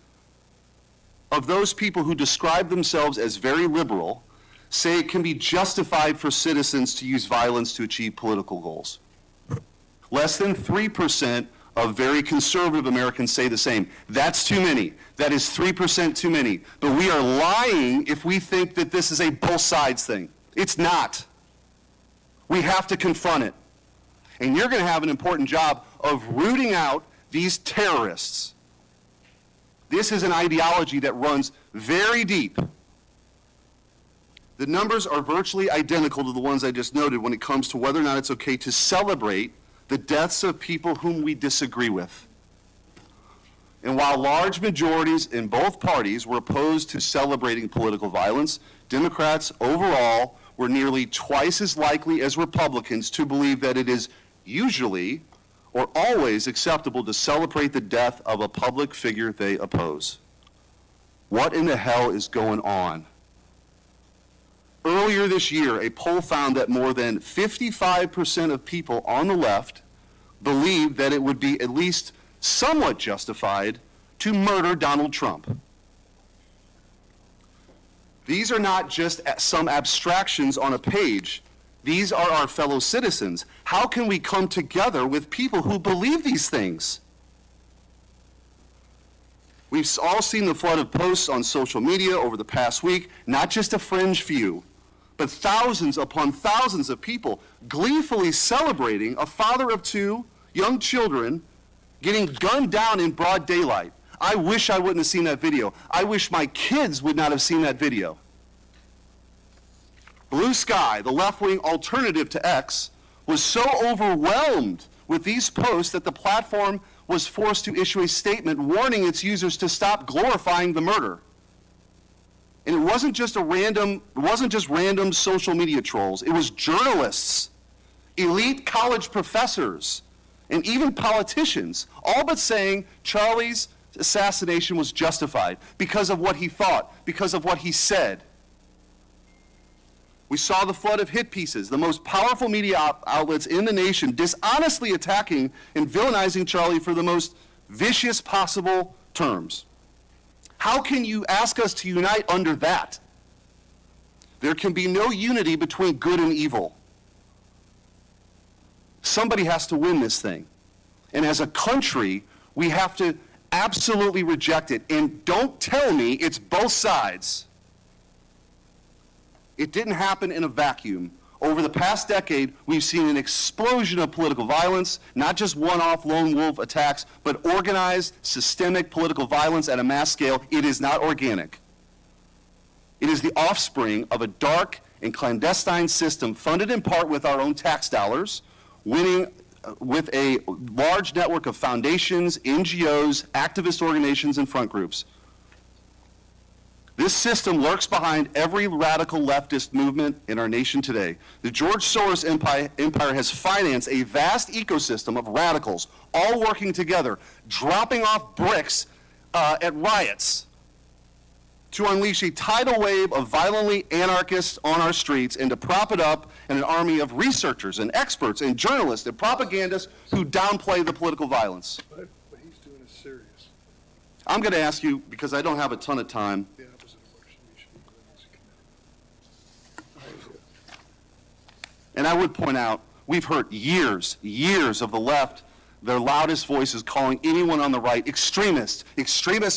[SPEAKER 12] of those people who describe themselves as very liberal say it can be justified for citizens to use violence to achieve political goals. Less than 3% of very conservative Americans say the same. That's too many. That is 3% too many. But we are lying if we think that this is a both sides thing. It's not. We have to confront it. And you're going to have an important job of rooting out these terrorists. This is an ideology that runs very deep. The numbers are virtually identical to the ones I just noted when it comes to whether or not it's okay to celebrate the deaths of people whom we disagree with. And while large majorities in both parties were opposed to celebrating political violence, Democrats overall were nearly twice as likely as Republicans to believe that it is usually or always acceptable to celebrate the death of a public figure they oppose. What in the hell is going on? Earlier this year, a poll found that more than 55% of people on the left believed that it would be at least somewhat justified to murder Donald Trump. These are not just some abstractions on a page. These are our fellow citizens. How can we come together with people who believe these things? We've all seen the flood of posts on social media over the past week, not just a fringe few, but thousands upon thousands of people gleefully celebrating a father of two young children getting gunned down in broad daylight. I wish I wouldn't have seen that video. I wish my kids would not have seen that video. Blue Sky, the left-wing alternative to X, was so overwhelmed with these posts that the platform was forced to issue a statement warning its users to stop glorifying the murder. And it wasn't just random social media trolls. It was journalists, elite college professors, and even politicians, all but saying Charlie's assassination was justified because of what he thought, because of what he said. We saw the flood of hit pieces, the most powerful media outlets in the nation dishonestly attacking and villainizing Charlie for the most vicious possible terms. How can you ask us to unite under that? There can be no unity between good and evil. Somebody has to win this thing. And as a country, we have to absolutely reject it. And don't tell me it's both sides. It didn't happen in a vacuum. Over the past decade, we've seen an explosion of political violence, not just one-off lone wolf attacks, but organized, systemic political violence at a mass scale. It is not organic. It is the offspring of a dark and clandestine system funded in part with our own tax dollars, winning with a large network of foundations, NGOs, activist organizations, and front groups. This system lurks behind every radical leftist movement in our nation today. The George Soros empire has financed a vast ecosystem of radicals, all working together, dropping off bricks at riots to unleash a tidal wave of violently anarchists on our streets and to prop it up in an army of researchers and experts and journalists and propagandists who downplay the political violence.
[SPEAKER 3] What he's doing is serious.
[SPEAKER 12] I'm going to ask you, because I don't have a ton of time,
[SPEAKER 3] The opposite of what you should be doing as a committee.
[SPEAKER 12] and I would point out, we've heard years of the left, their loudest voices calling anyone on the right extremist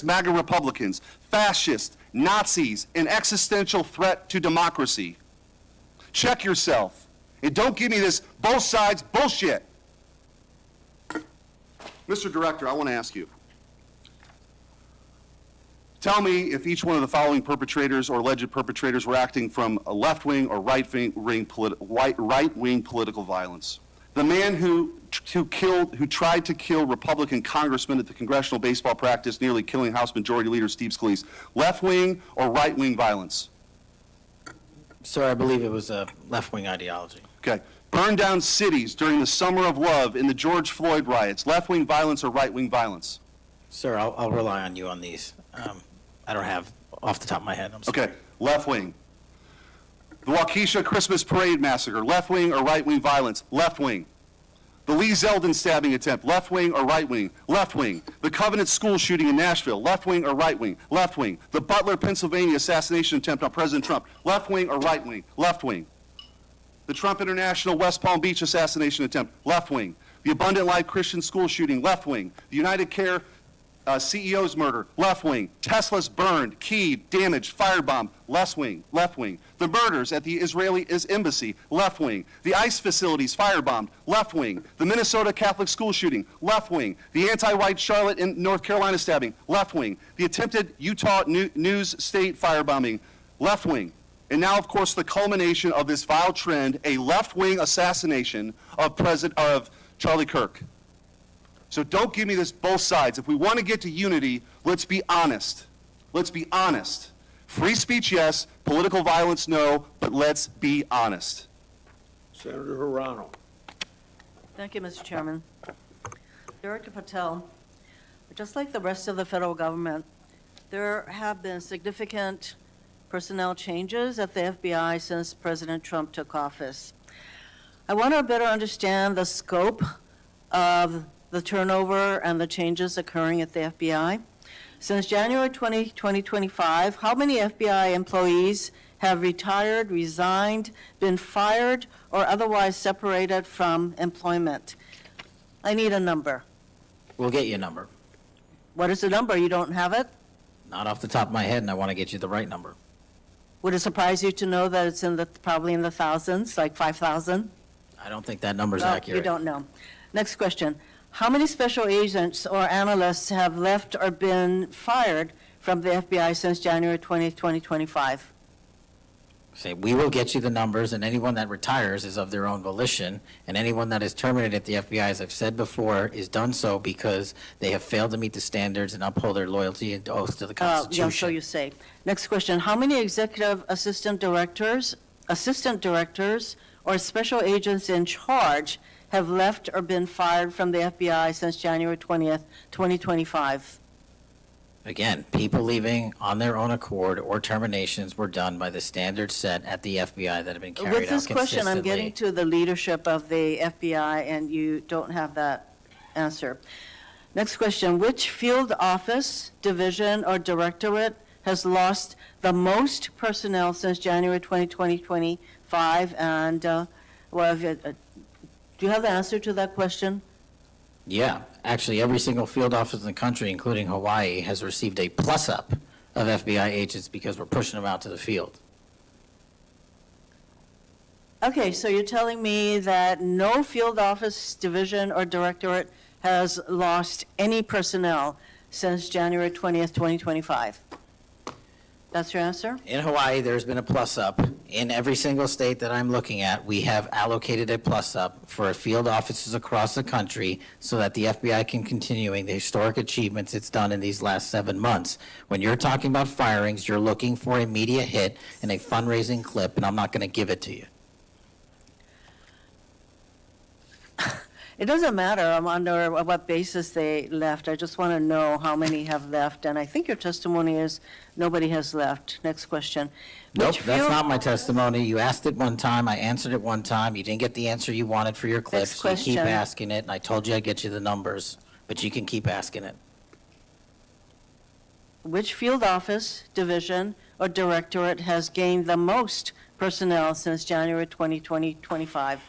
[SPEAKER 12] MAGA Republicans, fascists, Nazis, an existential threat to democracy. Check yourself, and don't give me this both sides bullshit. Mr. Director, I want to ask you, tell me if each one of the following perpetrators or alleged perpetrators were acting from a left-wing or right-wing political violence. The man who tried to kill Republican congressman at the congressional baseball practice, nearly killing House Majority Leader Steve Scalise, left-wing or right-wing violence?
[SPEAKER 2] Sir, I believe it was a left-wing ideology.
[SPEAKER 12] Okay. Burned down cities during the Summer of Love in the George Floyd riots, left-wing violence or right-wing violence?
[SPEAKER 2] Sir, I'll rely on you on these. I don't have off the top of my head. I'm sorry.
[SPEAKER 12] Okay, left-wing. The Waukesha Christmas Parade massacre, left-wing or right-wing violence? Left-wing. The Lee Zeldin stabbing attempt, left-wing or right-wing? Left-wing. The Covenant school shooting in Nashville, left-wing or right-wing? Left-wing. The Butler, Pennsylvania assassination attempt on President Trump, left-wing or right-wing? Left-wing. The Trump International West Palm Beach assassination attempt, left-wing. The Abundant Life Christian school shooting, left-wing. The United Care CEO's murder, left-wing. Tesla's burned, keyed, damaged, firebombed, left-wing. The murders at the Israeli embassy, left-wing. The ICE facilities firebombed, left-wing. The Minnesota Catholic school shooting, left-wing. The anti-white Charlotte and North Carolina stabbing, left-wing. The attempted Utah News State firebombing, left-wing. And now, of course, the culmination of this vile trend, a left-wing assassination of Charlie Kirk. So don't give me this both sides. If we want to get to unity, let's be honest. Let's be honest. Free speech, yes. Political violence, no. But let's be honest.
[SPEAKER 1] Senator Hirano.
[SPEAKER 13] Thank you, Mr. Chairman. Director Patel, just like the rest of the federal government, there have been significant personnel changes at the FBI since President Trump took office. I want to better understand the scope of the turnover and the changes occurring at the FBI. Since January 2025, how many FBI employees have retired, resigned, been fired, or otherwise separated from employment? I need a number.
[SPEAKER 2] We'll get you a number.
[SPEAKER 13] What is the number? You don't have it?
[SPEAKER 2] Not off the top of my head, and I want to get you the right number.
[SPEAKER 13] Would it surprise you to know that it's probably in the thousands, like 5,000?
[SPEAKER 2] I don't think that number's
[SPEAKER 13] No,
[SPEAKER 2] accurate.
[SPEAKER 13] you don't know. Next question. How many special agents or analysts have left or been fired from the FBI since January 20, 2025?
[SPEAKER 2] Say, we will get you the numbers, and anyone that retires is of their own volition, and anyone that is terminated at the FBI, as I've said before, is done so because they have failed to meet the standards and uphold their loyalty and oath to the Constitution.
[SPEAKER 13] Yeah, so you say. Next question. How many executive assistant directors, or special agents in charge have left or been fired from the FBI since January 20th, 2025?
[SPEAKER 2] Again, people leaving on their own accord or terminations were done by the standards set at the FBI that have been carried out
[SPEAKER 13] With this
[SPEAKER 2] consistently.
[SPEAKER 13] question, I'm getting to the leadership of the FBI, and you don't have that answer. Next question, which field office, division, or directorate has lost the most personnel since January 2025? And, do you have the answer to that question?
[SPEAKER 2] Yeah, actually, every single field office in the country, including Hawaii, has received a plus-up of FBI agents because we're pushing them out to the field.
[SPEAKER 13] Okay, so you're telling me that no field office, division, or directorate has lost any personnel since January 20th, 2025? That's your answer?
[SPEAKER 2] In Hawaii, there's been a plus-up. In every single state that I'm looking at, we have allocated a plus-up for field offices across the country so that the FBI can continuing the historic achievements it's done in these last 7 months. When you're talking about firings, you're looking for a media hit and a fundraising clip, and I'm not going to give it to you.
[SPEAKER 13] It doesn't matter under what basis they left. I just want to know how many have left, and I think your testimony is nobody has left. Next question.
[SPEAKER 2] Nope,
[SPEAKER 13] Which
[SPEAKER 2] that's
[SPEAKER 13] field-
[SPEAKER 2] not my testimony. You asked it one time, I answered it one time, you didn't get the answer you wanted for your clip,
[SPEAKER 13] Next
[SPEAKER 2] so you keep
[SPEAKER 13] question.
[SPEAKER 2] asking it, and I told you I'd get you the numbers, but you can keep asking it.
[SPEAKER 13] Which field office, division, or directorate has gained the most personnel since January 2025?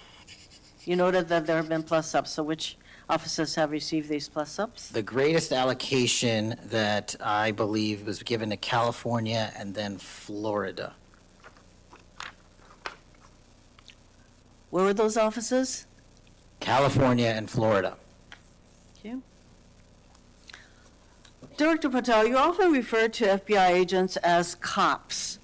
[SPEAKER 13] You noted that there have been plus-ups, so which offices have received these plus-ups?
[SPEAKER 2] The greatest allocation that I believe was given to California and then Florida.
[SPEAKER 13] Where were those offices?
[SPEAKER 2] California and Florida.
[SPEAKER 13] Thank you. Director Patel, you often refer to FBI agents as cops.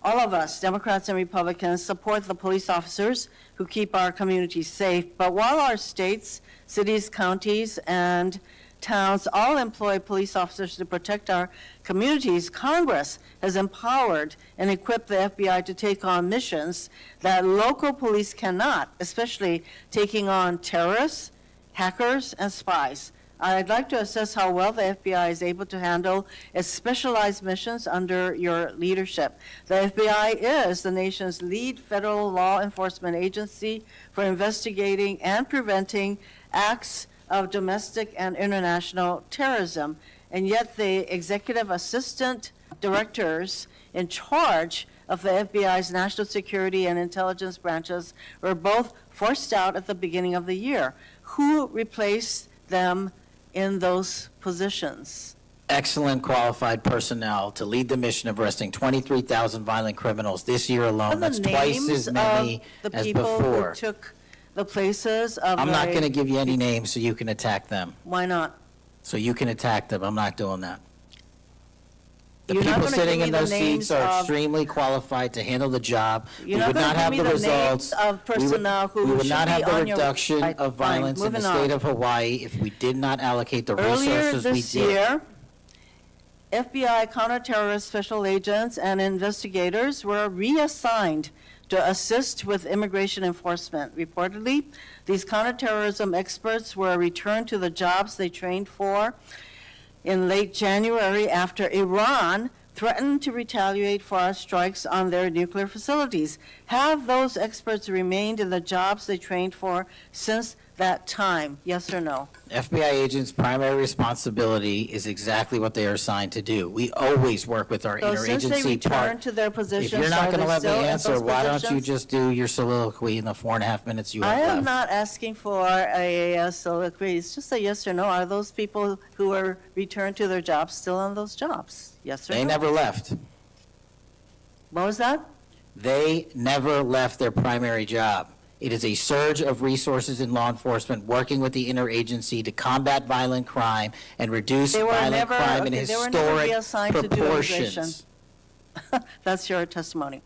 [SPEAKER 13] All of us, Democrats and Republicans, support the police officers who keep our communities safe. But while our states, cities, counties, and towns all employ police officers to protect our communities, Congress has empowered and equipped the FBI to take on missions that local police cannot, especially taking on terrorists, hackers, and spies. I'd like to assess how well the FBI is able to handle its specialized missions under your leadership. The FBI is the nation's lead federal law enforcement agency for investigating and preventing acts of domestic and international terrorism, and yet the executive assistant directors in charge of the FBI's national security and intelligence branches were both forced out at the beginning of the year. Who replaced them in those positions?
[SPEAKER 2] Excellent qualified personnel to lead the mission of arresting 23,000 violent criminals this year alone. That's twice as many
[SPEAKER 13] The
[SPEAKER 2] as
[SPEAKER 13] people who
[SPEAKER 2] before.
[SPEAKER 13] took the places of
[SPEAKER 2] I'm not
[SPEAKER 13] the-
[SPEAKER 2] going to give you any names so you can attack them.
[SPEAKER 13] Why not?
[SPEAKER 2] So you can attack them. I'm not doing that. The
[SPEAKER 13] You're not
[SPEAKER 2] people
[SPEAKER 13] gonna
[SPEAKER 2] sitting
[SPEAKER 13] give
[SPEAKER 2] in
[SPEAKER 13] me the
[SPEAKER 2] those seats
[SPEAKER 13] names
[SPEAKER 2] are
[SPEAKER 13] of-
[SPEAKER 2] extremely qualified to handle the job.
[SPEAKER 13] You're
[SPEAKER 2] We
[SPEAKER 13] not
[SPEAKER 2] would
[SPEAKER 13] gonna
[SPEAKER 2] not
[SPEAKER 13] give
[SPEAKER 2] have
[SPEAKER 13] me
[SPEAKER 2] the
[SPEAKER 13] the
[SPEAKER 2] results.
[SPEAKER 13] names of personnel who
[SPEAKER 2] We would
[SPEAKER 13] should
[SPEAKER 2] not
[SPEAKER 13] be
[SPEAKER 2] have the
[SPEAKER 13] on your-
[SPEAKER 2] reduction
[SPEAKER 13] Right,
[SPEAKER 2] of
[SPEAKER 13] fine,
[SPEAKER 2] violence in the
[SPEAKER 13] moving
[SPEAKER 2] state
[SPEAKER 13] on.
[SPEAKER 2] of Hawaii if we did not allocate the
[SPEAKER 13] Earlier
[SPEAKER 2] resources we
[SPEAKER 13] this
[SPEAKER 2] did.
[SPEAKER 13] year, FBI counterterrorist special agents and investigators were reassigned to assist with immigration enforcement. Reportedly, these counterterrorism experts were returned to the jobs they trained for in late January after Iran threatened to retaliate for our strikes on their nuclear facilities. Have those experts remained in the jobs they trained for since that time? Yes or no?
[SPEAKER 2] FBI agents' primary responsibility is exactly what they are assigned to do. We always work with our
[SPEAKER 13] So since they
[SPEAKER 2] interagency part.
[SPEAKER 13] returned to their positions,
[SPEAKER 2] If you're not
[SPEAKER 13] are
[SPEAKER 2] going to
[SPEAKER 13] they
[SPEAKER 2] let me
[SPEAKER 13] still in
[SPEAKER 2] answer,
[SPEAKER 13] those
[SPEAKER 2] why don't you
[SPEAKER 13] positions?
[SPEAKER 2] just do your soliloquy in the 4.5 minutes you have
[SPEAKER 13] I
[SPEAKER 2] left?
[SPEAKER 13] am not asking for a soliloquy. It's just a yes or no. Are those people who were returned to their jobs still on those jobs? Yes or no?
[SPEAKER 2] They never left.
[SPEAKER 13] What was that?
[SPEAKER 2] They never left their primary job. It is a surge of resources in law enforcement working with the interagency to combat violent crime and reduce
[SPEAKER 13] They were
[SPEAKER 2] violent
[SPEAKER 13] never-
[SPEAKER 2] crime in
[SPEAKER 13] okay, they were never
[SPEAKER 2] historic
[SPEAKER 13] reassigned to do
[SPEAKER 2] proportions.
[SPEAKER 13] That's your testimony.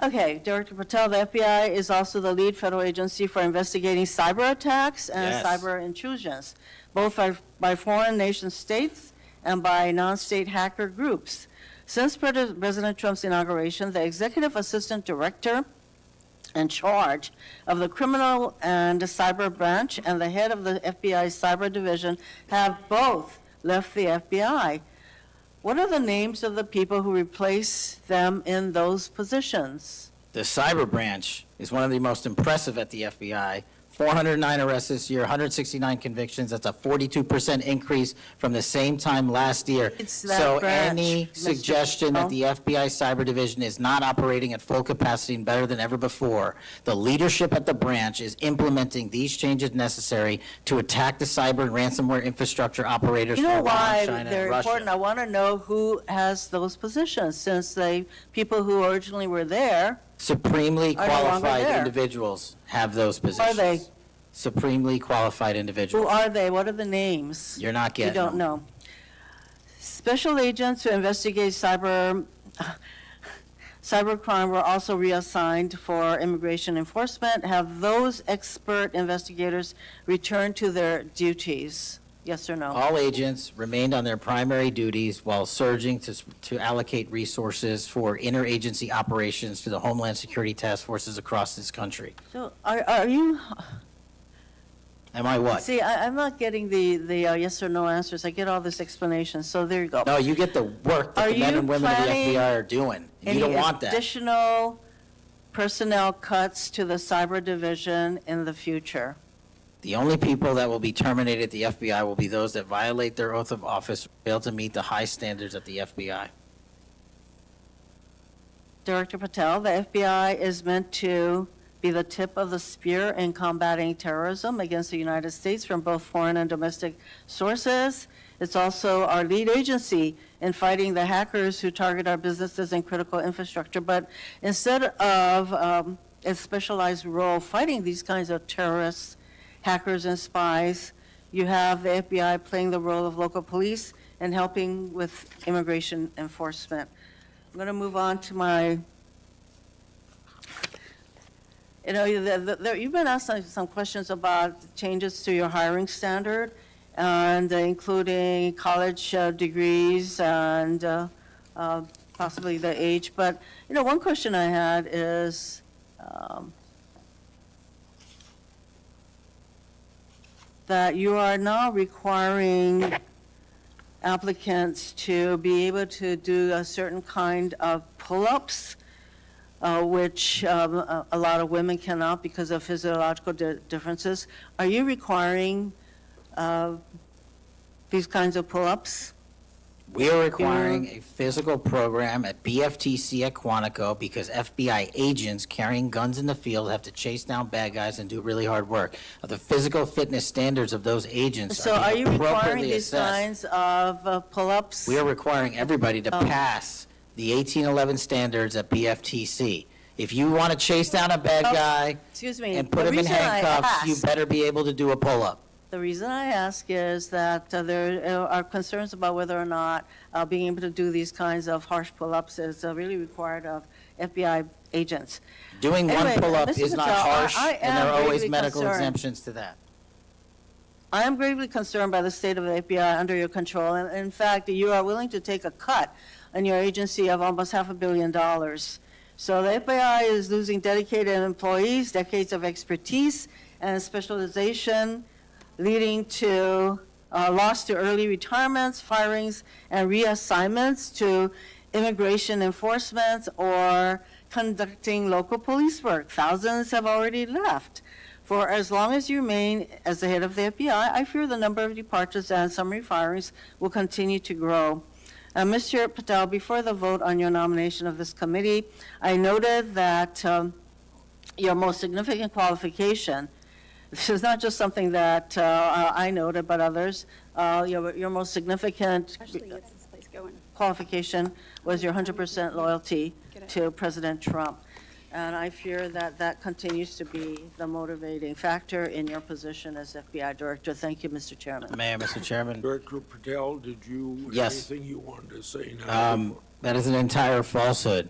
[SPEAKER 13] Okay, Director Patel, the FBI is also the lead federal agency for investigating cyber attacks and
[SPEAKER 2] Yes.
[SPEAKER 13] cyber intrusions, both by foreign nation states and by non-state hacker groups. Since President Trump's inauguration, the executive assistant director in charge of the criminal and the cyber branch and the head of the FBI cyber division have both left the FBI. What are the names of the people who replace them in those positions?
[SPEAKER 2] The cyber branch is one of the most impressive at the FBI. 409 arrests this year, 169 convictions. That's a 42% increase from the same time last year.
[SPEAKER 13] It's that
[SPEAKER 2] So
[SPEAKER 13] branch,
[SPEAKER 2] any
[SPEAKER 13] Mr.
[SPEAKER 2] suggestion that
[SPEAKER 13] Patel.
[SPEAKER 2] the FBI cyber division is not operating at full capacity and better than ever before, the leadership at the branch is implementing these changes necessary to attack the cyber and ransomware infrastructure operators
[SPEAKER 13] You know
[SPEAKER 2] from
[SPEAKER 13] why
[SPEAKER 2] Iran, China,
[SPEAKER 13] they're
[SPEAKER 2] and
[SPEAKER 13] important? I
[SPEAKER 2] Russia.
[SPEAKER 13] want to know who has those positions, since the people who originally were there,
[SPEAKER 2] Supremely
[SPEAKER 13] are no longer
[SPEAKER 2] qualified
[SPEAKER 13] there.
[SPEAKER 2] individuals have those
[SPEAKER 13] are
[SPEAKER 2] positions.
[SPEAKER 13] they?
[SPEAKER 2] Supremely qualified
[SPEAKER 13] Who
[SPEAKER 2] individuals.
[SPEAKER 13] are they? What are the names?
[SPEAKER 2] You're not
[SPEAKER 13] You
[SPEAKER 2] getting
[SPEAKER 13] don't
[SPEAKER 2] them.
[SPEAKER 13] know. Special agents who investigate cybercrime were also reassigned for immigration enforcement. Have those expert investigators returned to their duties? Yes or no?
[SPEAKER 2] All agents remained on their primary duties while surging to allocate resources for interagency operations to the Homeland Security task forces across this country.
[SPEAKER 13] So are you,
[SPEAKER 2] Am I what?
[SPEAKER 13] see, I'm not getting the yes or no answers. I get all this explanation, so there you go.
[SPEAKER 2] No, you get the work that
[SPEAKER 13] Are
[SPEAKER 2] the men
[SPEAKER 13] you
[SPEAKER 2] and women of the
[SPEAKER 13] planning
[SPEAKER 2] FBI are doing. You don't want
[SPEAKER 13] Any
[SPEAKER 2] that.
[SPEAKER 13] additional personnel cuts to the cyber division in the future?
[SPEAKER 2] The only people that will be terminated at the FBI will be those that violate their oath of office, fail to meet the high standards at the FBI.
[SPEAKER 13] Director Patel, the FBI is meant to be the tip of the spear in combating terrorism against the United States from both foreign and domestic sources. It's also our lead agency in fighting the hackers who target our businesses and critical infrastructure. But instead of a specialized role fighting these kinds of terrorists, hackers, and spies, you have the FBI playing the role of local police and helping with immigration enforcement. I'm going to move on to my, you've been asked some questions about changes to your hiring standard, and including college degrees and possibly the age. But, one question I had is, that you are now requiring applicants to be able to do a certain kind of pull-ups, which a lot of women cannot because of physiological differences. Are you requiring these kinds of pull-ups?
[SPEAKER 2] We are requiring a physical program at BFTC at Quantico because FBI agents carrying guns in the field have to chase down bad guys and do really hard work. The physical fitness standards of those agents
[SPEAKER 13] So are
[SPEAKER 2] are
[SPEAKER 13] you
[SPEAKER 2] being
[SPEAKER 13] requiring
[SPEAKER 2] appropriately
[SPEAKER 13] these
[SPEAKER 2] assessed.
[SPEAKER 13] kinds of pull-ups?
[SPEAKER 2] We are requiring everybody to pass the 1811 standards at BFTC. If you want to chase down a bad guy
[SPEAKER 13] Excuse me.
[SPEAKER 2] and put
[SPEAKER 13] the
[SPEAKER 2] him in
[SPEAKER 13] reason I
[SPEAKER 2] handcuffs, you
[SPEAKER 13] ask-
[SPEAKER 2] better be able to do a pull-up.
[SPEAKER 13] The reason I ask is that there are concerns about whether or not being able to do these kinds of harsh pull-ups is really required of FBI agents.
[SPEAKER 2] Doing
[SPEAKER 13] Anyway,
[SPEAKER 2] one pull-up
[SPEAKER 13] Mr.
[SPEAKER 2] is not
[SPEAKER 13] Patel,
[SPEAKER 2] harsh,
[SPEAKER 13] I
[SPEAKER 2] and there are
[SPEAKER 13] am
[SPEAKER 2] always
[SPEAKER 13] gravely
[SPEAKER 2] medical
[SPEAKER 13] concerned.
[SPEAKER 2] exemptions to that.
[SPEAKER 13] I am gravely concerned by the state of the FBI under your control. And in fact, you are willing to take a cut on your agency of almost $500 million. So the FBI is losing dedicated employees, decades of expertise and specialization, leading to loss to early retirements, firings, and reassignments to immigration enforcement or conducting local police work. Thousands have already left. For as long as you remain as the head of the FBI, I fear the number of departures and summary firings will continue to grow. Mr. Patel, before the vote on your nomination of this committee, I noted that your most significant qualification, this is not just something that I noted, but others, your most significant
[SPEAKER 14] Actually gets this place going.
[SPEAKER 13] qualification was your 100% loyalty to President Trump. And I fear that that continues to be the motivating factor in your position as FBI Director. Thank you, Mr. Chairman.
[SPEAKER 2] Mayor, Mr. Chairman.
[SPEAKER 1] Director Patel, did you have
[SPEAKER 2] Yes.
[SPEAKER 1] anything you wanted to say now?
[SPEAKER 2] That is an entire falsehood.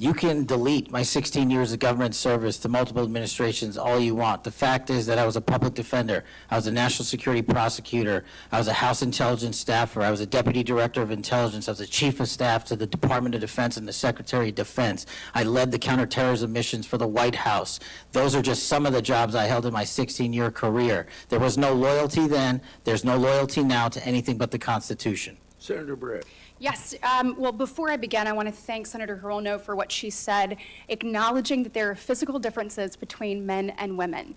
[SPEAKER 2] You can delete my 16 years of government service to multiple administrations all you want. The fact is that I was a public defender. I was a national security prosecutor. I was a House intelligence staffer. I was a deputy director of intelligence. I was a chief of staff to the Department of Defense and the Secretary of Defense. I led the counterterrorism missions for the White House. Those are just some of the jobs I held in my 16-year career. There was no loyalty then. There's no loyalty now to anything but the Constitution.
[SPEAKER 1] Senator Brett.
[SPEAKER 14] Yes. Well, before I begin, I want to thank Senator Hirono for what she said, acknowledging that there are physical differences between men and women.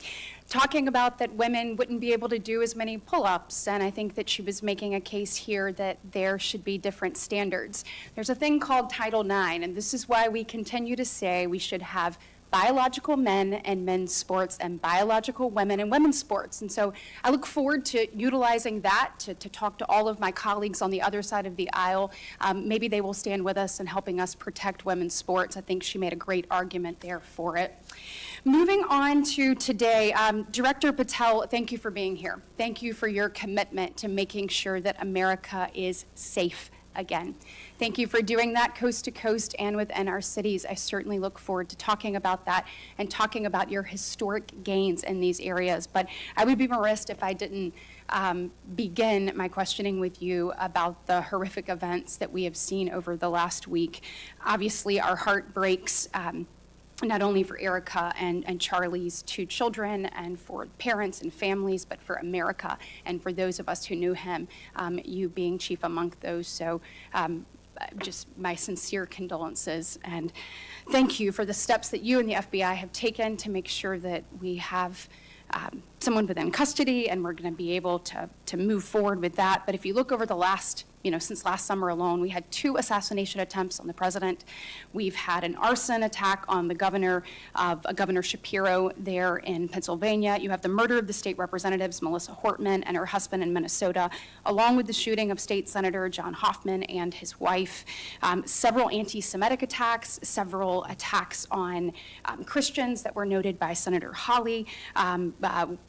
[SPEAKER 14] Talking about that women wouldn't be able to do as many pull-ups, and I think that she was making a case here that there should be different standards. There's a thing called Title IX, and this is why we continue to say we should have biological men and men's sports and biological women and women's sports. And so I look forward to utilizing that to talk to all of my colleagues on the other side of the aisle. Maybe they will stand with us in helping us protect women's sports. I think she made a great argument there for it. Moving on to today, Director Patel, thank you for being here. Thank you for your commitment to making sure that America is safe again. Thank you for doing that coast to coast and within our cities. I certainly look forward to talking about that and talking about your historic gains in these areas. But I would be remiss if I didn't begin my questioning with you about the horrific events that we have seen over the last week. Obviously, our heart breaks not only for Erica and Charlie's two children and for parents and families, but for America and for those of us who knew him, you being chief among those. So just my sincere condolences and thank you for the steps that you and the FBI have taken to make sure that we have someone within custody and we're going to be able to move forward with that. But if you look over the last, since last summer alone, we had 2 assassination attempts on the president. We've had an arson attack on the Governor Shapiro there in Pennsylvania. You have the murder of the state representatives, Melissa Hortman and her husband in Minnesota, along with the shooting of State Senator John Hoffman and his wife. Several anti-Semitic attacks, several attacks on Christians that were noted by Senator Hawley.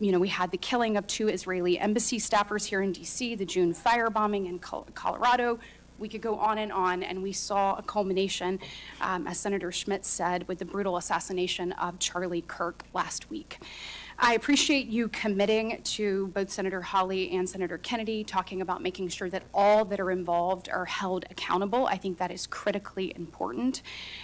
[SPEAKER 14] We had the killing of 2 Israeli embassy staffers here in D.C., the June firebombing in Colorado. We could go on, and we saw a culmination, as Senator Schmidt said, with the brutal assassination of Charlie Kirk last week. I appreciate you committing to both Senator Hawley and Senator Kennedy, talking about making sure that all that are involved are held accountable. I think that is critically important,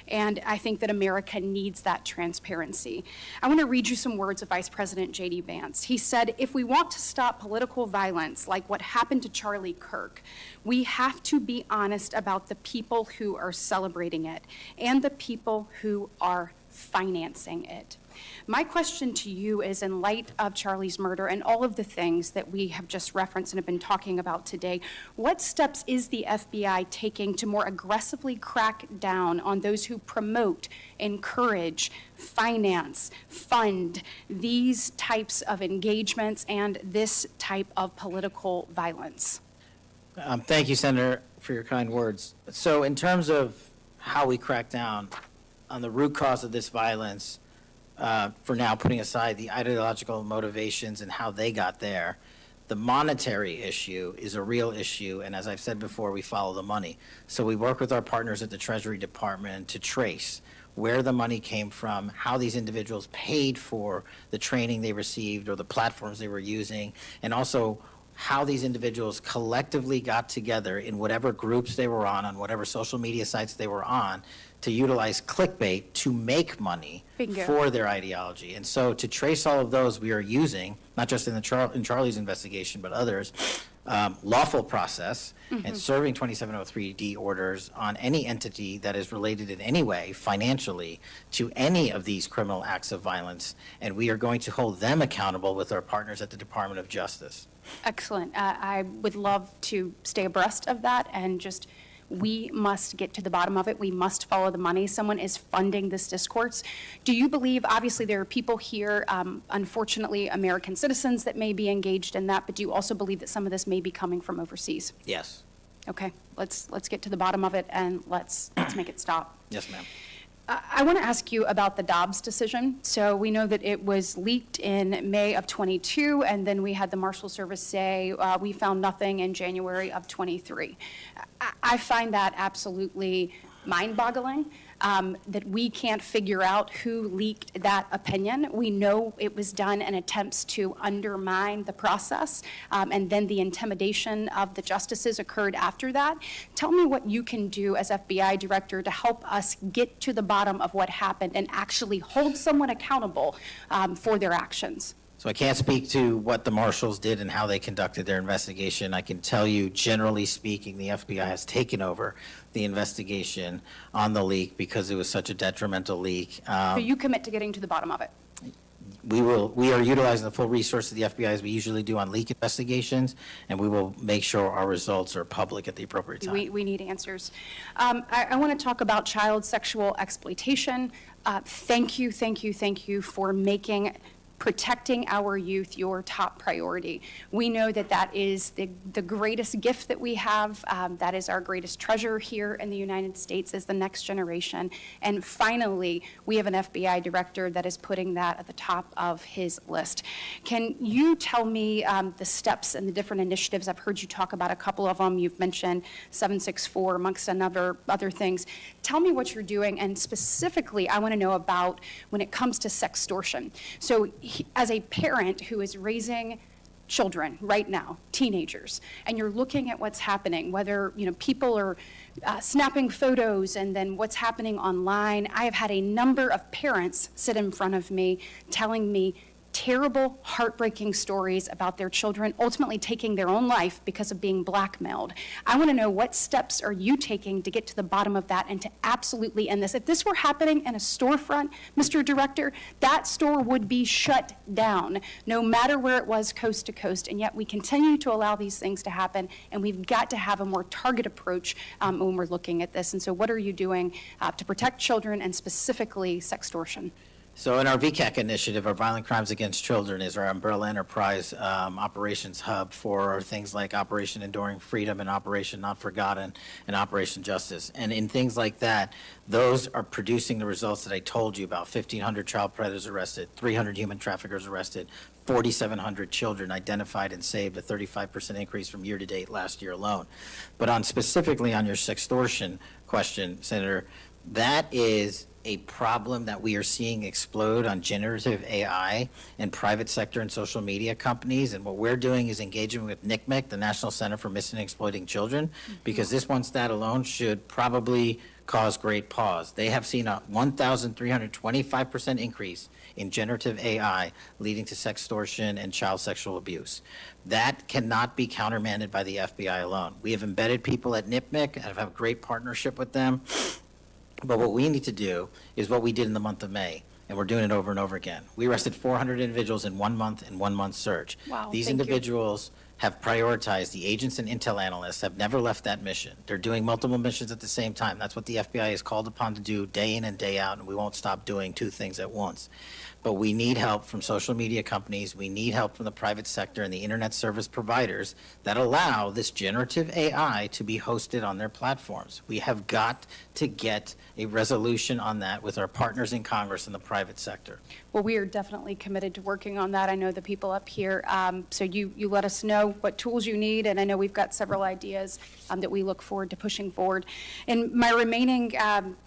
[SPEAKER 14] and I think that America needs that transparency. I want to read you some words of Vice President J.D. Vance. He said, "If we want to stop political violence like what happened to Charlie Kirk, we have to be honest about the people who are celebrating it and the people who are financing it." My question to you is, in light of Charlie's murder and all of the things that we have just referenced and have been talking about today, what steps is the FBI taking to more aggressively crack down on those who promote, encourage, finance, fund these types of engagements and this type of political violence?
[SPEAKER 2] Thank you, Senator, for your kind words. So in terms of how we crack down on the root cause of this violence, for now putting aside the ideological motivations and how they got there, the monetary issue is a real issue, and as I've said before, we follow the money. So we work with our partners at the Treasury Department to trace where the money came from, how these individuals paid for the training they received or the platforms they were using, and also how these individuals collectively got together in whatever groups they were on whatever social media sites they were on, to utilize clickbait to make money
[SPEAKER 14] Bingo.
[SPEAKER 2] For their ideology. And so to trace all of those, we are using, not just in in Charlie's investigation, but others, lawful process and serving 2703D orders on any entity that is related in any way financially to any of these criminal acts of violence. And we are going to hold them accountable with our partners at the Department of Justice.
[SPEAKER 14] Excellent. I would love to stay abreast of that, and just we must get to the bottom of it. We must follow the money. Someone is funding this discourse. Do you believe, obviously there are people here, unfortunately American citizens, that may be engaged in that, but do you also believe that some of this may be coming from overseas?
[SPEAKER 2] Yes.
[SPEAKER 14] Okay, let's get to the bottom of it and let's make it stop.
[SPEAKER 2] Yes, ma'am.
[SPEAKER 14] I want to ask you about the Dobbs decision. So we know that it was leaked in May of 22, and then we had the Marshal Service say we found nothing in January of 23. I find that absolutely mind-boggling that we can't figure out who leaked that opinion. We know it was done in attempts to undermine the process, and then the intimidation of the justices occurred after that. Tell me what you can do as FBI director to help us get to the bottom of what happened and actually hold someone accountable for their actions.
[SPEAKER 2] So I can't speak to what the marshals did and how they conducted their investigation. I can tell you, generally speaking, the FBI has taken over the investigation on the leak because it was such a detrimental leak.
[SPEAKER 14] So you commit to getting to the bottom of it?
[SPEAKER 2] We are utilizing the full resources of the FBI as we usually do on leak investigations, and we will make sure our results are public at the appropriate time.
[SPEAKER 14] We need answers. I want to talk about child sexual exploitation. Thank you for making protecting our youth your top priority. We know that that is the greatest gift that we have. That is our greatest treasure here in the United States, is the next generation. And finally, we have an FBI director that is putting that at the top of his list. Can you tell me the steps and the different initiatives? I've heard you talk about a couple of them. You've mentioned 764 amongst other things. Tell me what you're doing, and specifically, I want to know about when it comes to sextortion. So as a parent who is raising children right now, teenagers, and you're looking at what's happening, whether people are snapping photos and then what's happening online, I have had a number of parents sit in front of me telling me terrible, heartbreaking stories about their children ultimately taking their own life because of being blackmailed. I want to know, what steps are you taking to get to the bottom of that and to absolutely end this? If this were happening in a storefront, Mr. Director, that store would be shut down, no matter where it was, coast to coast, and yet we continue to allow these things to happen, and we've got to have a more targeted approach when we're looking at this. And so what are you doing to protect children, and specifically sextortion?
[SPEAKER 2] So in our VCAC initiative, our Violent Crimes Against Children is our umbrella enterprise operations hub for things like Operation Enduring Freedom and Operation Not Forgotten and Operation Justice. And in things like that, those are producing the results that I told you about. 1,500 child predators arrested, 300 human traffickers arrested, 4,700 children identified and saved, a 35% increase from year to date last year alone. But specifically on your sextortion question, Senator, that is a problem that we are seeing explode on generative AI in private sector and social media companies. And what we're doing is engaging with NCMEC, the National Center for Missing and Exploiting Children, because this one stat alone should probably cause great pause. They have seen a 1,325% increase in generative AI leading to sextortion and child sexual abuse. That cannot be countermanded by the FBI alone. We have embedded people at NCMEC and have a great partnership with them. But what we need to do is what we did in the month of May, and we're doing it over and over again. We arrested 400 individuals in 1 month in 1 month search.
[SPEAKER 14] Wow,
[SPEAKER 2] These
[SPEAKER 14] thank you.
[SPEAKER 2] individuals have prioritized. The agents and intel analysts have never left that mission. They're doing multiple missions at the same time. That's what the FBI is called upon to do day in and day out, and we won't stop doing two things at once. But we need help from social media companies. We need help from the private sector and the internet service providers that allow this generative AI to be hosted on their platforms. We have got to get a resolution on that with our partners in Congress and the private sector.
[SPEAKER 14] Well, we are definitely committed to working on that. I know the people up here, so you let us know what tools you need, and I know we've got several ideas that we look forward to pushing forward. In my remaining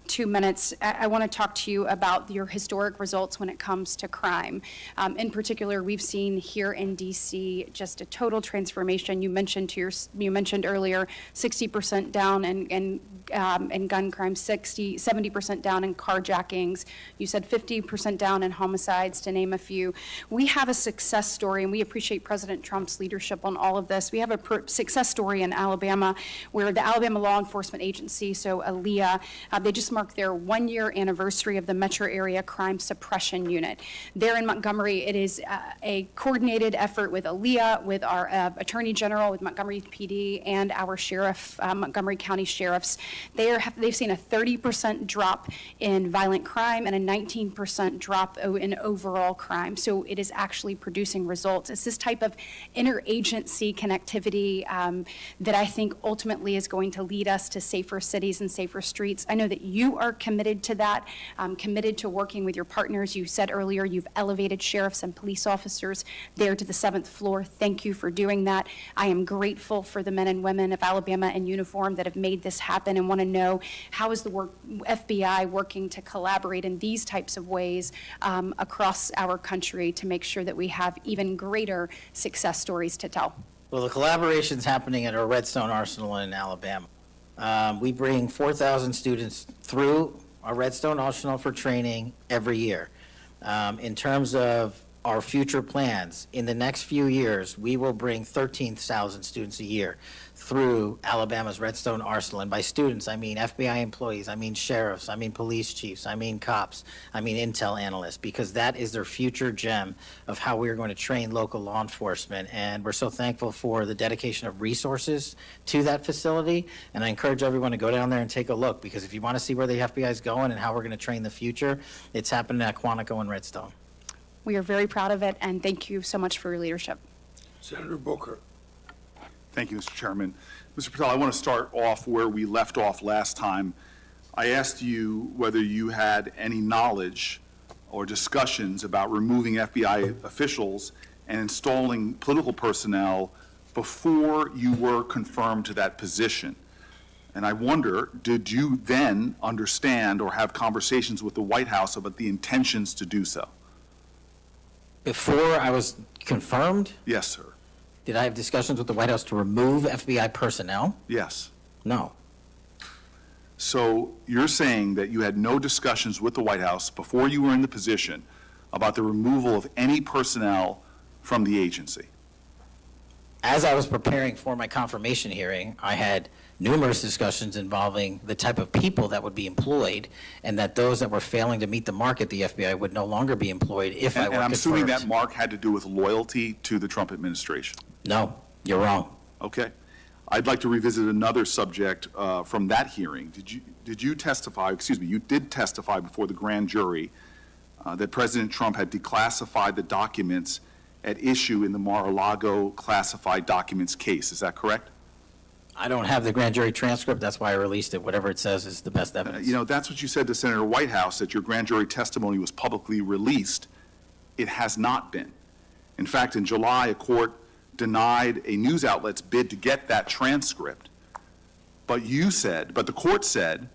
[SPEAKER 14] 2 minutes, I want to talk to you about your historic results when it comes to crime. In particular, we've seen here in D.C. just a total transformation. You mentioned earlier 60% down in gun crime, 70% down in carjackings. You said 50% down in homicides, to name a few. We have a success story, and we appreciate President Trump's leadership on all of this. We have a success story in Alabama, where the Alabama Law Enforcement Agency, so ALEA, they just marked their 1-year anniversary of the Metro Area Crime Suppression Unit. There in Montgomery, it is a coordinated effort with ALEA, with our Attorney General, with Montgomery PD, and our sheriff, Montgomery County sheriffs. They've seen a 30% drop in violent crime and a 19% drop in overall crime. So it is actually producing results. It's this type of interagency connectivity that I think ultimately is going to lead us to safer cities and safer streets. I know that you are committed to that, committed to working with your partners. You said earlier you've elevated sheriffs and police officers there to the 7th floor. Thank you for doing that. I am grateful for the men and women of Alabama in uniform that have made this happen, and and want to know how is the FBI working to collaborate in these types of ways across our country to make sure that we have even greater success stories to tell.
[SPEAKER 2] Well, the collaboration's happening at our Redstone Arsenal in Alabama. We bring 4,000 students through our Redstone Arsenal for training every year. In terms of our future plans, in the next few years, we will bring 13,000 students a year through Alabama's Redstone Arsenal. And by students, I mean FBI employees, I mean sheriffs, I mean police chiefs, I mean cops, I mean intel analysts, because that is their future gem of how we're going to train local law enforcement. And we're so thankful for the dedication of resources to that facility. And I encourage everyone to go down there and take a look, because if you want to see where the FBI is going and how we're going to train the future, it's happening at Quantico and Redstone.
[SPEAKER 14] We are very proud of it, and thank you so much for your leadership.
[SPEAKER 1] Senator Booker.
[SPEAKER 15] Thank you, Mr. Chairman. Mr. Patel, I want to start off where we left off last time. I asked you whether you had any knowledge or discussions about removing FBI officials and installing political personnel before you were confirmed to that position. And I wonder, did you then understand or have conversations with the White House about the intentions to do so?
[SPEAKER 2] Before I was confirmed,
[SPEAKER 15] Yes, sir.
[SPEAKER 2] did I have discussions with the White House to remove FBI personnel?
[SPEAKER 15] Yes.
[SPEAKER 2] No.
[SPEAKER 15] So you're saying that you had no discussions with the White House before you were in the position about the removal of any personnel from the agency?
[SPEAKER 2] As I was preparing for my confirmation hearing, I had numerous discussions involving the type of people that would be employed, and that those that were failing to meet the mark at the FBI would no longer be employed if I were
[SPEAKER 15] And
[SPEAKER 2] confirmed.
[SPEAKER 15] I'm assuming that mark had to do with loyalty to the Trump administration.
[SPEAKER 2] No, you're wrong.
[SPEAKER 15] Okay. I'd like to revisit another subject from that hearing. Did you testify, you did testify before the grand jury that President Trump had declassified the documents at issue in the Mar-a-Lago classified documents case. Is that correct?
[SPEAKER 2] I don't have the grand jury transcript, that's why I released it. Whatever it says is the best evidence.
[SPEAKER 15] That's what you said to Senator Whitehouse, that your grand jury testimony was publicly released. It has not been. In fact, in July, a court denied a news outlet's bid to get that transcript. But the court said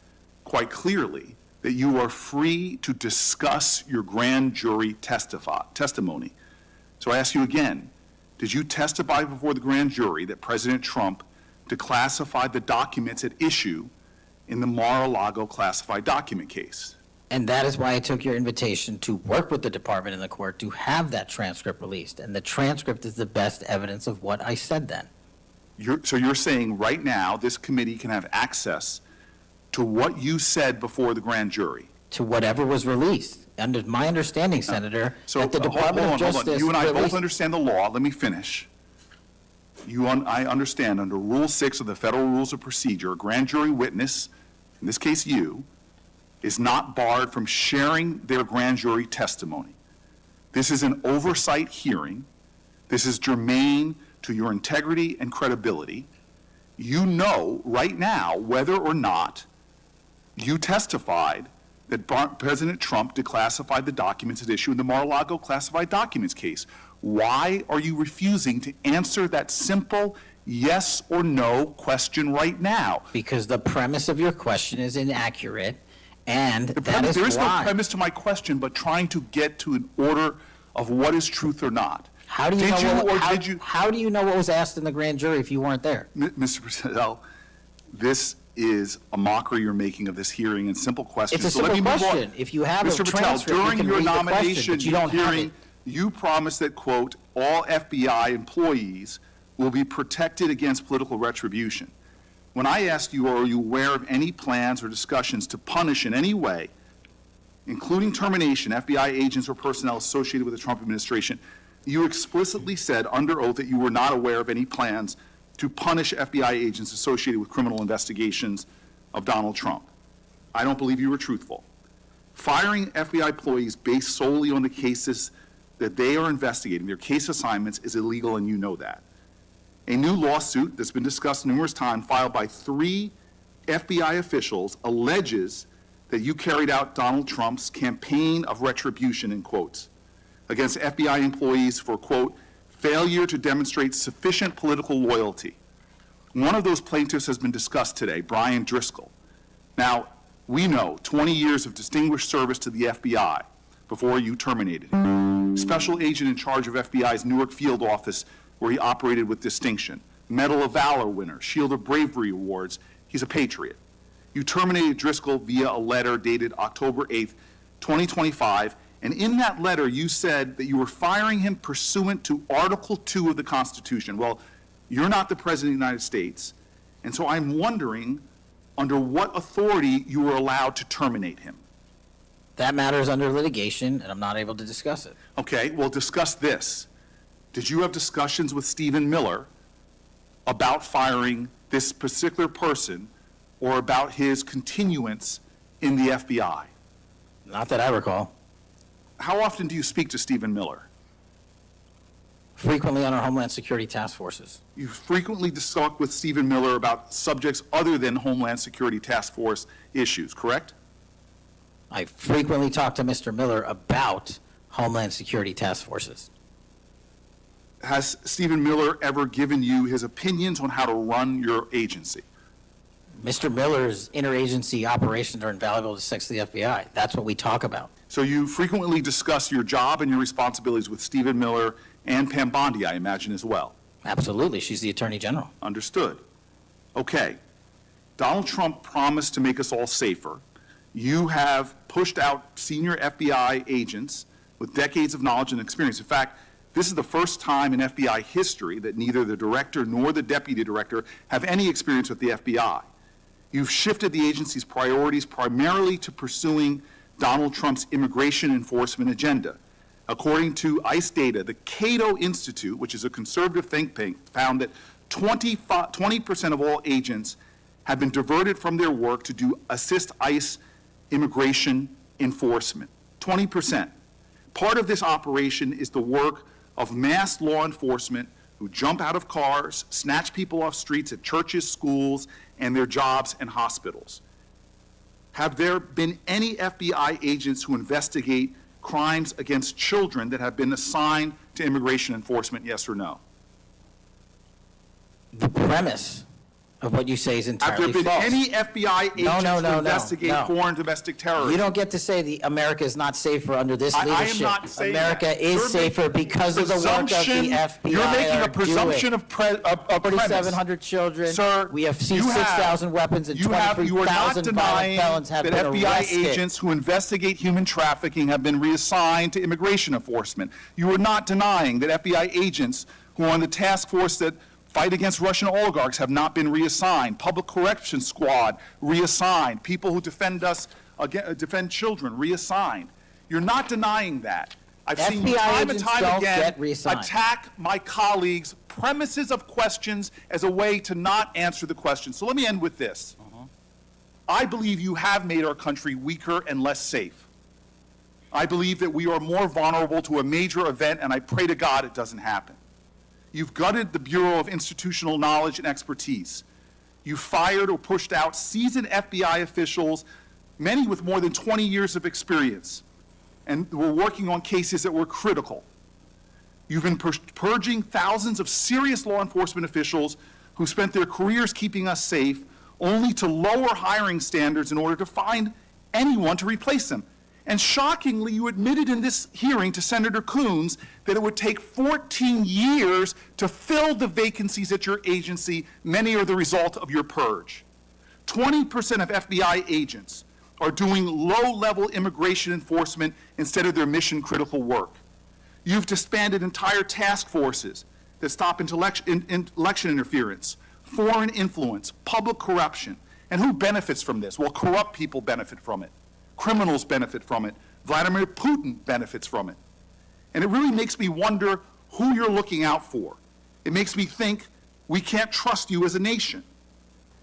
[SPEAKER 15] quite clearly that you are free to discuss your grand jury testimony. So I ask you again, did you testify before the grand jury that President Trump declassified the documents at issue in the Mar-a-Lago classified document case?
[SPEAKER 2] And that is why I took your invitation to work with the department and the court to have that transcript released. And the transcript is the best evidence of what I said then.
[SPEAKER 15] So you're saying right now this committee can have access to what you said before the grand jury?
[SPEAKER 2] To whatever was released. Under my understanding, Senator, that the Department of Justice...
[SPEAKER 15] You and I both
[SPEAKER 2] released...
[SPEAKER 15] understand the law. Let me finish. I understand under Rule 6 of the Federal Rules of Procedure, a grand jury witness, in this case you, is not barred from sharing their grand jury testimony. This is an oversight hearing. This is germane to your integrity and credibility. You know right now whether or not you testified that President Trump declassified the documents at issue in the Mar-a-Lago classified documents case. Why are you refusing to answer that simple yes or no question right now?
[SPEAKER 2] Because the premise of your question is inaccurate, and that is
[SPEAKER 15] There is no
[SPEAKER 2] why.
[SPEAKER 15] premise to my question, but trying to get to an order of what is truth or not.
[SPEAKER 2] How do you how do you know what was asked in the grand jury if you weren't there?
[SPEAKER 15] Mr. Patel, this is a mockery you're making of this hearing and simple questions.
[SPEAKER 2] It's a
[SPEAKER 15] So let
[SPEAKER 2] simple
[SPEAKER 15] me move on.
[SPEAKER 2] question. If you have a
[SPEAKER 15] Mr. Patel,
[SPEAKER 2] transcript, you
[SPEAKER 15] during
[SPEAKER 2] can
[SPEAKER 15] your
[SPEAKER 2] read the question,
[SPEAKER 15] nomination
[SPEAKER 2] but you don't have
[SPEAKER 15] hearing,
[SPEAKER 2] it.
[SPEAKER 15] you promised that, quote, all FBI employees will be protected against political retribution. When I asked you, are you aware of any plans or discussions to punish in any way, including termination, FBI agents or personnel associated with the Trump administration, you explicitly said under oath that you were not aware of any plans to punish FBI agents associated with criminal investigations of Donald Trump. I don't believe you were truthful. Firing FBI employees based solely on the cases that they are investigating, their case assignments, is illegal, and you know that. A new lawsuit that's been discussed numerous times, filed by 3 FBI officials, alleges that you carried out Donald Trump's campaign of retribution, in quotes, against FBI employees for, quote, failure to demonstrate sufficient political loyalty. One of those plaintiffs has been discussed today, Brian Driscoll. Now, we know 20 years of distinguished service to the FBI before you terminated him. Special agent in charge of FBI's Newark field office, where he operated with distinction. Medal of Valor winner, Shield of Bravery awards. He's a patriot. You terminated Driscoll via a letter dated October 8th, 2025, and in that letter you said that you were firing him pursuant to Article 2 of the Constitution. Well, you're not the President of the United States, and so I'm wondering under what authority you were allowed to terminate him.
[SPEAKER 2] That matter is under litigation, and I'm not able to discuss it.
[SPEAKER 15] Okay, well, discuss this. Did you have discussions with Stephen Miller about firing this particular person or about his continuance in the FBI?
[SPEAKER 2] Not that I recall.
[SPEAKER 15] How often do you speak to Stephen Miller?
[SPEAKER 2] Frequently on our Homeland Security task forces.
[SPEAKER 15] You frequently talk with Stephen Miller about subjects other than Homeland Security task force issues, correct?
[SPEAKER 2] I frequently talk to Mr. Miller about Homeland Security task forces.
[SPEAKER 15] Has Stephen Miller ever given you his opinions on how to run your agency?
[SPEAKER 2] Mr. Miller's interagency operations are invaluable to the FBI. That's what we talk about.
[SPEAKER 15] So you frequently discuss your job and your responsibilities with Stephen Miller and Pam Bondi, I imagine, as well.
[SPEAKER 2] Absolutely. She's the Attorney General.
[SPEAKER 15] Understood. Okay. Donald Trump promised to make us all safer. You have pushed out senior FBI agents with decades of knowledge and experience. In fact, this is the first time in FBI history that neither the director nor the deputy director have any experience with the FBI. You've shifted the agency's priorities primarily to pursuing Donald Trump's immigration enforcement agenda. According to ICE data, the Cato Institute, which is a conservative think tank, found that 20% of all agents have been diverted from their work to assist ICE immigration enforcement. 20%. Part of this operation is the work of masked law enforcement who jump out of cars, snatch people off streets at churches, schools, and their jobs and hospitals. Have there been any FBI agents who investigate crimes against children that have been assigned to immigration enforcement, yes or no?
[SPEAKER 2] The premise of what you say is
[SPEAKER 15] Have
[SPEAKER 2] entirely
[SPEAKER 15] there been
[SPEAKER 2] false.
[SPEAKER 15] any FBI agents
[SPEAKER 2] No,
[SPEAKER 15] who investigate
[SPEAKER 2] no.
[SPEAKER 15] foreign domestic terrorism?
[SPEAKER 2] You don't get to say America is not safer under this
[SPEAKER 15] I am
[SPEAKER 2] leadership.
[SPEAKER 15] not saying
[SPEAKER 2] America
[SPEAKER 15] that.
[SPEAKER 2] is
[SPEAKER 15] You're
[SPEAKER 2] safer
[SPEAKER 15] making
[SPEAKER 2] because of the work of the
[SPEAKER 15] presumption-
[SPEAKER 2] FBI.
[SPEAKER 15] You're making
[SPEAKER 2] are
[SPEAKER 15] a presumption
[SPEAKER 2] doing.
[SPEAKER 15] of premise.
[SPEAKER 2] 4,700 children.
[SPEAKER 15] Sir,
[SPEAKER 2] We have seen
[SPEAKER 15] you
[SPEAKER 2] 6,000 weapons and
[SPEAKER 15] you are not
[SPEAKER 2] 23,000 violent
[SPEAKER 15] denying
[SPEAKER 2] felons have
[SPEAKER 15] that
[SPEAKER 2] been
[SPEAKER 15] FBI
[SPEAKER 2] arrested.
[SPEAKER 15] agents who investigate human trafficking have been reassigned to immigration enforcement. You are not denying that FBI agents who are on the task force that fight against Russian oligarchs have not been reassigned. Public Corrections Squad reassigned. People who defend us, defend children reassigned. You're not denying that. I've seen you
[SPEAKER 2] FBI
[SPEAKER 15] time and
[SPEAKER 2] agents
[SPEAKER 15] time
[SPEAKER 2] don't
[SPEAKER 15] again
[SPEAKER 2] get reassigned.
[SPEAKER 15] attack my colleagues' premises of questions as a way to not answer the question. So let me end with this. I believe you have made our country weaker and less safe. I believe that we are more vulnerable to a major event, and I pray to God it doesn't happen. You've gutted the Bureau of Institutional Knowledge and Expertise. You fired or pushed out seasoned FBI officials, many with more than 20 years of experience, and were working on cases that were critical. You've been purging thousands of serious law enforcement officials who spent their careers keeping us safe, only to lower hiring standards in order to find anyone to replace them. And shockingly, you admitted in this hearing to Senator Coons that it would take 14 years to fill the vacancies at your agency. Many are the result of your purge. 20% of FBI agents are doing low-level immigration enforcement instead of their mission-critical work. You've disbanded entire task forces that stop election interference, foreign influence, public corruption. And who benefits from this? Well, corrupt people benefit from it. Criminals benefit from it. Vladimir Putin benefits from it. And it really makes me wonder who you're looking out for. It makes me think we can't trust you as a nation.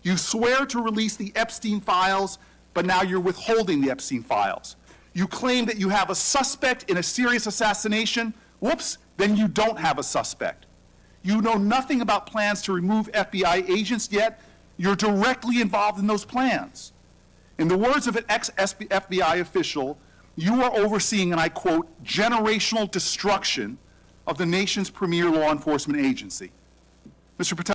[SPEAKER 15] You swear to release the Epstein files, but now you're withholding the Epstein files. You claim that you have a suspect in a serious assassination. Whoops, then you don't have a suspect. You know nothing about plans to remove FBI agents, yet you're directly involved in those plans. In the words of an ex-FBI official, you are overseeing, and I quote, generational destruction of the nation's premier law enforcement agency. Mr. Patel,